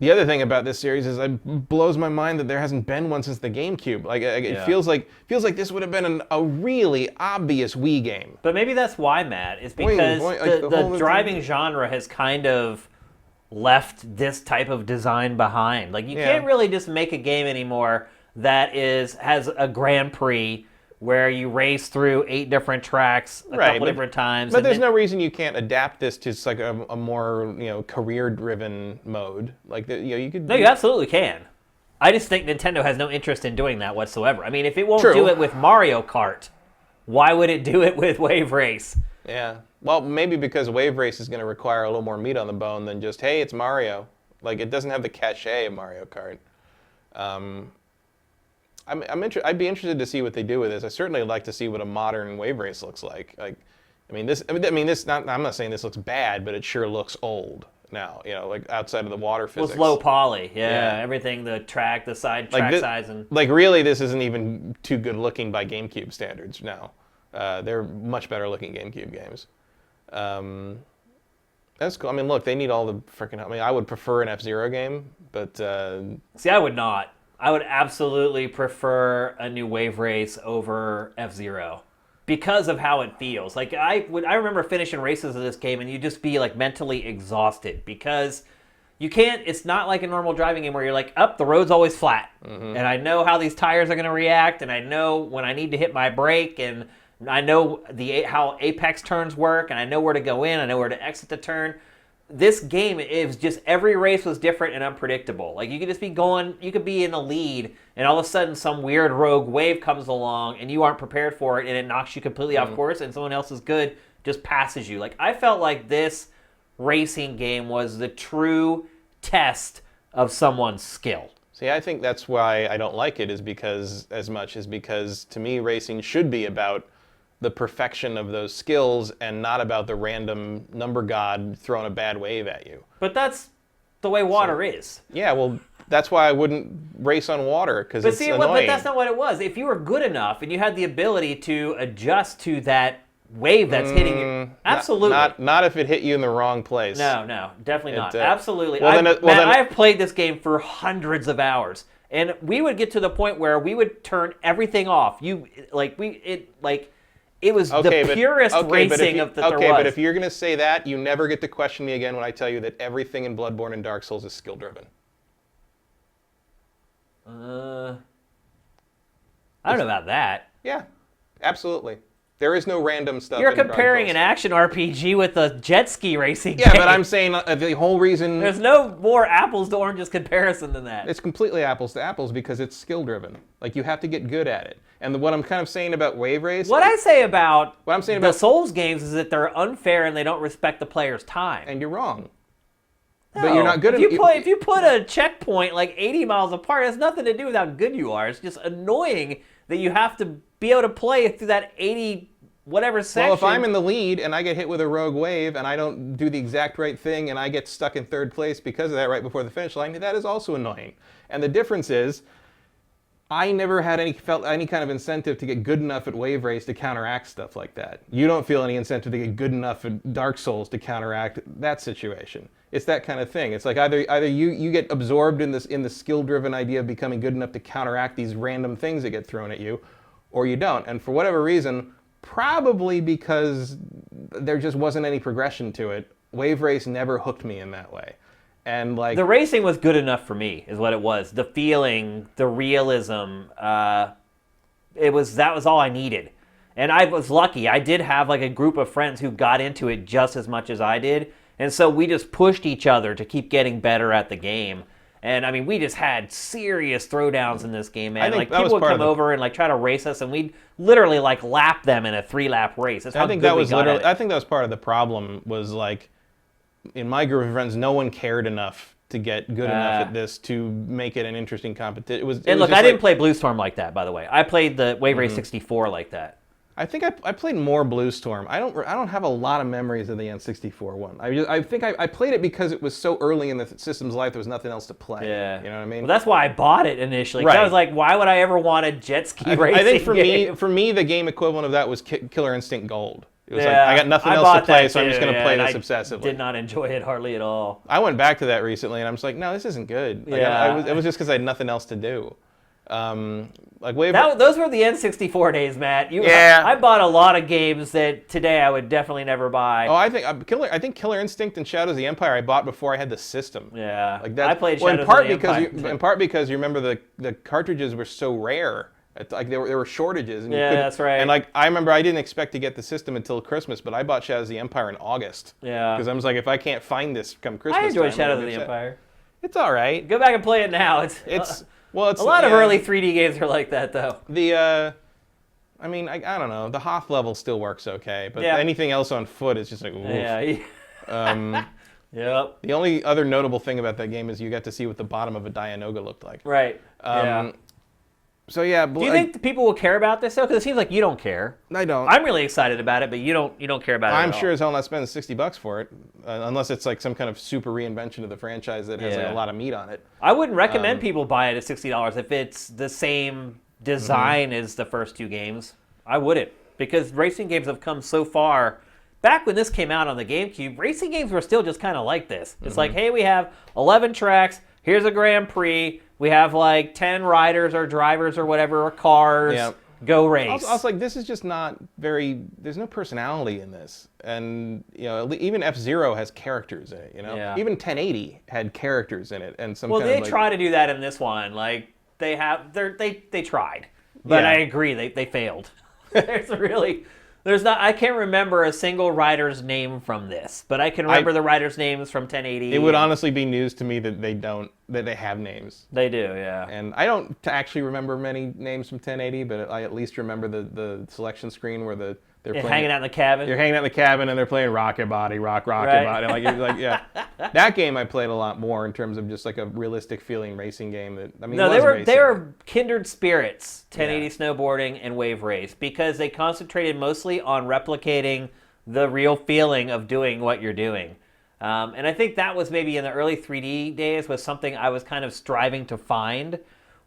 the other thing about this series is it blows my mind that there hasn't been one since the GameCube. Like it feels like this would have been a really obvious Wii game. But maybe that's why, Matt, is because the driving genre has kind of left this type of design behind. Like you can't really just make a game anymore that has a Grand Prix where you race through 8 different tracks a couple different times. But there's no reason you can't adapt this to like a more career-driven mode. Like you could. No, you absolutely can. I just think Nintendo has no interest in doing that whatsoever. I mean, if it won't do it with Mario Kart, why would it do it with Wave Race? Yeah. Well, maybe because Wave Race is going to require a little more meat on the bone than just, hey, it's Mario. Like it doesn't have the cachet of Mario Kart. I'd be interested to see what they do with this. I certainly would like to see what a modern Wave Race looks like. Like, I'm not saying this looks bad, but it sure looks old now. Like outside of the water physics. With low poly, everything, the track, the side track size, and like really, this isn't even too good looking by GameCube standards now. They're much better looking GameCube games. That's cool. I mean, look, they need all the freaking. I mean, I would prefer an F-Zero game, but see, I would not. I would absolutely prefer a new Wave Race over F-Zero because of how it feels. Like I remember finishing races of this game and you'd just be like mentally exhausted because you can't. It's not like a normal driving game where you're like, the road's always flat, and I know how these tires are going to react, and I know when I need to hit my brake, and I know how apex turns work, and I know where to go in, I know where to exit the turn. This game is just, every race was different and unpredictable. Like you could just be going, you could be in the lead, and all of a sudden some weird rogue wave comes along and you aren't prepared for it, and it knocks you completely off course, and someone else is good just passes you. Like I felt like this racing game was the true test of someone's skill. See, I think that's why I don't like it, is because to me racing should be about the perfection of those skills and not about the random number god throwing a bad wave at you. But that's the way water is. Yeah, well, that's why I wouldn't race on water, because it's annoying. But that's not what it was. If you were good enough and you had the ability to adjust to that wave that's hitting you, absolutely. Not if it hit you in the wrong place. No, definitely not. Absolutely. Well, I've played this game for hundreds of hours, and we would get to the point where we would turn everything off. It was the purest racing that there was. Okay, but if you're going to say that, you never get to question me again when I tell you that everything in Bloodborne and Dark Souls is skill-driven. I don't know about that. Yeah, absolutely. There is no random stuff. You're in Dark comparing Souls. an action RPG with a jet ski racing Yeah, game. but I'm saying the whole reason... There's no more apples to oranges comparison than that. It's completely apples to apples because it's skill-driven. Like, you have to get good at it. And what I'm kind of saying about Wave Race... What I say about What I'm saying the about... Souls games is that they're unfair and they don't respect the player's time. And you're wrong. No. But you're not good if you put a checkpoint like 80 miles apart, it has nothing to do with how good you are. It's just annoying that you have to be able to play through that 80 whatever section. Well, if I'm in the lead and I get hit with a rogue wave and I don't do the exact right thing and I get stuck in third place because of that right before the finish line, that is also annoying. And the difference is, I never felt any kind of incentive to get good enough at Wave Race to counteract stuff like that. You don't feel any incentive to get good enough at Dark Souls to counteract that situation. It's that kind of thing. It's like either you get absorbed in the skill-driven idea of becoming good enough to counteract these random things that get thrown at you, or you don't. And for whatever reason, probably because there just wasn't any progression to it, Wave Race never hooked me in that way. And like the racing was good enough for me, is what it was. The feeling, the realism, that was all I needed. And I was lucky. I did have like a group of friends who got into it just as much as I did. And so we just pushed each other to keep getting better at the game. And I mean, we just had serious throwdowns in this game, man. Like people would come over and like try to race us, and we'd literally like lap them in a 3-lap race. That's how good we got at it. I think that was part of the problem. Was like in my group of friends, no one cared enough to get good enough at this to make it an interesting competition. I didn't play Blue Storm like that, by the way. I played the Wave Race 64 like that. I think I played more Blue Storm. I don't have a lot of memories of the N64 one. I think I played it because it was so early in the system's life there was nothing else to play. Yeah. You know what I mean? Well, that's why I bought it initially. Right. I was like, why would I ever want a jet ski racing I think game? for me, the game equivalent of that was Killer Instinct Gold. It was like, I got nothing else to play, so I'm just going to play this obsessively. I did not enjoy it hardly at all. I went back to that recently, and I'm just like, no, this isn't good. Like, it was just because I had nothing else to do. Those were the N64 days, Matt. I bought a lot of games that today I would definitely never buy. Oh, I think Killer Instinct and Shadows of the Empire I bought before I had the system. Yeah, like that. I played Shadows of the Empire. In part because you remember the cartridges were so rare. Like there were shortages. And that's right. And like I remember, I didn't expect to get the system until Christmas, but I bought Shadows of the Empire in August. Yeah. Because I was like, if I can't find this come Christmas, I enjoyed Shadows of the Empire. It's all right. Go back and play it now. It's a lot of early 3D games are like that, though. I mean, I don't know. The Hoth level still works okay, but anything else on foot is just like, oof. Yeah. Yep. The only other notable thing about that game is you got to see what the bottom of a Dianoga looked like. Right. Yeah. So yeah. Do you think people will care about this though? Because it seems like you don't care. I don't. I'm really excited about it, but you don't care about it. I'm sure as hell not spending $60 for it, unless it's like some kind of super reinvention of the franchise that has like a lot of meat on it. I wouldn't recommend people buy it at $60 if it's the same design as the first two games. I wouldn't, because racing games have come so far. Back when this came out on the GameCube, racing games were still just kind of like this. It's like, hey, we have 11 tracks. Here's a Grand Prix. We have like 10 riders or drivers or whatever, or cars. Yeah. Go race. I was like, this is just not very. There's no personality in this, and even F-Zero has characters in it. Even 1080 had characters in it, and some. Well, kind they of like, try to do that in this one. Like they tried, but I agree they failed. There's not. I can't remember a single rider's name from this, but I can remember the riders' names from 1080. It would honestly be news to me that they have names. They do, yeah. And I don't actually remember many names from 1080, but I at least remember the selection screen where they're playing. Hanging out in the cabin. You're hanging out in the cabin and they're playing Rocket Body, Rocket Body. That game I played a lot more in terms of just like a realistic feeling racing game. They were kindred spirits, 1080 snowboarding and Wave Race, because they concentrated mostly on replicating the real feeling of doing what you're doing. And I think that was maybe in the early 3D days was something I was kind of striving to find,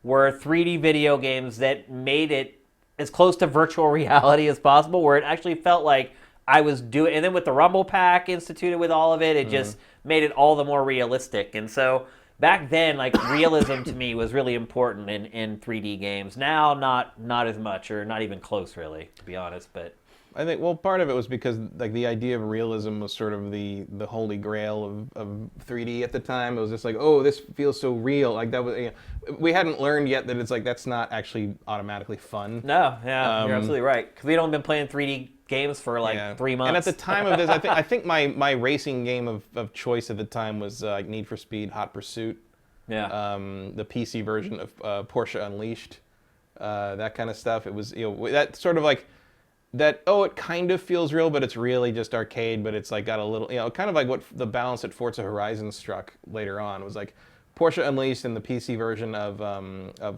were 3D video games that made it as close to virtual reality as possible, where it actually felt like I was doing. And then with the Rumble Pack instituted with all of it, it just made it all the more realistic. And so back then, like realism to me was really important in 3D games. Now, not as much, or not even close, really, to be honest. But I think, well, part of it was because like the idea of realism was sort of the holy grail of 3D at the time. It was just like, oh, this feels so real. Like that was, we hadn't learned yet that it's like that's not actually automatically fun. No, yeah, you're absolutely right. Because we'd only been playing 3D games for like 3 months. And at the time of this, I think my racing game of choice at the time was like Need for Speed Hot Pursuit. Yeah. The PC version of Porsche Unleashed, that kind of stuff. It was that sort of like that. Oh, it kind of feels real, but it's really just arcade. But it's like got a little kind of like what the balance at Forza Horizon struck later on was like Porsche Unleashed and the PC version of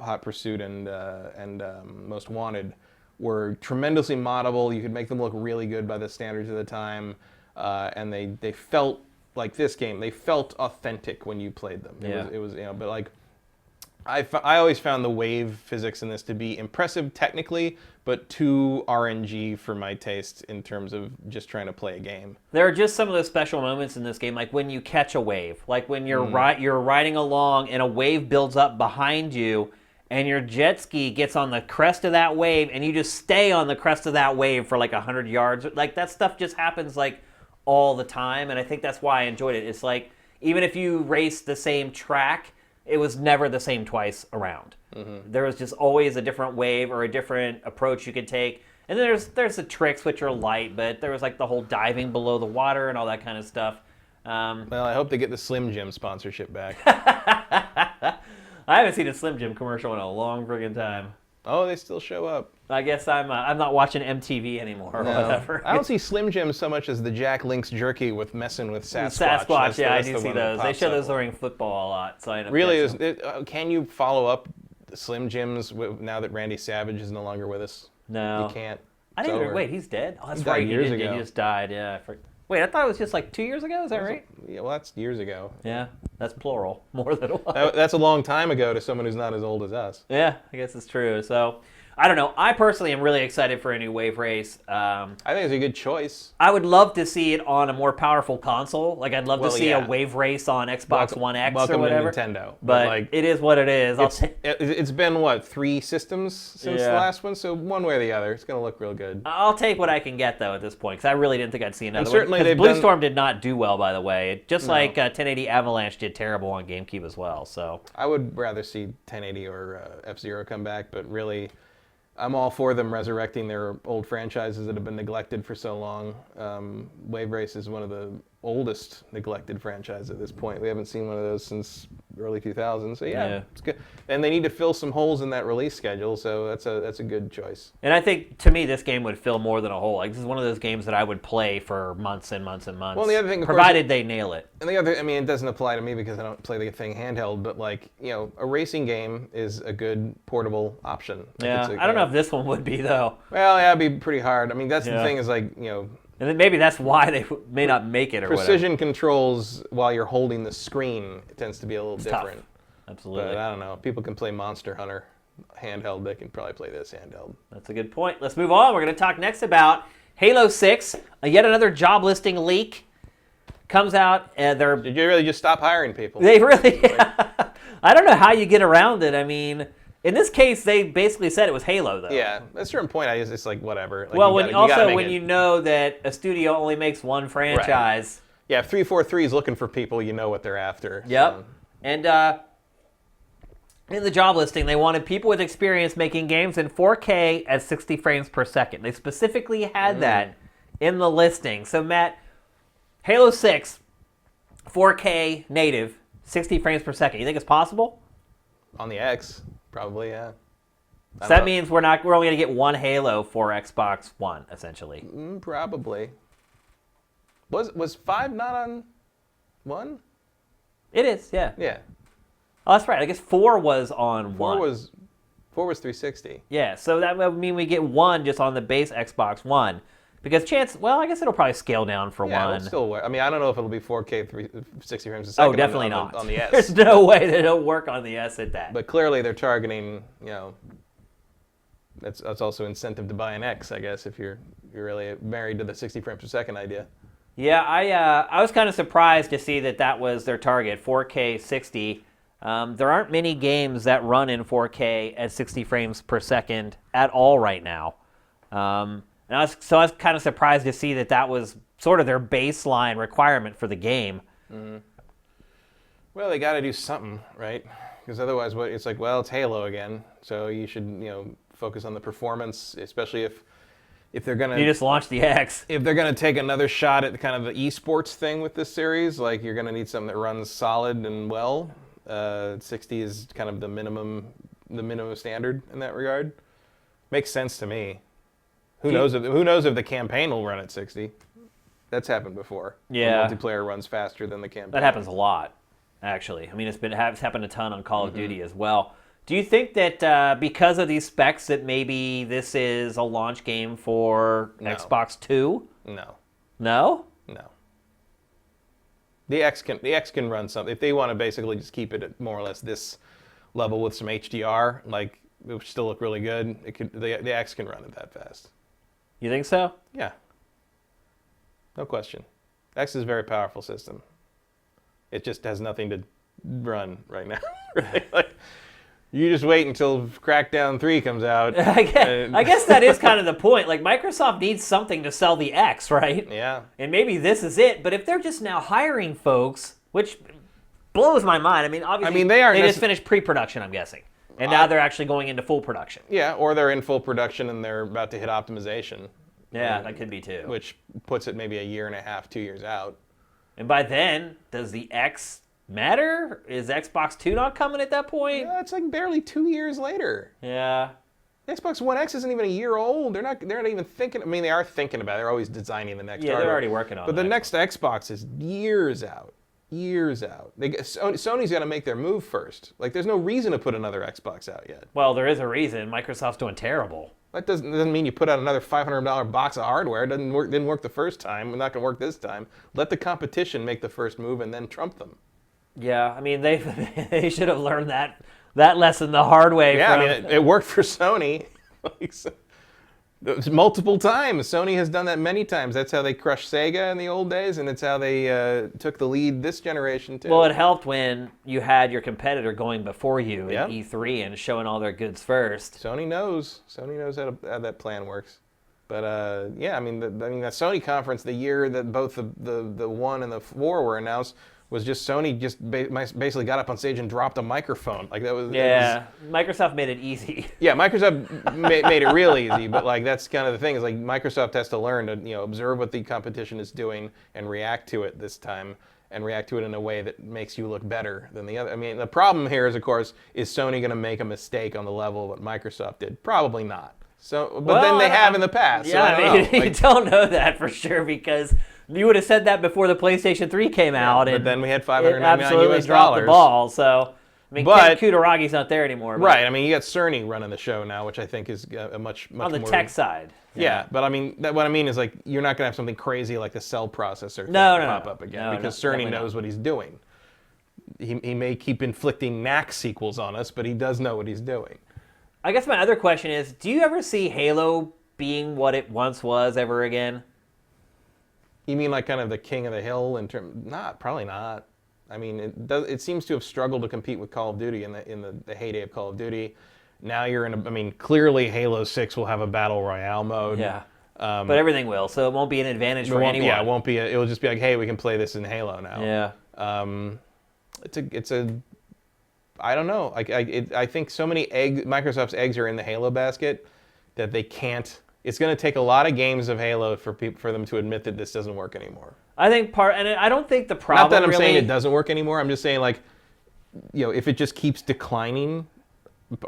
Hot Pursuit and Most Wanted were tremendously moddable. You could make them look really good by the standards of the time, and they felt like this game. They felt authentic when you played them. It was but like I always found the wave physics in this to be impressive technically, but too RNG for my taste in terms of just trying to play a game. There are just some of those special moments in this game, like when you catch a wave, like when you're riding along and a wave builds up behind you, and your jet ski gets on the crest of that wave, and you just stay on the crest of that wave for like 100 yards. Like that stuff just happens like all the time, and I think that's why I enjoyed it. It's like even if you race the same track, it was never the same twice around. Mm-hmm. There was just always a different wave or a different approach you could take. And then there's the tricks which are light, but there was like the whole diving below the water and all that kind of stuff. Well, I hope they get the Slim Jim sponsorship back. I haven't seen a Slim Jim commercial in a long friggin' time. Oh, they still show up. I guess I'm not watching MTV anymore or whatever. I don't see Slim Jim so much as the Jack Link's jerky with messing with Sasquatch. That's I do see those. They show those during football a lot. So I know. Really, can you follow up Slim Jims now that Randy Savage is no longer with us? No. You can't. I didn't even, wait, he's dead? Oh, that's right. Years ago. He just died, yeah. Wait, I thought it was just like 2 years ago, is that right? Yeah, well, that's years ago. Yeah, that's plural, more than one. That's a long time ago to someone who's not as old as us. Yeah, I guess it's true. So, I don't know. I personally am really excited for a new Wave Race. I think it's a good choice. I would love to see it on a more powerful console. Like, I'd love to see a Wave Race on Xbox One X or whatever. Welcome to Nintendo. But like, it is what it is. It's been, what, 3 systems since the last one? So one way or the other, it's going to look real good. I'll take what I can get, though, at this point, because I really didn't think I'd see another one. Because Blue Storm did not do well, by the way. Just like 1080 Avalanche did terrible on GameCube as well. So I would rather see 1080 or F-Zero come back, but really, I'm all for them resurrecting their old franchises that have been neglected for so long. Wave Race is one of the oldest neglected franchises at this point. We haven't seen one of those since early 2000s. So yeah, it's good. And they need to fill some holes in that release schedule, so that's a good choice. And I think, to me, this game would fill more than a hole. Like, this is one of those games that I would play for months and months and months. Well, the other thing, provided they nail it. And the other, I mean, it doesn't apply to me because I don't play the thing handheld, but like, a racing game is a good portable option. Yeah, I don't know if this one would be, though. Well, yeah, it'd be pretty hard. I mean, that's the thing is like, and then maybe that's why they may not make it or precision controls while you're holding the screen tends to be a little different. Tough. Absolutely. But I don't know. People can play Monster Hunter handheld. They can probably play this handheld. That's a good point. Let's move on. We're going to talk next about Halo 6. Yet another job listing leak comes out. Did you really just stop hiring people? They really... I don't know how you get around it. I mean... In this case, they basically said it was Halo, though. Yeah, at a certain point, it's like, whatever. Like, well, when you know that a studio only makes one franchise. Right. Yeah, if 343 is looking for people, you know what they're after. Yep. So. And in the job listing, they wanted people with experience making games in 4K at 60 frames per second. They specifically had that in the listing. So, Matt, Halo 6, 4K native, 60 frames per second. You think it's possible? On the X. Probably, yeah. So that means we're only going to get one Halo for Xbox One, essentially. Probably. Was 5 not on 1? It is, yeah. Yeah. Oh, that's right. I guess 4 was on 1. 4 was 360. Yeah, so that would mean we get 1 just on the base Xbox One. Because I guess it'll probably scale down for 1. Yeah, it'll still work. I mean, I don't know if it'll be 4K 60 frames a second. Oh, definitely not. On the S. There's no way that it'll work on the S at that. But clearly they're targeting, that's also incentive to buy an X, I guess, if you're really married to the 60 frames per second idea. Yeah, I was kind of surprised to see that was their target, 4K 60. There aren't many games that run in 4K at 60 frames per second at all right now. And I was kind of surprised to see that was sort of their baseline requirement for the game. Mm-hmm. Well, they got to do something, right? Because otherwise, it's like, well, it's Halo again. So you should, focus on the performance, especially if they're gonna. You just launched the X. If they're gonna take another shot at kind of the esports thing with this series, like you're gonna need something that runs solid and well. 60 is kind of the minimum standard in that regard. Makes sense to me. Who knows if the campaign will run at 60? That's happened before. Yeah. The multiplayer runs faster than the campaign. That happens a lot, actually. I mean, it's happened a ton on Call of Duty as well. Do you think that because of these specs that maybe this is a launch game for Xbox 2? No. No? No. The X can run something. If they want to basically just keep it at more or less this level with some HDR, like it would still look really good. The X can run it that fast. You think so? Yeah. No question. X is a very powerful system. It just has nothing to run right now. Right? Like, you just wait until Crackdown 3 comes out. I guess that is kind of the point. Like, Microsoft needs something to sell the X, right? Yeah. And maybe this is it. But if they're just now hiring folks, which blows my mind. I mean, obviously, they just finished pre-production, I'm guessing. And now they're actually going into full production. Yeah, or they're in full production and they're about to hit optimization. Yeah, that could be too. Which puts it maybe a year and a half, 2 years out. And by then, does the X matter? Is Xbox 2 not coming at that point? Yeah, it's like barely 2 years later. Yeah. The Xbox One X isn't even a year old. They're not even thinking. I mean, they are thinking about it. They're always designing the next hardware. They're already working on it. But the next Xbox is years out. Years out. Sony's got to make their move first. Like, there's no reason to put another Xbox out yet. Well, there is a reason. Microsoft's doing terrible. That doesn't mean you put out another $500 box of hardware. It didn't work the first time. It's not going to work this time. Let the competition make the first move and then trump them. Yeah, I mean, they should have learned that lesson the hard way. Yeah, I mean, it worked for Sony. Multiple times. Sony has done that many times. That's how they crushed Sega in the old days, and it's how they took the lead this generation, too. Well, it helped when you had your competitor going before you in E3 and showing all their goods first. Sony knows. Sony knows how that plan works. But, yeah, I mean, that Sony conference, the year that both the 1 and the 4 were announced, was just Sony just basically got up on stage and dropped a microphone. Like that was Microsoft made it easy. Yeah, Microsoft made it real easy, but like that's kind of the thing is like Microsoft has to learn to observe what the competition is doing and react to it this time and react to it in a way that makes you look better than the other. I mean, the problem here is, of course, is Sony going to make a mistake on the level of what Microsoft did? Probably not. So, but then they have in the past. Yeah, so I don't know. You don't know that for sure because you would have said that before the PlayStation 3 came out. But and then we had $599 absolutely dropped the ball. So, I mean, Ken Kutaragi's not there anymore. Right. I mean, you got Cerny running the show now, which I think is a much on the more tech side. Yeah, but I mean, what I mean is like you're not going to have something crazy like the cell processor pop up again because Cerny knows what he's doing. He may keep inflicting knack sequels on us, but he does know what he's doing. I guess my other question is, do you ever see Halo being what it once was ever again? You mean like kind of the king of the hill in terms? Probably not. I mean, it seems to have struggled to compete with Call of Duty in the heyday of Call of Duty. Now you're in I mean, clearly Halo 6 will have a battle royale mode. Yeah. But everything will, so it won't be an advantage for anyone. Yeah, it won't be. It'll just be like, hey, we can play this in Halo now. Yeah. It's a. I don't know. I think so many Microsoft's eggs are in the Halo basket that they can't. It's going to take a lot of games of Halo for them to admit that this doesn't work anymore. I think and I don't think the problem. Not that I'm saying it doesn't work anymore. I'm just saying like, if it just keeps declining.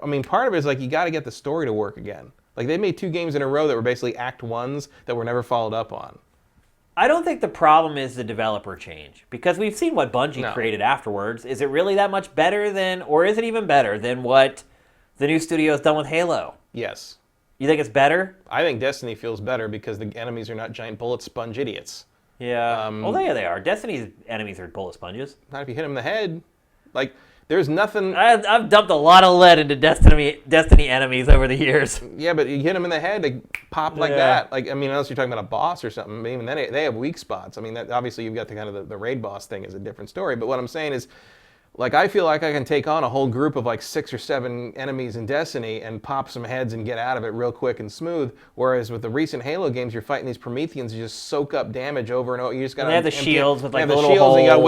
I mean, part of it is like you got to get the story to work again. Like they made 2 games in a row that were basically Act 1s that were never followed up on. I don't think the problem is the developer change because we've seen what Bungie created afterwards. Is it really that much better than, or is it even better than what the new studio has done with Halo? Yes. You think it's better? I think Destiny feels better because the enemies are not giant bullet sponge idiots. Yeah. Well, they are. Destiny's enemies are bullet sponges. Not if you hit them in the head. Like, there's nothing. I've dumped a lot of lead into Destiny enemies over the years. Yeah, but you hit them in the head, they pop like that. Like, I mean, unless you're talking about a boss or something, even then they have weak spots. I mean, obviously you've got the kind of the raid boss thing is a different story. But what I'm saying is, Like, I feel like I can take on a whole group of like 6 or 7 enemies in Destiny and pop some heads and get out of it real quick and smooth. Whereas with the recent Halo games, you're fighting these Prometheans, you just soak up damage over and over. You just got they have the shields with like the little shields. hole. And you gotta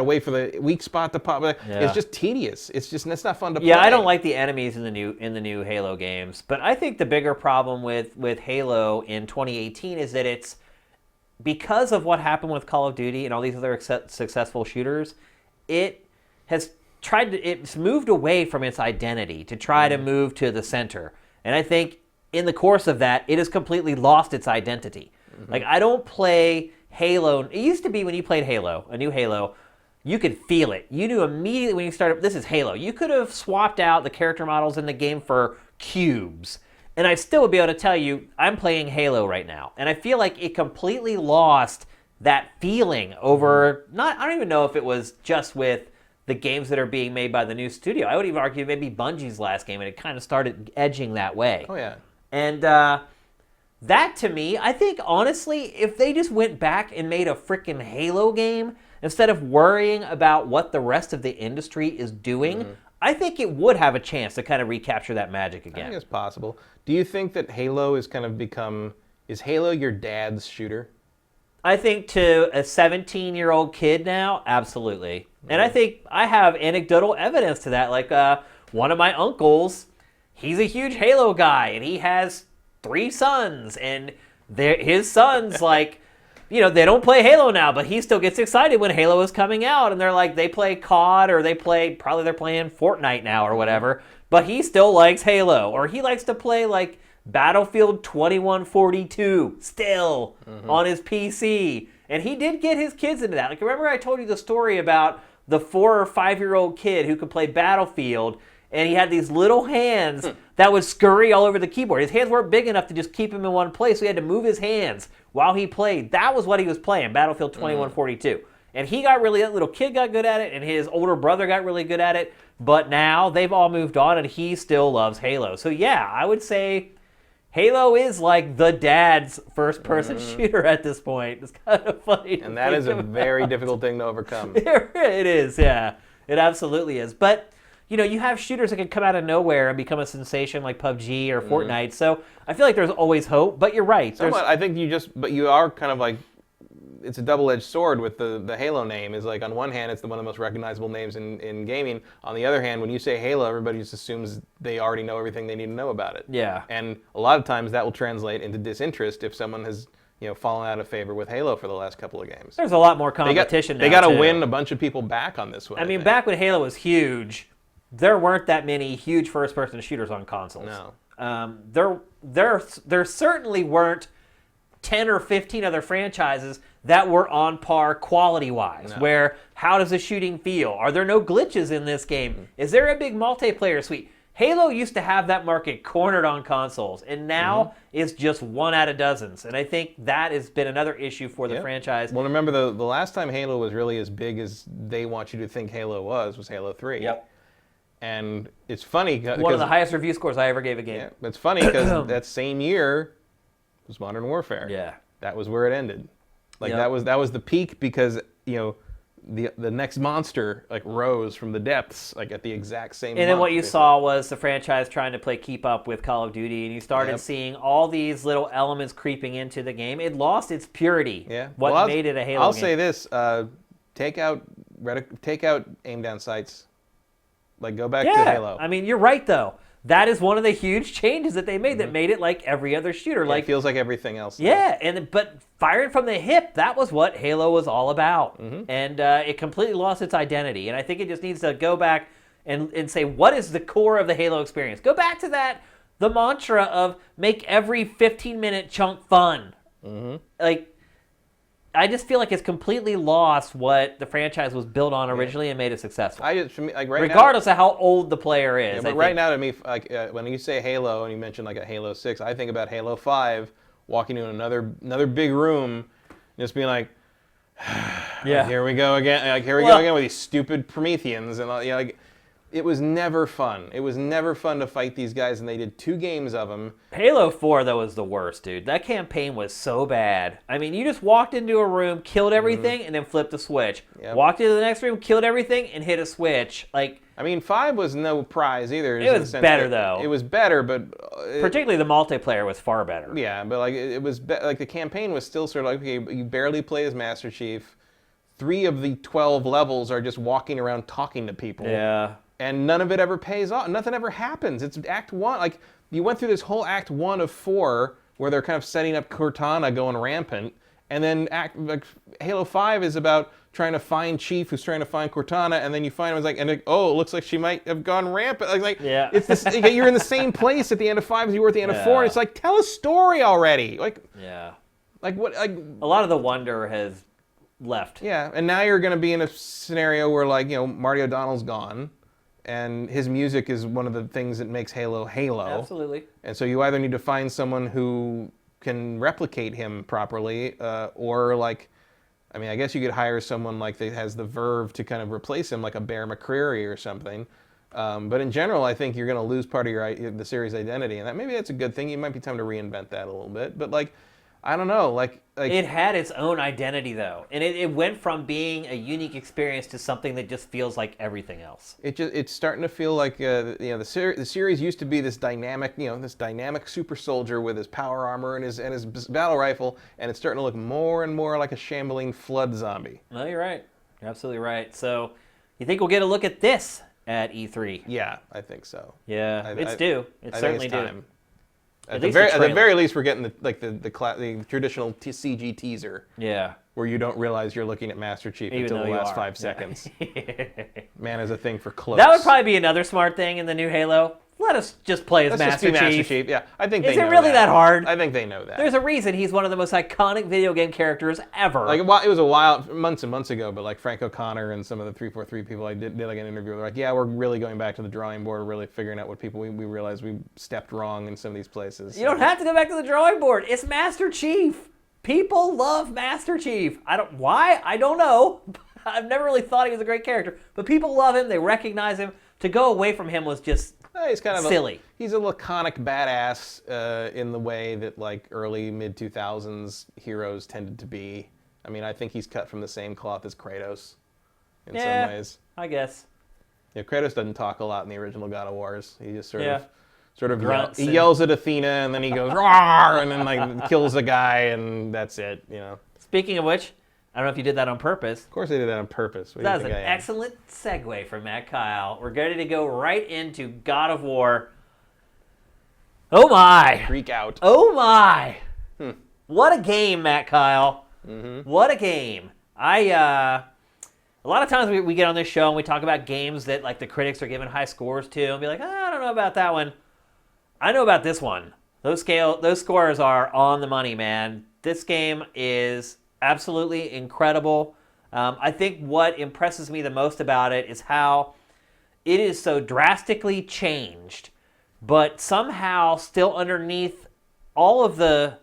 wait for the weak spot to pop. Yeah. It's just tedious. It's not fun to play. Yeah, I don't like the enemies in the new Halo games. But I think the bigger problem with Halo in 2018 is that it's because of what happened with Call of Duty and all these other successful shooters. It's moved away from its identity to try to move to the center. And I think in the course of that, it has completely lost its identity. Like, I don't play Halo. It used to be when you played Halo, a new Halo, you could feel it. You knew immediately when you started, this is Halo. You could have swapped out the character models in the game for cubes. And I still would be able to tell you, I'm playing Halo right now. And I feel like it completely lost that feeling over, I don't even know if it was just with the games that are being made by the new studio. I would even argue maybe Bungie's last game, and it kind of started edging that way. Oh, yeah. And that, to me, I think, honestly, if they just went back and made a freaking Halo game, instead of worrying about what the rest of the industry is doing, I think it would have a chance to kind of recapture that magic again. I think it's possible. Do you think that Halo is kind of become, is Halo your dad's shooter? I think to a 17-year-old kid now, absolutely. And I think I have anecdotal evidence to that. Like one of my uncles, he's a huge Halo guy, and he has 3 sons. And his sons, like, they don't play Halo now, but he still gets excited when Halo is coming out. And they're like, they play COD, or they're playing Fortnite now or whatever. But he still likes Halo. Or he likes to play, like, Battlefield 2142 still on his PC. And he did get his kids into that. Like, remember I told you the story about the 4 or 5-year-old kid who could play Battlefield, and he had these little hands that would scurry all over the keyboard. His hands weren't big enough to just keep him in one place, so he had to move his hands while he played. That was what he was playing, Battlefield 2142. And that little kid got good at it, and his older brother got really good at it. But now they've all moved on, and he still loves Halo. So yeah, I would say Halo is like the dad's first-person shooter at this point. It's kind of funny. And that is a very difficult thing to overcome. It is, yeah. It absolutely is. But, you have shooters that can come out of nowhere and become a sensation like PUBG or Fortnite. So I feel like there's always hope. But you're right. Somewhat, I think you are kind of like, it's a double-edged sword with the Halo name. Is like, on one hand, it's one of the most recognizable names in gaming. On the other hand, when you say Halo, everybody just assumes they already know everything they need to know about it. Yeah. And a lot of times that will translate into disinterest if someone has fallen out of favor with Halo for the last couple of games. There's a lot more competition now. They got to win a bunch of people back on this one. I mean, back when Halo was huge, there weren't that many huge first-person shooters on consoles. No. There certainly weren't 10 or 15 other franchises that were on par quality-wise, where how does the shooting feel? Are there no glitches in this game? Is there a big multiplayer suite? Halo used to have that market cornered on consoles, and now it's just one out of dozens. And I think that has been another issue for the franchise. Well, remember, the last time Halo was really as big as they want you to think Halo was Halo 3. Yep. And it's funny. One of the highest review scores I ever gave a game. Yeah, it's funny because that same year was Modern Warfare. Yeah. That was where it ended. Like, that was the peak because, the next monster like rose from the depths like at the exact same And then what you saw was the franchise trying to play keep up with Call of Duty, and you started seeing all these little elements creeping into the game. It lost its purity. Yeah. What made it a Halo I'll game. say this, take out aim down sights. Like, go back to Halo. I mean, you're right though. That is one of the huge changes that they made that made it like every other shooter. It feels like everything else. Yeah, but firing from the hip, that was what Halo was all about. And it completely lost its identity. And I think it just needs to go back and say, what is the core of the Halo experience? Go back to the mantra of make every 15-minute chunk fun. Like, I just feel like it's completely lost what the franchise was built on originally and made it successful. Regardless of how old the player is. Yeah, but right now, to me, like when you say Halo and you mention like a Halo 6, I think about Halo 5 walking into another big room, just being like, here we go again. Like, here we go again with these stupid Prometheans and like. It was never fun. It was never fun to fight these guys, and they did 2 games of them. Halo 4, though, was the worst, dude. That campaign was so bad. I mean, you just walked into a room, killed everything, and then flipped a switch. Yep. Walked into the next room, killed everything, and hit a switch. Like, I mean, 5 was no prize either. it was better, though. It was better, but... particularly the multiplayer was far better. Yeah, but like it was... like the campaign was still sort of like, okay, you barely play as Master Chief. 3 of the 12 levels are just walking around talking to people. Yeah. And none of it ever pays off. Nothing ever happens. It's Act 1. Like, you went through this whole Act 1 of 4 where they're kind of setting up Cortana going rampant. And then Halo 5 is about trying to find Chief who's trying to find Cortana. And then you find him, it looks like she might have gone rampant. Yeah. It's this, you're in the same place at the end of 5 as you were at the end of 4. And it's like, tell a story already. Yeah. Like what? Like, a lot of the wonder has left. Yeah, and now you're going to be in a scenario where, Marty O'Donnell's gone. And his music is one of the things that makes Halo Halo. Absolutely. And so you either need to find someone who can replicate him properly, or I guess you could hire someone that has the verve to kind of replace him, like a Bear McCreary or something. But in general, I think you're going to lose part of the series identity, and maybe that's a good thing. It might be time to reinvent that a little bit. But I don't know, it had its own identity, though, and it went from being a unique experience to something that just feels like everything else. It's starting to feel like the series used to be this dynamic super soldier with his power armor and his battle rifle, and it's starting to look more and more like a shambling flood zombie. No, you're right. You're absolutely right. So, you think we'll get a look at this at E3? Yeah, I think so. Yeah, it's due. It's certainly due. At the very least, we're getting the traditional CG teaser. Yeah. Where you don't realize you're looking at Master Chief until the last 5 seconds. Man has a thing for close. That would probably be another smart thing in the new Halo. Let us just play as Master Chief. Yeah, I think they know Is it really that hard? I think they know that. There's a reason he's one of the most iconic video game characters ever. It was a while, months and months ago, but Frank O'Connor and some of the 343 people I did an interview with, yeah, we're really going back to the drawing board, really figuring out what people, we realized we stepped wrong in some of these places. You don't have to go back to the drawing board. It's Master Chief. People love Master Chief. Why? I don't know. I've never really thought he was a great character, but people love him. They recognize him. To go away from him was just he's kind of silly. He's a laconic badass in the way that early mid-2000s heroes tended to be. I mean, I think he's cut from the same cloth as Kratos in some ways. I guess. Yeah, Kratos doesn't talk a lot in the original God of Wars. He just sort of he yells at Athena, and then he goes roar, and then kills a guy, and that's it. Speaking of which, I don't know if you did that on purpose. Of course I did that on purpose. That was an excellent segue from Matt Kyle. We're ready to go right into God of War. Oh my! Freak out. Oh my! What a game, Matt Kyle. Mm-hmm. What a game. A lot of times we get on this show and we talk about games that the critics are giving high scores to and be like, I don't know about that one. I know about this one. Those scores are on the money, man. This game is absolutely incredible. I think what impresses me the most about it is how it is so drastically changed, but somehow still underneath all of the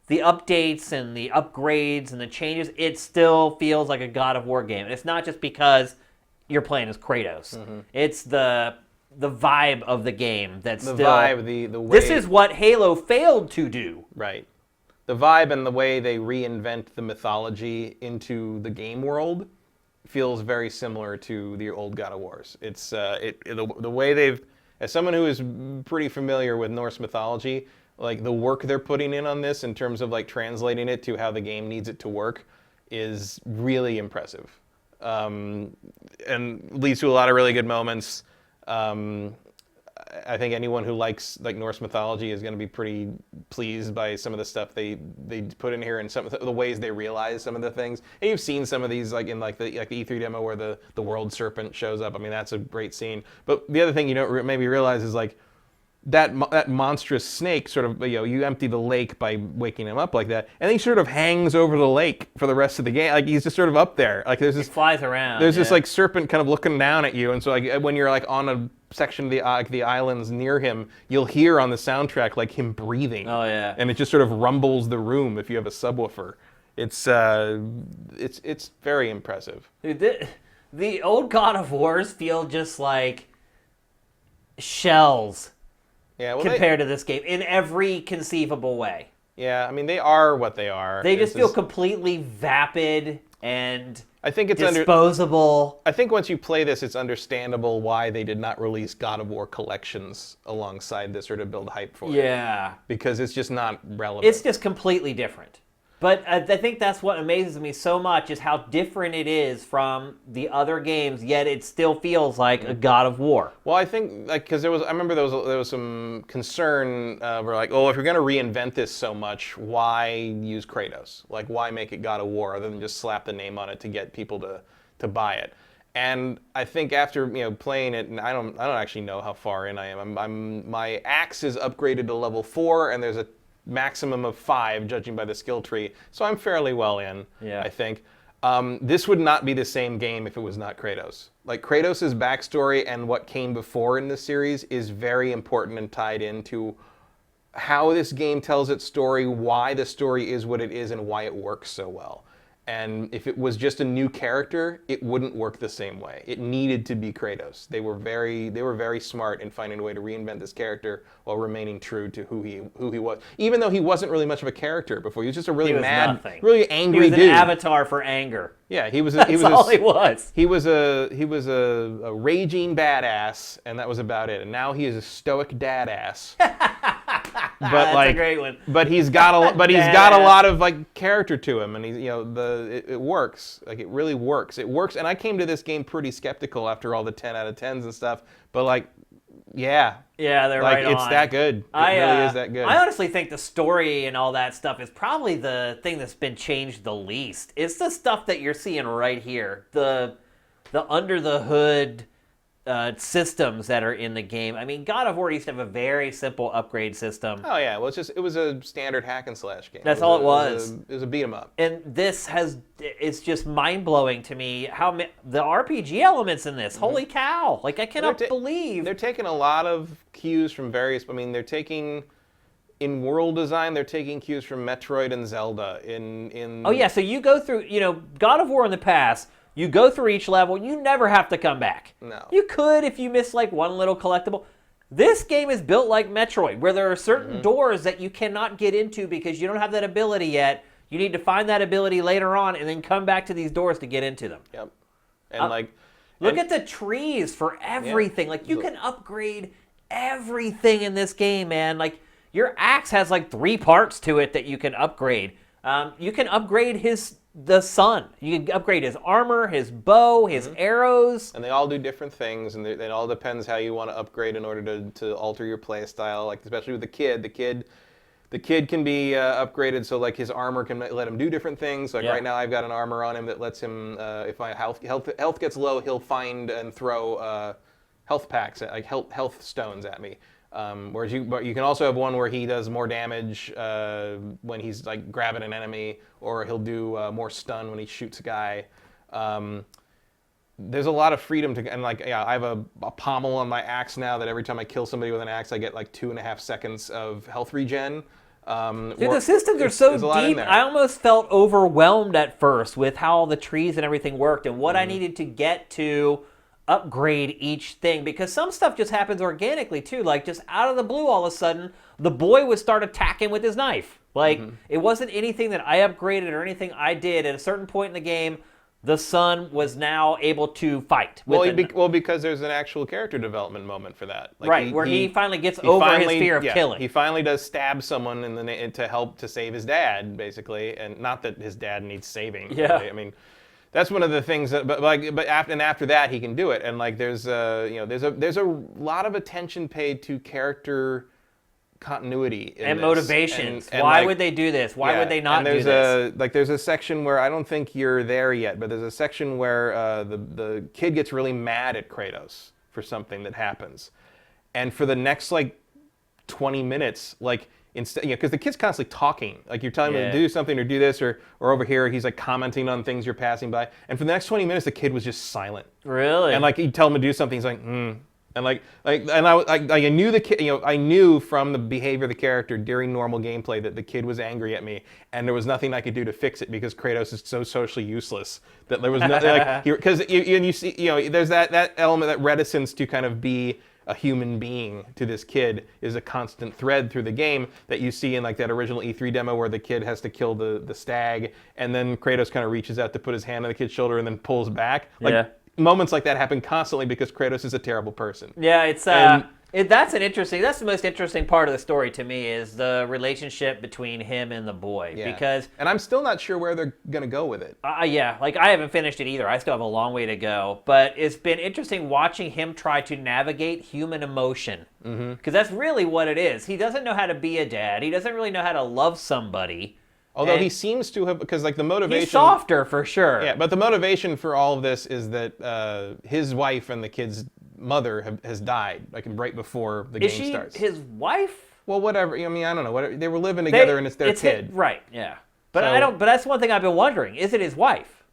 updates and the upgrades and the changes, it still feels like a God of War game. And it's not just because you're playing as Kratos. Mm-hmm. It's the vibe of the game that's the vibe, the way. This is what Halo failed to do. Right. The vibe and the way they reinvent the mythology into the game world feels very similar to the old God of Wars. It's the way they've, as someone who is pretty familiar with Norse mythology, the work they're putting in on this in terms of translating it to how the game needs it to work is really impressive, and leads to a lot of really good moments. I think anyone who likes Norse mythology is going to be pretty pleased by some of the stuff they put in here and some of the ways they realize some of the things. And you've seen some of these in the E3 demo where the world serpent shows up. I mean, that's a great scene. But the other thing you don't maybe realize is that monstrous snake sort of, you empty the lake by waking him up like that, and then he sort of hangs over the lake for the rest of the game. He's just sort of up there. There's this, he flies around. There's this serpent kind of looking down at you, and so when you're on a section of the islands near him, you'll hear on the soundtrack him breathing. Oh yeah. And it just sort of rumbles the room if you have a subwoofer. It's very impressive. Dude, the old God of Wars feel just like shells Yeah, well, compared to this game in every conceivable way. I mean, they are what they are. They just feel completely vapid and I think it's disposable. I think once you play this, it's understandable why they did not release God of War collections alongside this or to build hype for it. Yeah. Because it's just not relevant. It's just completely different. But I think that's what amazes me so much is how different it is from the other games, yet it still feels like a God of War. Well, I think because I remember there was some concern where like, oh, if you're going to reinvent this so much, why use Kratos? Like, why make it God of War other than just slap the name on it to get people to buy it? And I think after playing it, and I don't actually know how far in I am. My axe is upgraded to level 4, and there's a maximum of 5, judging by the skill tree. So I'm fairly well in, I think. This would not be the same game if it was not Kratos. Like, Kratos' backstory and what came before in the series is very important and tied into how this game tells its story, why the story is what it is, and why it works so well. And if it was just a new character, it wouldn't work the same way. It needed to be Kratos. They were very smart in finding a way to reinvent this character while remaining true to who he was. Even though he wasn't really much of a character before, he was just a really mad, really angry dude. He was an avatar for anger. Yeah, he was. That's all he was. He was a raging badass, and that was about it. And now he is a stoic dadass. But that's a great one. But he's got a lot of like character to him, and he's it works. Like, it really works. It works. And I came to this game pretty skeptical after all the 10 out of 10s and stuff. But like, yeah, they're like, right on. it's that good. It really is that good. I honestly think the story and all that stuff is probably the thing that's been changed the least. It's the stuff that you're seeing right here. The under the hood systems that are in the game. I mean, God of War used to have a very simple upgrade system. Oh yeah, well it was a standard hack and slash game. That's all it was. It was a beat 'em up. And it's just mind blowing to me how the RPG elements in this. Holy cow! Like, I cannot believe they're taking a lot of cues from various. I mean, they're taking. In world design, they're taking cues from Metroid and Zelda. Oh yeah, so you go through, God of War in the past. You go through each level, you never have to come back. No. You could if you miss like one little collectible. This game is built like Metroid, where there are certain doors that you cannot get into because you don't have that ability yet. You need to find that ability later on and then come back to these doors to get into them. Yep. And look at the trees for everything. Yeah. Like, you can upgrade everything in this game, man. Like, your axe has like 3 parts to it that you can upgrade. You can upgrade the sun. You can upgrade his armor, his bow, his arrows. And they all do different things, and it all depends how you want to upgrade in order to alter your play style. Like, especially with the kid. The kid can be upgraded so like his armor can let him do different things. Like right now I've got an armor on him that lets him, if my health gets low, he'll find and throw health packs, like health stones at me. Whereas you can also have one where he does more damage when he's like grabbing an enemy, or he'll do more stun when he shoots a guy. There's a lot of freedom to, and like, I have a pommel on my axe now that every time I kill somebody with an axe, I get like 2.5 seconds of health regen. Dude, the systems are so deep. I almost felt overwhelmed at first with how the trees and everything worked and what I needed to get to upgrade each thing, because some stuff just happens organically too. Like, just out of the blue, all of a sudden the boy would start attacking with his knife. Like, it wasn't anything that I upgraded or anything I did. At a certain point in the game, the son was now able to fight. Because there's an actual character development moment for that. Like, right, where he finally gets over his fear of killing. He finally does stab someone to save his dad, basically, and not that his dad needs saving. Yeah, really. I mean, that's one of the things that, after that he can do it, and like there's a lot of attention paid to character continuity and motivations. And why would they do this? Why would they not do this? There's a section where I don't think you're there yet, but there's a section where the kid gets really mad at Kratos for something that happens, and for the next like 20 minutes, like, instead, because the kid's constantly talking, like you're telling him to do something or do this, or over here he's like commenting on things you're passing by, and for the next 20 minutes the kid was just silent. Really? And like, you'd tell him to do something, he's like, and I knew the kid, I knew from the behavior of the character during normal gameplay that the kid was angry at me, and there was nothing I could do to fix it because Kratos is so socially useless that there was nothing, like, because you see, there's that element, that reticence to kind of be a human being to this kid is a constant thread through the game that you see in like that original E3 demo where the kid has to kill the stag, and then Kratos kind of reaches out to put his hand on the kid's shoulder and then pulls back. Like moments like that happen constantly because Kratos is a terrible person. Yeah, it's that's the most interesting part of the story to me is the relationship between him and the boy. Yeah. Because and I'm still not sure where they're gonna go with it. Yeah, like I haven't finished it either. I still have a long way to go. But it's been interesting watching him try to navigate human emotion. Because that's really what it is. He doesn't know how to be a dad. He doesn't really know how to love somebody. Although he seems to have, because like the motivation... He's softer for sure. Yeah, but the motivation for all of this is that his wife and the kid's mother has died, like right before the game starts. Is she his wife? Well, whatever. I mean, I don't know. Whatever. They were living together, and it's their kid. Right. Yeah. But But that's one thing I've been wondering. Is it his wife?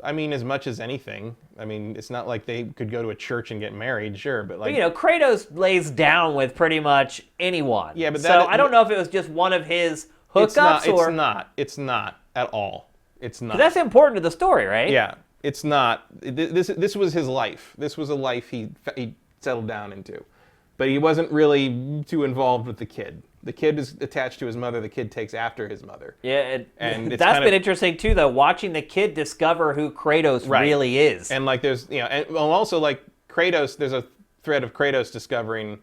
I mean, as much as anything. I mean, it's not like they could go to a church and get married, sure, but like. But, Kratos lays down with pretty much anyone. Yeah, but I don't know if it was just one of his hookups or. It's not at all. It's not. That's important to the story, right? Yeah. It's not. This was his life. This was a life he settled down into. But he wasn't really too involved with the kid. The kid is attached to his mother. The kid takes after his mother. Yeah, and that's been interesting too, though, watching the kid discover who Kratos really is. And like there's, and also like Kratos, there's a thread of Kratos discovering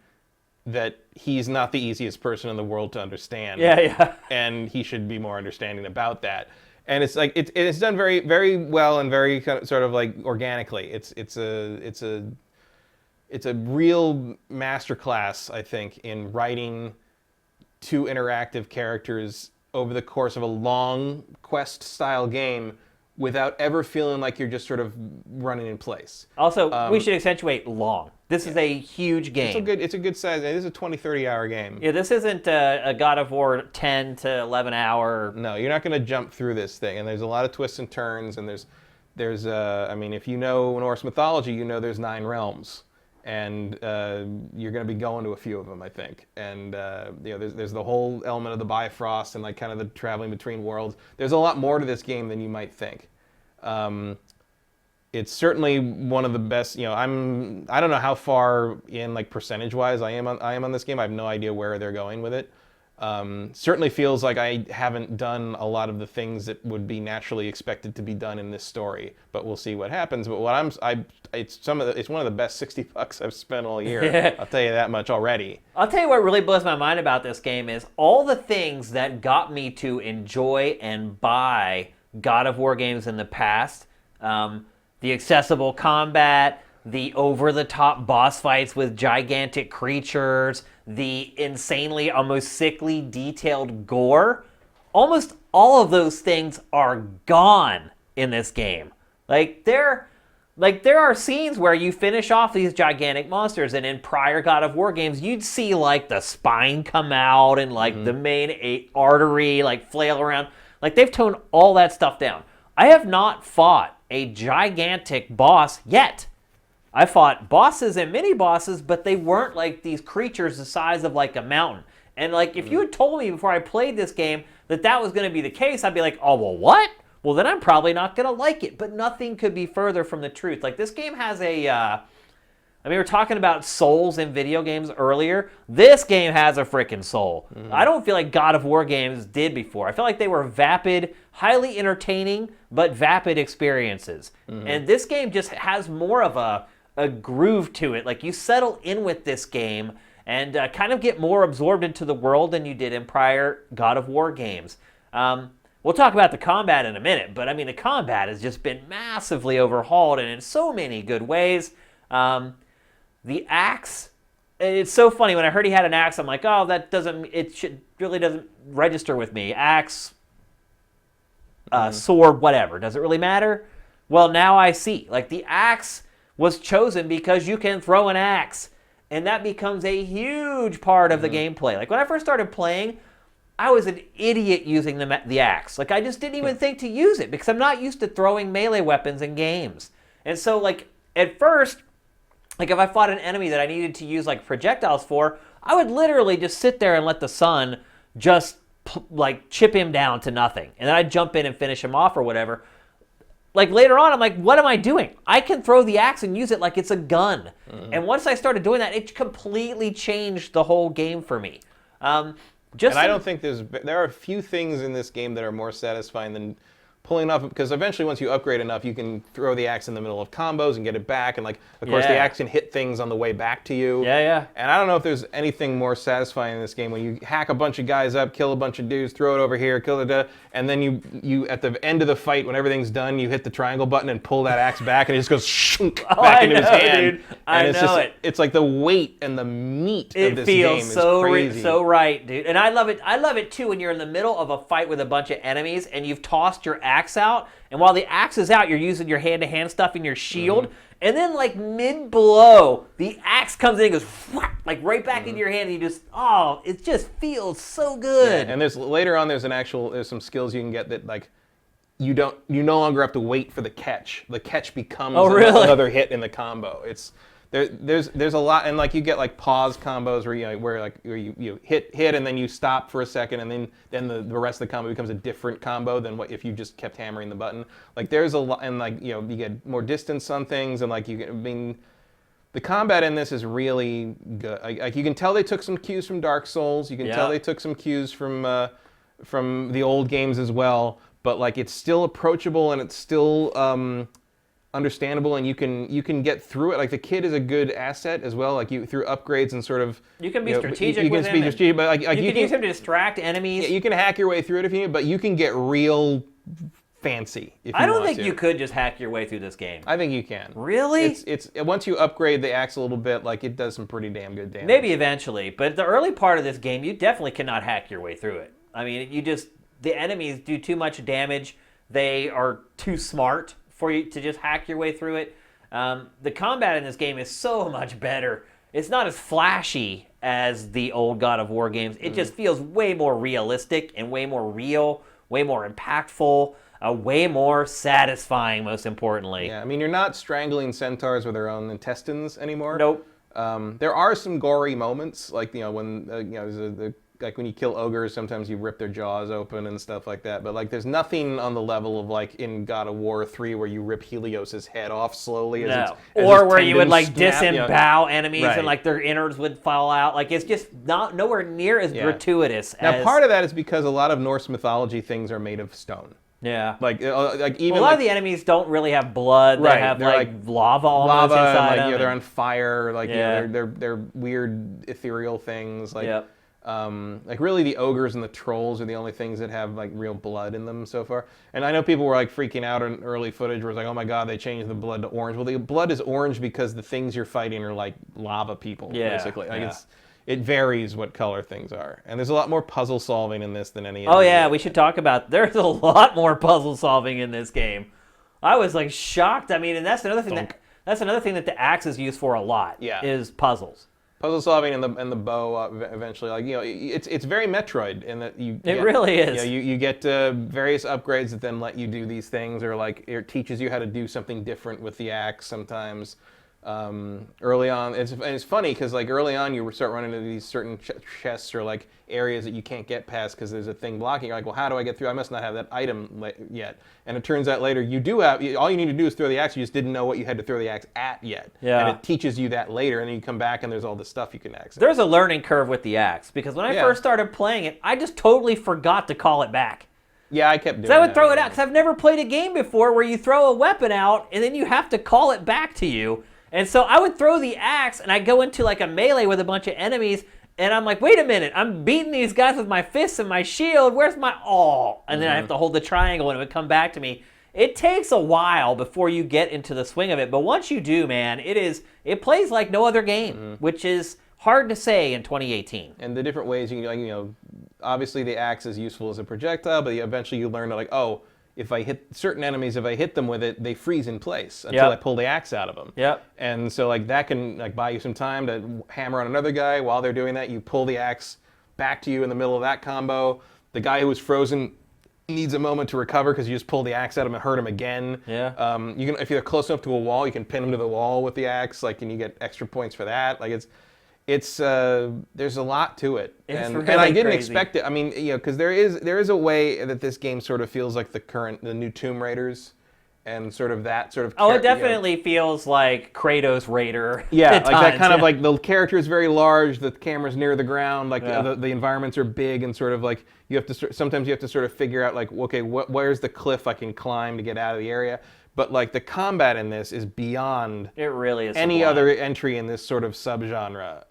that he's not the easiest person in the world to understand. Yeah. And he should be more understanding about that. And it's like it's done very, very well and very kind of, sort of like organically. It's a real masterclass, I think, in writing two interactive characters over the course of a long quest-style game without ever feeling like you're just sort of running in place. Also, we should accentuate long. This is a huge game. It's a good size. It is a 20, 30-hour game. Yeah, this isn't a God of War 10 to 11 hour. No, you're not going to jump through this thing. And there's a lot of twists and turns. And there's I mean, if you know Norse mythology, you know there's 9 realms. And you're going to be going to a few of them, I think. And there's the whole element of the Bifrost and like kind of the traveling between worlds. There's a lot more to this game than you might think. It's certainly one of the best. I don't know how far in like percentage-wise I am on this game. I have no idea where they're going with it. Certainly feels like I haven't done a lot of the things that would be naturally expected to be done in this story, but we'll see what happens. But it's one of the best $60 I've spent all year. I'll tell you that much already. I'll tell you what really blows my mind about this game is all the things that got me to enjoy and buy God of War games in the past. The accessible combat, the over-the-top boss fights with gigantic creatures, the insanely, almost sickly detailed gore. Almost all of those things are gone in this game. There are scenes where you finish off these gigantic monsters, and in prior God of War games, you'd see like the spine come out and like the main artery like flail around. Like they've toned all that stuff down. I have not fought a gigantic boss yet. I fought bosses and mini-bosses, but they weren't like these creatures the size of like a mountain. And like if you had told me before I played this game that was going to be the case, I'd be like, oh, well, what? Well, then I'm probably not going to like it. But nothing could be further from the truth. Like this game has we were talking about souls in video games earlier. This game has a freaking soul. I don't feel like God of War games did before. I feel like they were vapid, highly entertaining, but vapid experiences. And this game just has more of a groove to it. Like you settle in with this game and kind of get more absorbed into the world than you did in prior God of War games. We'll talk about the combat in a minute, but I mean the combat has just been massively overhauled and in so many good ways. The axe, it's so funny. When I heard he had an axe, I'm like, oh, really doesn't register with me. Axe, sword, whatever. Does it really matter? Well, now I see. Like the axe was chosen because you can throw an axe, and that becomes a huge part of the gameplay. Like when I first started playing, I was an idiot using the axe. Like I just didn't even think to use it because I'm not used to throwing melee weapons in games. And so like at first, like if I fought an enemy that I needed to use like projectiles for, I would literally just sit there and let the sun just like chip him down to nothing. And then I'd jump in and finish him off or whatever. like later on, I'm like, what am I doing? I can throw the axe and use it like it's a gun. And once I started doing that, it completely changed the whole game for me. And I don't think there are a few things in this game that are more satisfying than pulling off, because eventually once you upgrade enough, you can throw the axe in the middle of combos and get it back, and like of course the axe can hit things on the way back to you. Yeah. And I don't know if there's anything more satisfying in this game when you hack a bunch of guys up, kill a bunch of dudes, throw it over here, kill it, and then you at the end of the fight when everything's done, you hit the triangle button and pull that axe back, and it just goes back into his hand. Dude. I know it. It's like the weight and the meat of this game feels so is crazy. so right, dude. And I love it. I love it too when you're in the middle of a fight with a bunch of enemies and you've tossed your axe out. And while the axe is out, you're using your hand-to-hand stuff in your shield. And then, like, mid-blow, the axe comes in and goes, like, right back into your hand. And you just, it just feels so good. Yeah, and later on, there's some skills you can get that, like, you no longer have to wait for the catch. The catch becomes another hit in the combo. There's a lot, and like you get like pause combos where you hit and then you stop for a second, and then the rest of the combo becomes a different combo than what if you just kept hammering the button. Like there's a lot, and like you get more distance on things, and like the combat in this is really good. Like you can tell they took some cues from Dark Souls. You can tell they took some cues from the old games as well. But like it's still approachable, and it's still understandable, and you can get through it. Like the kid is a good asset as well. Like through upgrades and sort of you can be strategic with him. But like you can use him to distract enemies. Yeah, you can hack your way through it if you need, but you can get real fancy if you want to. I don't think you could just hack your way through this game. I think you can. Really? It's once you upgrade the axe a little bit, like it does some pretty damn good damage. Maybe eventually, but the early part of this game, you definitely cannot hack your way through it. I mean, the enemies do too much damage. They are too smart for you to just hack your way through it. The combat in this game is so much better. It's not as flashy as the old God of War games. It just feels way more realistic and way more real, way more impactful, way more satisfying, most importantly. Yeah, I mean, you're not strangling centaurs with their own intestines anymore. Nope. There are some gory moments, like when like when you kill ogres, sometimes you rip their jaws open and stuff like that. But like, there's nothing on the level of like in God of War 3 where you rip Helios's head off slowly. Or where you would like disembowel enemies and like their innards would fall out. Like it's just nowhere near as gratuitous. Now, part of that is because a lot of Norse mythology things are made of stone. Yeah. Like even a lot of the enemies don't really have blood. They have like lava almost inside them. They're on fire. Like they're weird ethereal things. Like like really the ogres and the trolls are the only things that have like real blood in them so far. And I know people were like freaking out in early footage where it's like, oh my god, they changed the blood to orange. Well, the blood is orange because the things you're fighting are like lava people, basically. Like it varies what color things are. And there's a lot more puzzle solving in this than any other game. We should talk about, there's a lot more puzzle solving in this game. I was like shocked. I mean, and that's another thing that the axe is used for a lot. Is puzzles. Puzzle solving and the bow eventually, like it's very Metroid in that it really is. You get various upgrades that then let you do these things, or like it teaches you how to do something different with the axe sometimes. Early on, it's funny because like early on you start running into these certain chests or like areas that you can't get past because there's a thing blocking. You're like, well, how do I get through? I must not have that item yet. And it turns out later you do have. All you need to do is throw the axe. You just didn't know what you had to throw the axe at yet. Yeah. And it teaches you that later, and then you come back and there's all this stuff you can access. There's a learning curve with the axe because when I first started playing it, I just totally forgot to call it back. Yeah, I kept doing that. I would throw it out because I've never played a game before where you throw a weapon out and then you have to call it back to you. And so I would throw the axe, and I'd go into like a melee with a bunch of enemies, and I'm like, wait a minute, I'm beating these guys with my fists and my shield, where's my And then I have to hold the triangle, and it would come back to me. It takes a while before you get into the swing of it, but once you do, man, it plays like no other game, which is hard to say in 2018. And the different ways, obviously the axe is useful as a projectile, but eventually you learn like, if I hit certain enemies, if I hit them with it, they freeze in place until I pull the axe out of them. Yep. And so like that can like buy you some time to hammer on another guy. While they're doing that, you pull the axe back to you in the middle of that combo. The guy who was frozen needs a moment to recover because you just pull the axe at him and hurt him again. Yeah. You can, if you're close enough to a wall, you can pin him to the wall with the axe. Like, and you get extra points for that. Like it's there's a lot to it, and I didn't expect it. I mean, because there is a way that this game sort of feels like the new Tomb Raiders, and sort of that sort of. Oh, it definitely feels like Kratos Raider. Yeah, at like times. that kind of like the character is very large, the camera's near the ground, like Yeah. the environments are big, and sort of like you have to sometimes you have to sort of figure out like, okay, where's the cliff I can climb to get out of the area. But like the combat in this is beyond It really is any sublime. other entry in this sort of subgenre.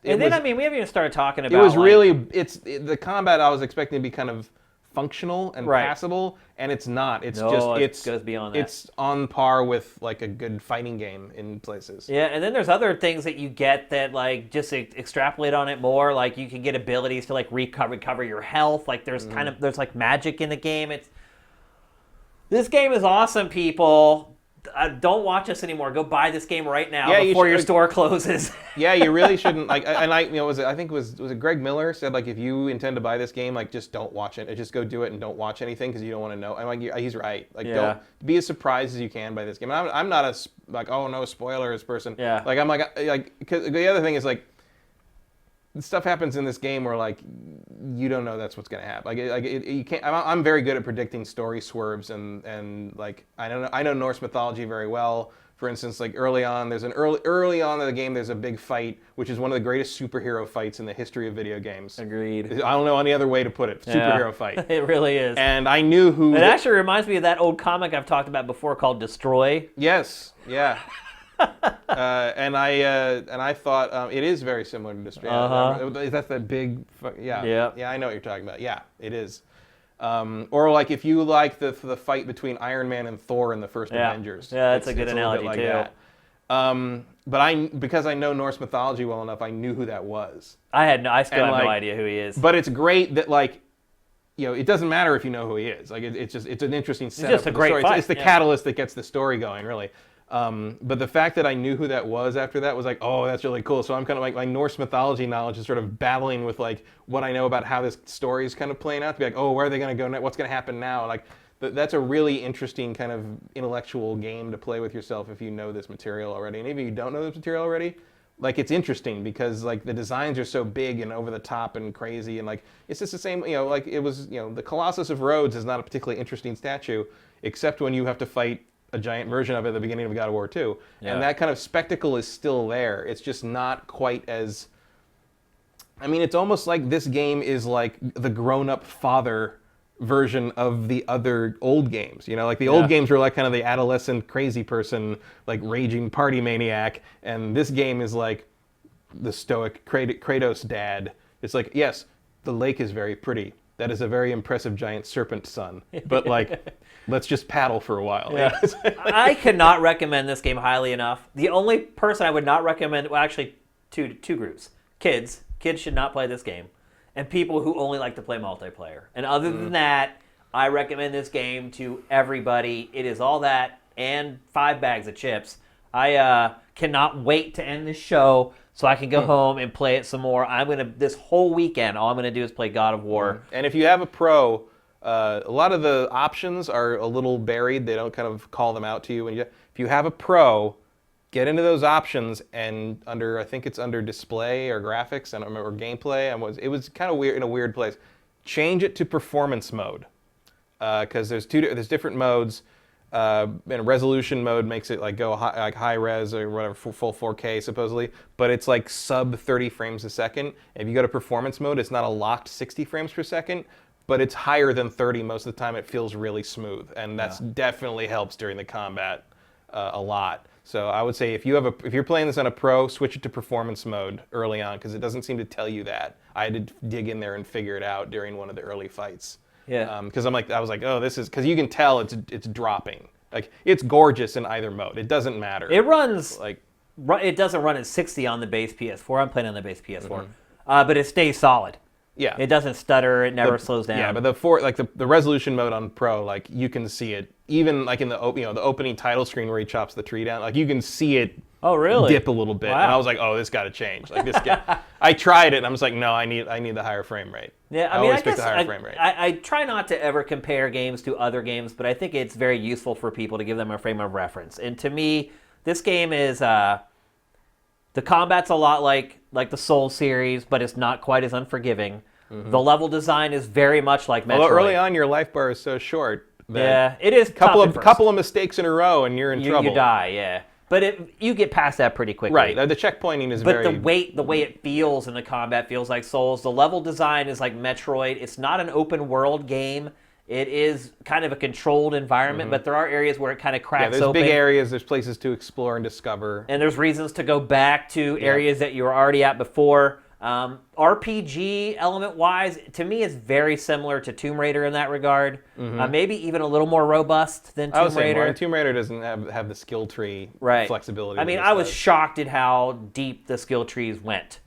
We haven't even started talking about. It was like, really the combat I was expecting to be kind of functional and Right. passable, and it's not. It's No, just it goes beyond that. It's on par with like a good fighting game in places. Yeah, and then there's other things that you get that like just extrapolate on it more. Like you can get abilities to like recover your health. Like there's there's like magic in the game. This game is awesome, people. Don't watch us anymore. Go buy this game right now before your store closes. Yeah, you really shouldn't. Like, and I, I think was it Greg Miller said like if you intend to buy this game, like just don't watch it. Just go do it and don't watch anything because you don't want to know. And like he's right. Like don't be as surprised as you can by this game. And I'm not a like oh no spoilers person. Yeah. Like I'm like cause the other thing is like stuff happens in this game where like you don't know that's what's gonna happen. You can't. I'm very good at predicting story swerves and like I know Norse mythology very well. For instance, like early on in the game, there's a big fight, which is one of the greatest superhero fights in the history of video games. Agreed. I don't know any other way to put it. Superhero fight. It really is. And I knew who. It actually reminds me of that old comic I've talked about before called Destroy. Yes. Yeah. And I thought it is very similar to Destroy. That's that big. Yeah. I know what you're talking about. Yeah, it is. Or like if you like the fight between Iron Man and Thor in the first Avengers. Yeah, that's a good analogy like too. That. But because I know Norse mythology well enough, I knew who that was. I still have no idea who he is. But it's great that like. It doesn't matter if you know who he is. Like it's an interesting setup. It's just a great story. fight. It's the catalyst that gets the story going, really. But the fact that I knew who that was after that was like, oh, that's really cool. So I'm kind of like my Norse mythology knowledge is sort of battling with like what I know about how this story is kind of playing out to be like, oh, where are they going to go next? What's going to happen now? Like that's a really interesting kind of intellectual game to play with yourself if you know this material already. And even if you don't know this material already, like it's interesting because like the designs are so big and over the top and crazy and like it's just the same, like it was, the Colossus of Rhodes is not a particularly interesting statue except when you have to fight a giant version of it at the beginning of God of War 2. Yeah. And that kind of spectacle is still there. It's just not quite as... it's almost like this game is like the grown-up father version of the other old games. Like the old games were like kind of the adolescent crazy person, like raging party maniac. And this game is like the stoic Kratos dad. It's like, yes, the lake is very pretty. That is a very impressive giant serpent son. But like... let's just paddle for a while. Yeah. I cannot recommend this game highly enough. The only person I would not recommend, well, actually, two groups. Kids. Kids should not play this game. And people who only like to play multiplayer. And other than that, I recommend this game to everybody. It is all that and 5 bags of chips. I cannot wait to end this show so I can go home and play it some more. This whole weekend, all I'm going to do is play God of War. And if you have a Pro... a lot of the options are a little buried. They don't kind of call them out to you. If you have a Pro, get into those options and I think it's under display or graphics, I don't remember, or gameplay. It was kind of weird in a weird place. Change it to performance mode because there's different modes. And resolution mode makes it like go high res or whatever, full 4K supposedly, but it's like sub 30 frames a second. If you go to performance mode, it's not a locked 60 frames per second. But it's higher than 30 most of the time. It feels really smooth, and that's definitely helps during the combat a lot. So I would say if you're playing this on a Pro, switch it to performance mode early on because it doesn't seem to tell you that. I had to dig in there and figure it out during one of the early fights. Yeah. Because I was like, oh, this is because you can tell it's dropping. Like it's gorgeous in either mode. It doesn't matter. It runs like it doesn't run at 60 on the base PS4. I'm playing on the base PS4, but it stays solid. Yeah, it doesn't stutter. It never slows down. Yeah, but the resolution mode on Pro, like you can see it even like in the the opening title screen where he chops the tree down. Like you can see it. Oh, really? Dip a little bit, and I was like, oh, this got to change. Like this. I tried it, and I was like, no, I need the higher frame rate. Yeah, I always pick the higher frame rate. I try not to ever compare games to other games, but I think it's very useful for people to give them a frame of reference. And to me, this game is the combat's a lot like the Soul series, but it's not quite as unforgiving. Mm-hmm. The level design is very much like Metroid. Although early on, your life bar is so short Yeah, it is couple tough of at first. couple of mistakes in a row and you're in trouble. You die, yeah. But you get past that pretty quickly. Right. The checkpointing is But very. the way it feels in the combat feels like Souls. The level design is like Metroid. It's not an open world game. It is kind of a controlled environment, but there are areas where it kind of cracks there's open. big areas. There's places to explore and discover. And there's reasons to go back to areas that you were already at before. RPG element-wise, to me, is very similar to Tomb Raider in that regard. Maybe even a little more robust than Tomb Raider. Tomb Raider doesn't have the skill tree flexibility. I mean, I was shocked at how deep the skill trees went.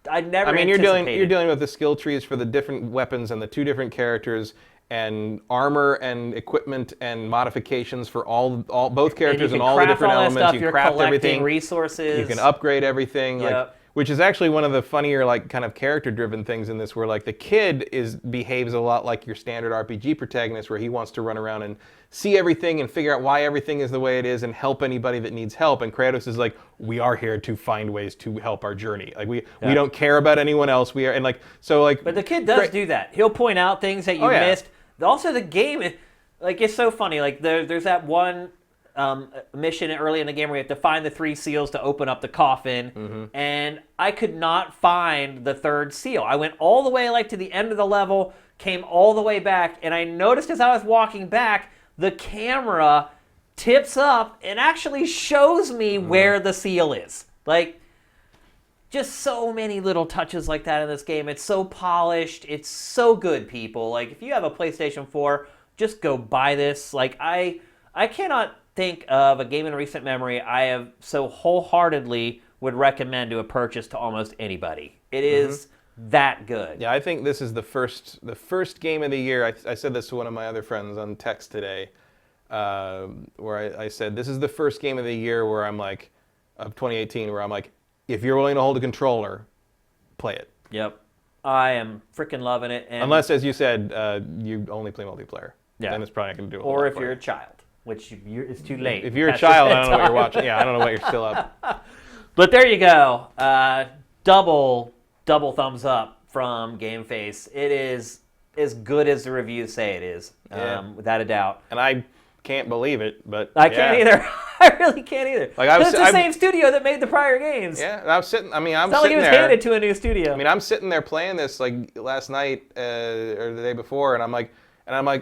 I never. I mean, you're dealing with the skill trees for the different weapons and the two different characters and armor and equipment and modifications for both characters and all the different elements. You craft everything. Resources. You can upgrade everything. Yep. Which is actually one of the funnier, like, kind of character-driven things in this, where, like, the kid behaves a lot like your standard RPG protagonist, where he wants to run around and see everything and figure out why everything is the way it is and help anybody that needs help. And Kratos is like, we are here to find ways to help our journey. Like, we don't care about anyone else. We are, and like, so like. But the kid does do that. He'll point out things that you missed. Also, the game, like, it's so funny. Like, there's that one mission early in the game where you have to find the 3 seals to open up the coffin, and I could not find the 3rd seal. I went all the way like to the end of the level, came all the way back, and I noticed as I was walking back, the camera tips up and actually shows me where the seal is. Like, just so many little touches like that in this game. It's so polished. It's so good, people. Like, if you have a PlayStation 4, just go buy this. Like, I cannot think of a game in recent memory I have so wholeheartedly would recommend to a purchase to almost anybody. It is that good. Yeah, I think this is the first game of the year. I said this to one of my other friends on text today, where I said, this is the first game of the year where I'm like, of 2018, where I'm like, if you're willing to hold a controller, play it. Yep. I am freaking loving it. And unless, as you said, you only play multiplayer. Yeah. Then it's probably not going to do a Or if you're a child. Which it's too late. If you're a child, I don't know what you're watching. Yeah, I don't know what you're still up. But there you go. Double thumbs up from GameFace. It is as good as the reviews say it is, without a doubt. And I can't believe it, but I can't either. I really can't either. Like it's the same studio that made the prior games. Yeah, and I'm sitting. I mean, I'm it's not sitting like he was there. handed to a new studio. I mean, I'm sitting there playing this like last night or the day before, and I'm like,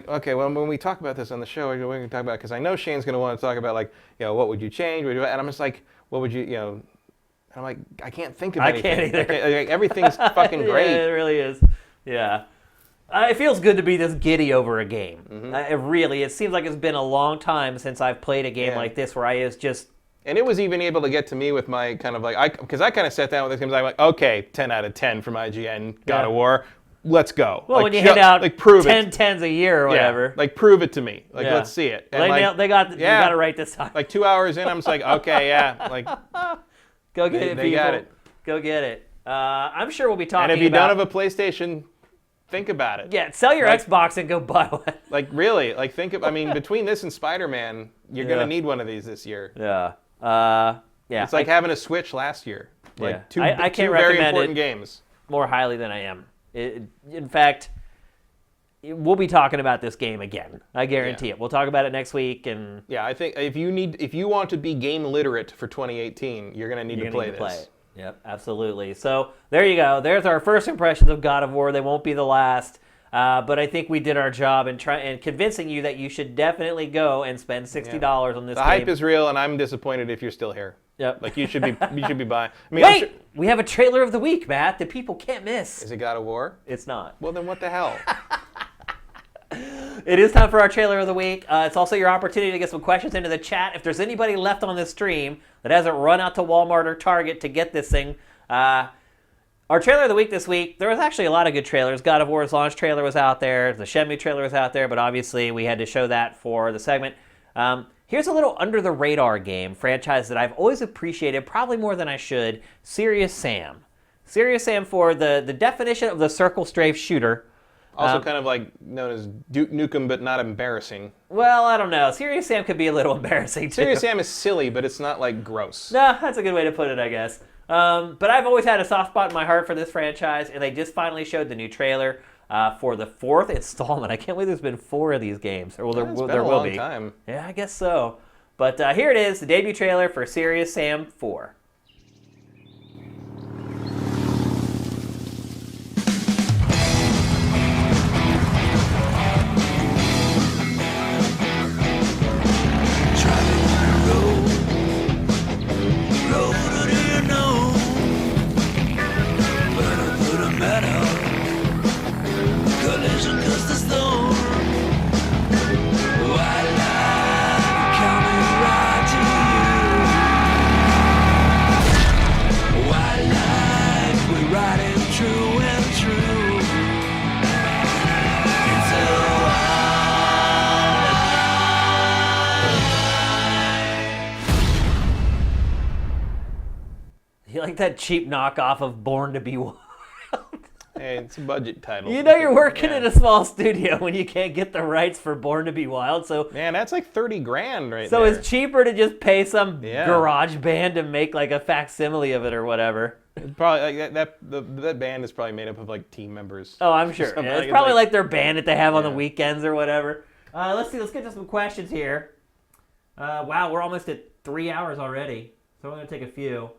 okay, well, when we talk about this on the show, we're going to talk about it, because I know Shane's going to want to talk about, like, what would you change? And I'm just like, what would you, and I'm like, I can't think of anything. I can't either. Like, everything's fucking great. Yeah, it really is. Yeah. It feels good to be this giddy over a game. It seems like it's been a long time since I've played a game like this where I is just... And it was even able to get to me with my kind of like, because I kind of sat down with this game, I'm like, okay, 10 out of 10 from IGN, God of War. Let's go. Well, like, when you hit out like, prove 10 tens a year or whatever. Yeah, like, prove it to me. Like, let's see it. And they got it right this time. Like 2 hours in, I'm just like, okay, yeah. Like, go get it, people. They got it. Go get it. I'm sure we'll be talking about... And if you don't have a PlayStation, think about it. Yeah, sell your Xbox and go buy one. Like, really. Like, between this and Spider-Man, you're going to need one of these this year. Yeah. It's like having a Switch last year. Like, two can't very recommend important games. More highly than I am. In fact, we'll be talking about this game again. I guarantee it. We'll talk about it next week. And yeah, I think if you want to be game literate for 2018, you're going to need to play this. Yep, absolutely. So there you go. There's our first impressions of God of War. They won't be the last. But I think we did our job in convincing you that you should definitely go and spend $60 on this game. The hype is real, and I'm disappointed if you're still here. Yep. Like, you should be buying. I mean, wait, we have a trailer of the week, Matt, that people can't miss. Is it God of War? It's not. Well, then what the hell? It is time for our trailer of the week. It's also your opportunity to get some questions into the chat. If there's anybody left on this stream that hasn't run out to Walmart or Target to get this thing, our trailer of the week this week, there was actually a lot of good trailers. God of War's launch trailer was out there. The Shenmue trailer was out there, but obviously we had to show that for the segment. Here's a little under-the-radar game, franchise that I've always appreciated, probably more than I should, Serious Sam. Serious Sam 4, the definition of the circle strafe shooter. Also kind of like known as Duke Nukem, but not embarrassing. Well, I don't know. Serious Sam could be a little embarrassing, too. Serious Sam is silly, but it's not, like, gross. No, that's a good way to put it, I guess. But I've always had a soft spot in my heart for this franchise, and they just finally showed the new trailer. for the 4th installment. I can't believe there's been 4 of these games. Or It's been there a will long be. time. Yeah, I guess so. But here it is, the debut trailer for Serious Sam 4. You like that cheap knockoff of Born to Be Wild? Hey, it's a budget title. You know you're working in a small studio when you can't get the rights for Born to Be Wild, so... Man, that's like 30 grand right So there. it's cheaper to just pay some garage band to make like a facsimile of it or whatever. It's probably like that band is probably made up of like team members. Oh, I'm sure. Yeah, it's probably like their band that they have on the weekends or whatever. Let's see. Let's get to some questions here. Wow, we're almost at 3 hours already, so we're going to take a few.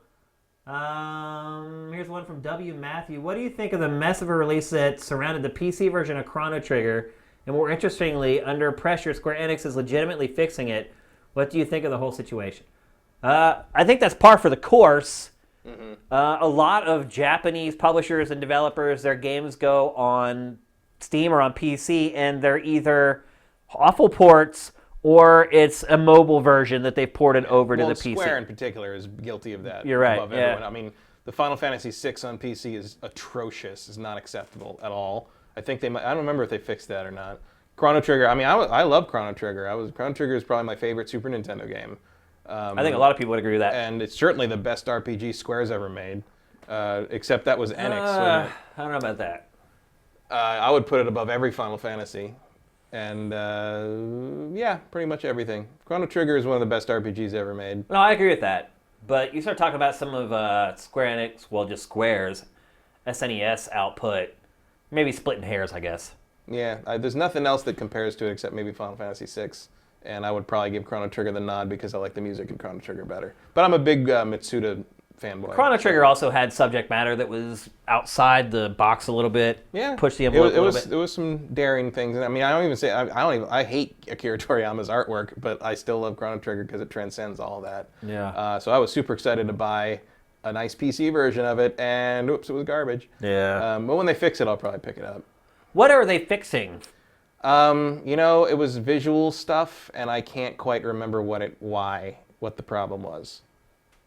Here's one from W. Matthew. What do you think of the mess of a release that surrounded the PC version of Chrono Trigger? And more interestingly, under pressure, Square Enix is legitimately fixing it. What do you think of the whole situation? I think that's par for the course. Mm-hmm. A lot of Japanese publishers and developers, their games go on Steam or on PC, and they're either awful ports or it's a mobile version that they've ported over to the PC. Square in particular is guilty of that. You're right. Above everyone. I mean, the Final Fantasy VI on PC is atrocious. It's not acceptable at all. I think I don't remember if they fixed that or not. Chrono Trigger. I mean, I love Chrono Trigger. Chrono Trigger is probably my favorite Super Nintendo game. I think a lot of people would agree with that. And it's certainly the best RPG Square's ever made. Except that was Enix. I don't know about that. I would put it above every Final Fantasy. And yeah, pretty much everything. Chrono Trigger is one of the best RPGs ever made. No, I agree with that. But you start talking about some of Square Enix, well, just Square's SNES output, maybe splitting hairs, I guess. Yeah, there's nothing else that compares to it except maybe Final Fantasy VI. And I would probably give Chrono Trigger the nod because I like the music in Chrono Trigger better. But I'm a big Mitsuda fanboy. Chrono Trigger also had subject matter that was outside the box a little bit. Yeah, pushed the envelope a little bit. There was some daring things. I mean, I hate Akira Toriyama's artwork, but I still love Chrono Trigger because it transcends all that. Yeah. So I was super excited to buy a nice PC version of it, and oops, it was garbage. Yeah. But when they fix it, I'll probably pick it up. What are they fixing? It was visual stuff, and I can't quite remember what the problem was.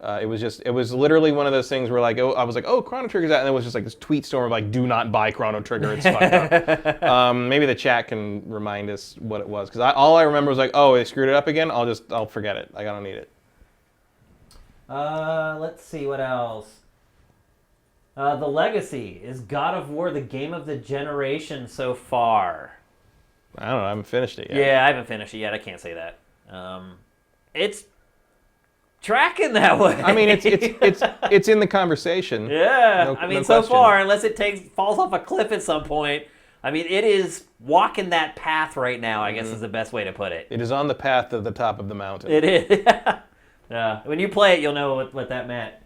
It was literally one of those things where I was like, oh, Chrono Trigger's out, and it was just like this tweet storm of like, do not buy Chrono Trigger, it's fucked up. Maybe the chat can remind us what it was, because all I remember was like, oh, they screwed it up again. I'll forget it. I don't need it. Let's see what else. The Legacy. Is God of War the game of the generation so far? I don't know. I haven't finished it yet. Yeah, I haven't finished it yet. I can't say that. It's tracking that way. I mean, it's in the conversation. Yeah. No so question. far, unless it falls off a cliff at some point, I mean, it is walking that path right now, I guess is the best way to put it. It is on the path to the top of the mountain. It is. Yeah. When you play it, you'll know what that meant.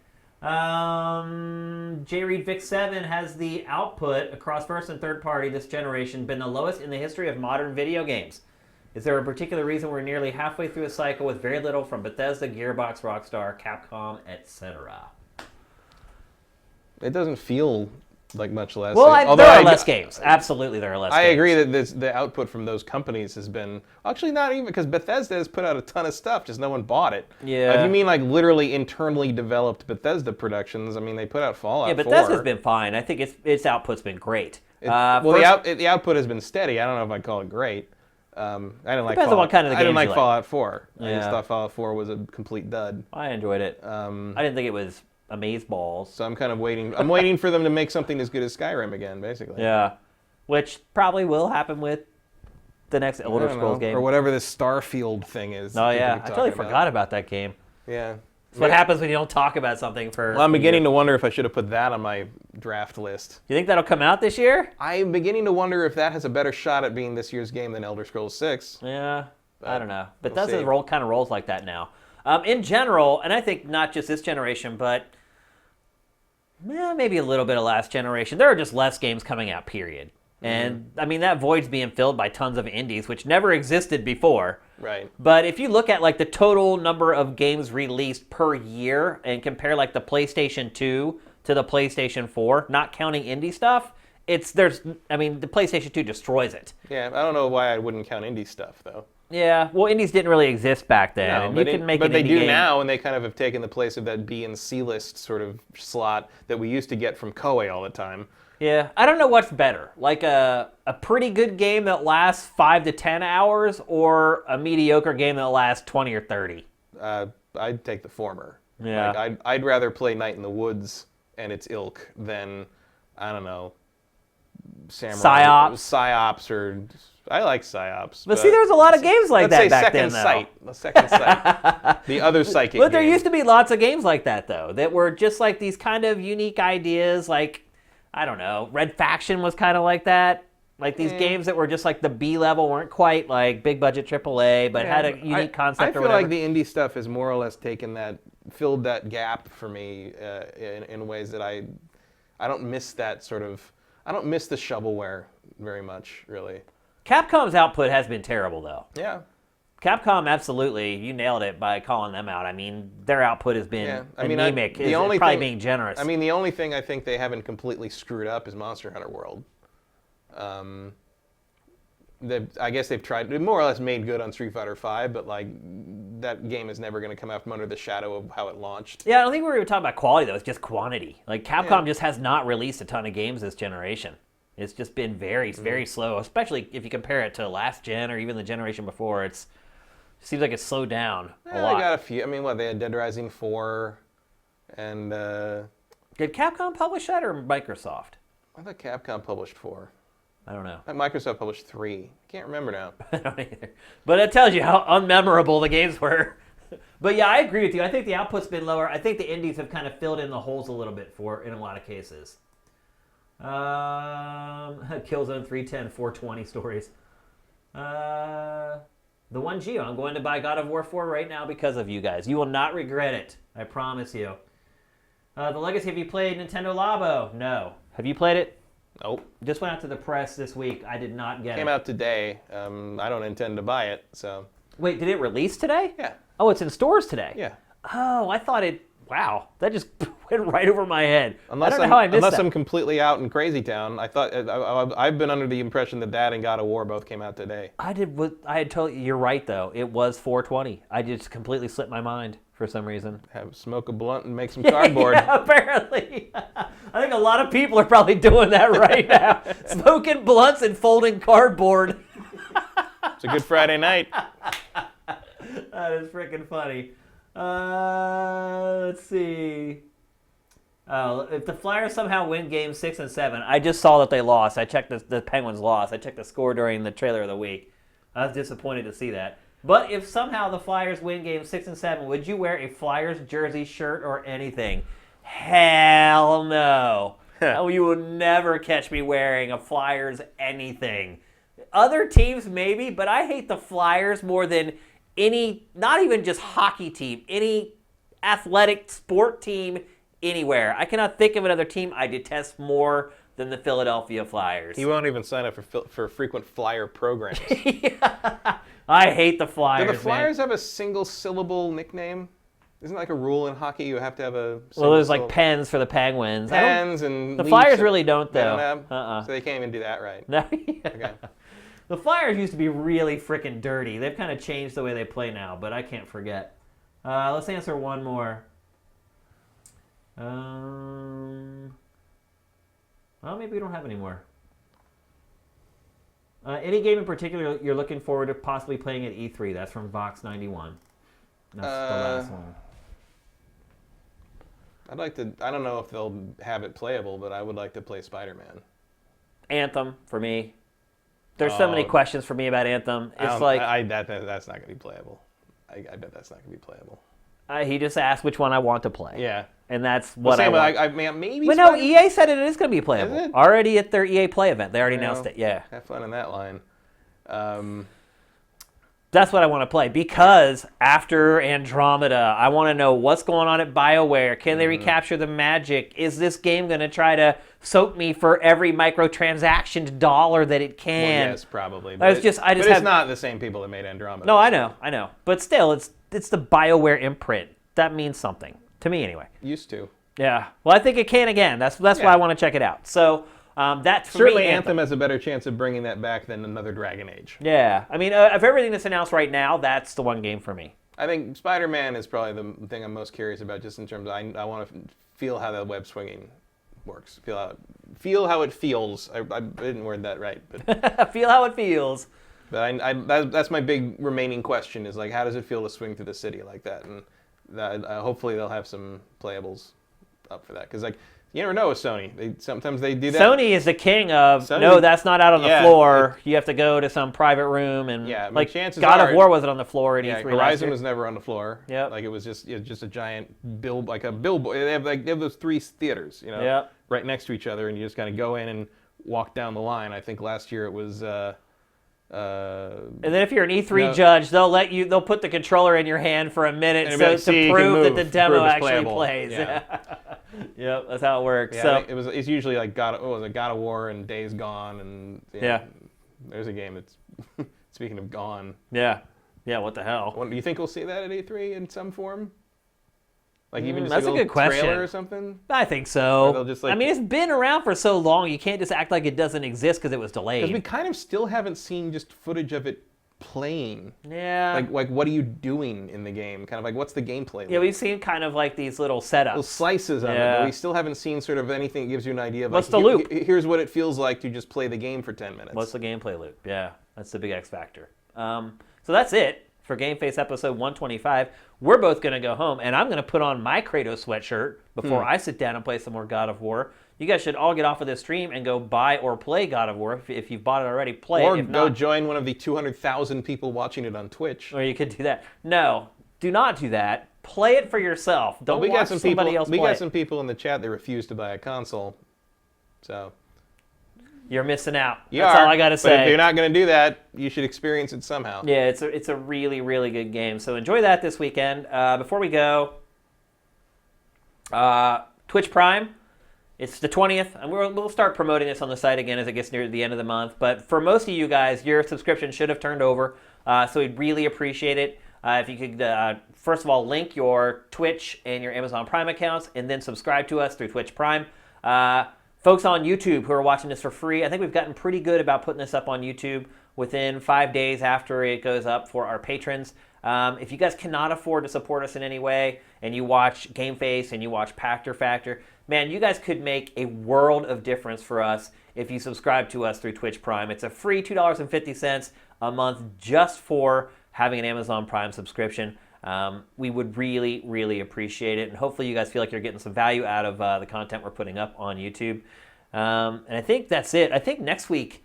J. Reed Vic 7 has the output across first and third party this generation been the lowest in the history of modern video games. Is there a particular reason we're nearly halfway through a cycle with very little from Bethesda, Gearbox, Rockstar, Capcom, etc.? It doesn't feel like much less. Well, there are less games. Absolutely, there are less games. I agree that the output from those companies has been... Actually, not even, because Bethesda has put out a ton of stuff, just no one bought it. Yeah. If you mean like literally internally developed Bethesda productions, I mean, they put out Fallout 4. Yeah, Bethesda's been fine. I think its output's been great. The output has been steady. I don't know if I'd call it great. I didn't like Depends on what kind of the games I didn't like you like. Fallout 4. Yeah. I just thought Fallout 4 was a complete dud. I enjoyed it. I didn't think it was amazeballs. So I'm kind of waiting. I'm waiting for them to make something as good as Skyrim again, basically. Yeah, which probably will happen with the next Elder Scrolls game. Or whatever this Starfield thing is. Oh yeah, I totally forgot about that game. Yeah. That's what happens when you don't talk about something for. Well, I'm beginning to wonder if I should have put that on my draft list. You think that'll come out this year? I'm beginning to wonder if that has a better shot at being this year's game than Elder Scrolls 6. Yeah, I don't know. But we'll does it see. kind of rolls like that now. In general, and I think not just this generation, but maybe a little bit of last generation, there are just less games coming out, period. And, I mean, that void's being filled by tons of indies, which never existed before. Right. But if you look at, like, the total number of games released per year and compare, like, the PlayStation 2 to the PlayStation 4, not counting indie stuff, the PlayStation 2 destroys it. Yeah, I don't know why I wouldn't count indie stuff, though. Yeah, well, indies didn't really exist back then. No, and but you can make but an they indie do game. now, and they kind of have taken the place of that B and C list sort of slot that we used to get from Koei all the time. Yeah, I don't know what's better, like a pretty good game that lasts 5 to 10 hours, or a mediocre game that lasts 20 or 30. I'd take the former. Yeah. Like, I'd rather play Night in the Woods and its ilk than, I don't know, Psyops, or I like Psyops. But see, there's a lot of games like that back then, though. though. The Second Sight. The other psychic But there game. used to be lots of games like that, though, that were just like these kind of unique ideas, like, I don't know, Red Faction was kind of like that. Like these games that were just like the B level, weren't quite like big budget AAA, but had a unique concept or whatever. I feel like the indie stuff has more or less filled that gap for me in ways that I don't miss that sort of, I don't miss the shovelware very much, really. Capcom's output has been terrible, though. Yeah. Capcom, absolutely, you nailed it by calling them out. I mean, their output has been anemic, probably being generous. I mean, the only thing I think they haven't completely screwed up is Monster Hunter World. I guess they've tried, more or less made good on Street Fighter V, but like that game is never going to come out from under the shadow of how it launched. Yeah, I don't think we were even talking about quality, though. It's just quantity. Like, Capcom just has not released a ton of games this generation. It's just been very, very slow, especially if you compare it to last gen or even the generation before. It seems like it's slowed down a lot. They got a few. I mean, they had Dead Rising 4, and... Did Capcom publish that or Microsoft? I thought Capcom published 4. I don't know. I thought Microsoft published 3. Can't remember now. I don't either. But it tells you how unmemorable the games were. But yeah, I agree with you. I think the output's been lower. I think the indies have kind of filled in the holes a little bit in a lot of cases. Killzone 310, 420 stories. The one Geo. I'm going to buy God of War 4 right now because of you guys. You will not regret it. I promise you. The Legacy, have you played Nintendo Labo? No. Have you played it? Nope. Just went out to the press this week. I did not get it. Came out today. I don't intend to buy it, so... Wait, did it release today? Yeah. Oh, it's in stores today? Yeah. Oh, I thought it... Wow, that just went right over my head. Unless I don't know how I missed that. I'm completely out in Crazy Town. I thought I've been under the impression that and God of War both came out today. I had told you. You're right, though. It was 420. I just completely slipped my mind for some reason. Smoke a blunt and make some cardboard. Yeah, apparently. I think a lot of people are probably doing that right now. Smoking blunts and folding cardboard. It's a good Friday night. That is freaking funny. Let's see. If the Flyers somehow win Games 6 and 7, I just saw that they lost. I checked the Penguins lost. I checked the score during the trailer of the week. I was disappointed to see that. But if somehow the Flyers win Games 6 and 7, would you wear a Flyers jersey, shirt, or anything? Hell no. You will never catch me wearing a Flyers anything. Other teams maybe, but I hate the Flyers more than any, not even just hockey team, any athletic sport team anywhere. I cannot think of another team I detest more than the Philadelphia Flyers. He won't even sign up for frequent Flyer programs. Yeah. I hate the Flyers. Do the Flyers have a single syllable nickname? Isn't like a rule in hockey you have to have a Well, there's like Pens for the Penguins. Pens and the Flyers really don't, though. They don't have? So they can't even do that right. No. Okay. The Flyers used to be really freaking dirty. They've kind of changed the way they play now, but I can't forget. Let's answer one more. Well, maybe we don't have any more. Any game in particular you're looking forward to possibly playing at E3? That's from Vox91. That's the last one. I'd like to. I don't know if they'll have it playable, but I would like to play Spider-Man. Anthem for me. There's so many questions for me about Anthem. It's like that's not going to be playable. I bet that's not going to be playable. He just asked which one I want to play. Yeah. And that's what Same, I want. I mean, maybe. But no, EA said it is going to be playable. Is it? Already at their EA Play event. They already announced it, yeah. Have fun in that line. That's what I want to play, because after Andromeda, I want to know what's going on at BioWare. Can they recapture the magic? Is this game going to try to soak me for every microtransaction dollar that it can? Well, yes, probably. But it's not the same people that made Andromeda. No, I know. But still, it's the BioWare imprint. That means something. To me, anyway. Used to. Yeah. Well, I think it can again. That's why I want to check it out. So that's for certainly me, Anthem has a better chance of bringing that back than another Dragon Age. Yeah. I mean, of everything that's announced right now, that's the one game for me. I think Spider-Man is probably the thing I'm most curious about, just in terms of I want to feel how the web swinging works. Feel how it feels. I didn't word that right, but feel how it feels. But that's my big remaining question, is like, how does it feel to swing through the city like that? And hopefully they'll have some playables up for that, because like, you never know with Sony. Sometimes they do that. Sony is the king of, no, that's not out on the floor. You have to go to some private room. And like, chances God are, of War wasn't on the floor at E3 Horizon was never on the floor. Yeah. Like, it was just a giant billboard. They have those 3 theaters, right next to each other, and you just kind of go in and walk down the line. I think last year it was... and then if you're an E3 judge, they'll put the controller in your hand for a minute to prove that the demo actually plays. Yeah. Yep, that's how it works. Yeah, so it's usually like God of War and Days Gone, and there's a game that's speaking of gone. Yeah, what the hell? Do you think we'll see that at E3 in some form? Like, even just that's a good question. Trailer or something? I think so. They'll just, like, I mean, it's been around for so long, you can't just act like it doesn't exist because it was delayed. Because we kind of still haven't seen just footage of it playing. Yeah. Like what are you doing in the game? Kind of like, what's the gameplay like? Yeah, we've seen kind of like these little setups. Little slices of it, but we still haven't seen sort of anything that gives you an idea of, what's the loop? Here's what it feels like to just play the game for 10 minutes. What's the gameplay loop? Yeah, that's the big X factor. So that's it for GameFace episode 125. We're both going to go home, and I'm going to put on my Kratos sweatshirt before I sit down and play some more God of War. You guys should all get off of this stream and go buy or play God of War. If you've bought it already, play or it. Or go join one of the 200,000 people watching it on Twitch. Or you could do that. No, do not do that. Play it for yourself. Don't watch somebody else play it. We got some people in the chat that refuse to buy a console, so... You're missing out. That's all I got to say. But if you're not going to do that, you should experience it somehow. Yeah, it's a really, really good game. So enjoy that this weekend. Before we go, Twitch Prime, it's the 20th, and we'll start promoting this on the site again as it gets near the end of the month. But for most of you guys, your subscription should have turned over, so we'd really appreciate it. If you could, first of all, link your Twitch and your Amazon Prime accounts, and then subscribe to us through Twitch Prime. Folks on YouTube who are watching this for free, I think we've gotten pretty good about putting this up on YouTube within 5 days after it goes up for our patrons. If you guys cannot afford to support us in any way, and you watch GameFace and you watch Pactor Factor, man, you guys could make a world of difference for us if you subscribe to us through Twitch Prime. It's a free $2.50 a month just for having an Amazon Prime subscription. We would really, really appreciate it, and hopefully you guys feel like you're getting some value out of the content we're putting up on YouTube. And I think that's it. I think next week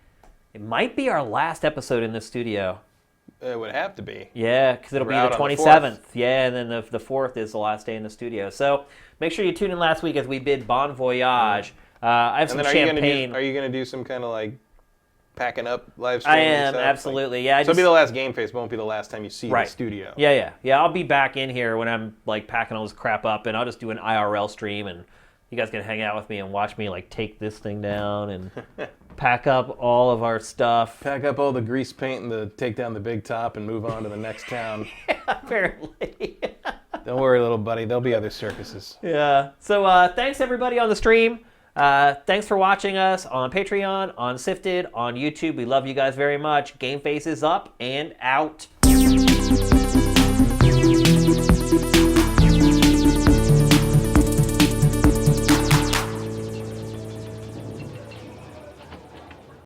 it might be our last episode in the studio. It would have to be. Yeah, because it'll be the 27th. Yeah, and then the 4th is the last day in the studio. So make sure you tune in last week as we bid Bon Voyage. I have some champagne. Are you going to do some kind of like packing up live stream? I am, absolutely. Yeah. So it'll be the last GameFace, won't be the last time you see the studio. Yeah. I'll be back in here when I'm like packing all this crap up, and I'll just do an IRL stream, and you guys can hang out with me and watch me like take this thing down and pack up all of our stuff. Pack up all the grease paint and take down the big top and move on to the next town. Yeah, apparently. Don't worry, little buddy. There'll be other circuses. Yeah. So thanks everybody on the stream. Thanks for watching us on Patreon, on SIFTD, on YouTube. We love you guys very much. GameFace is up and out.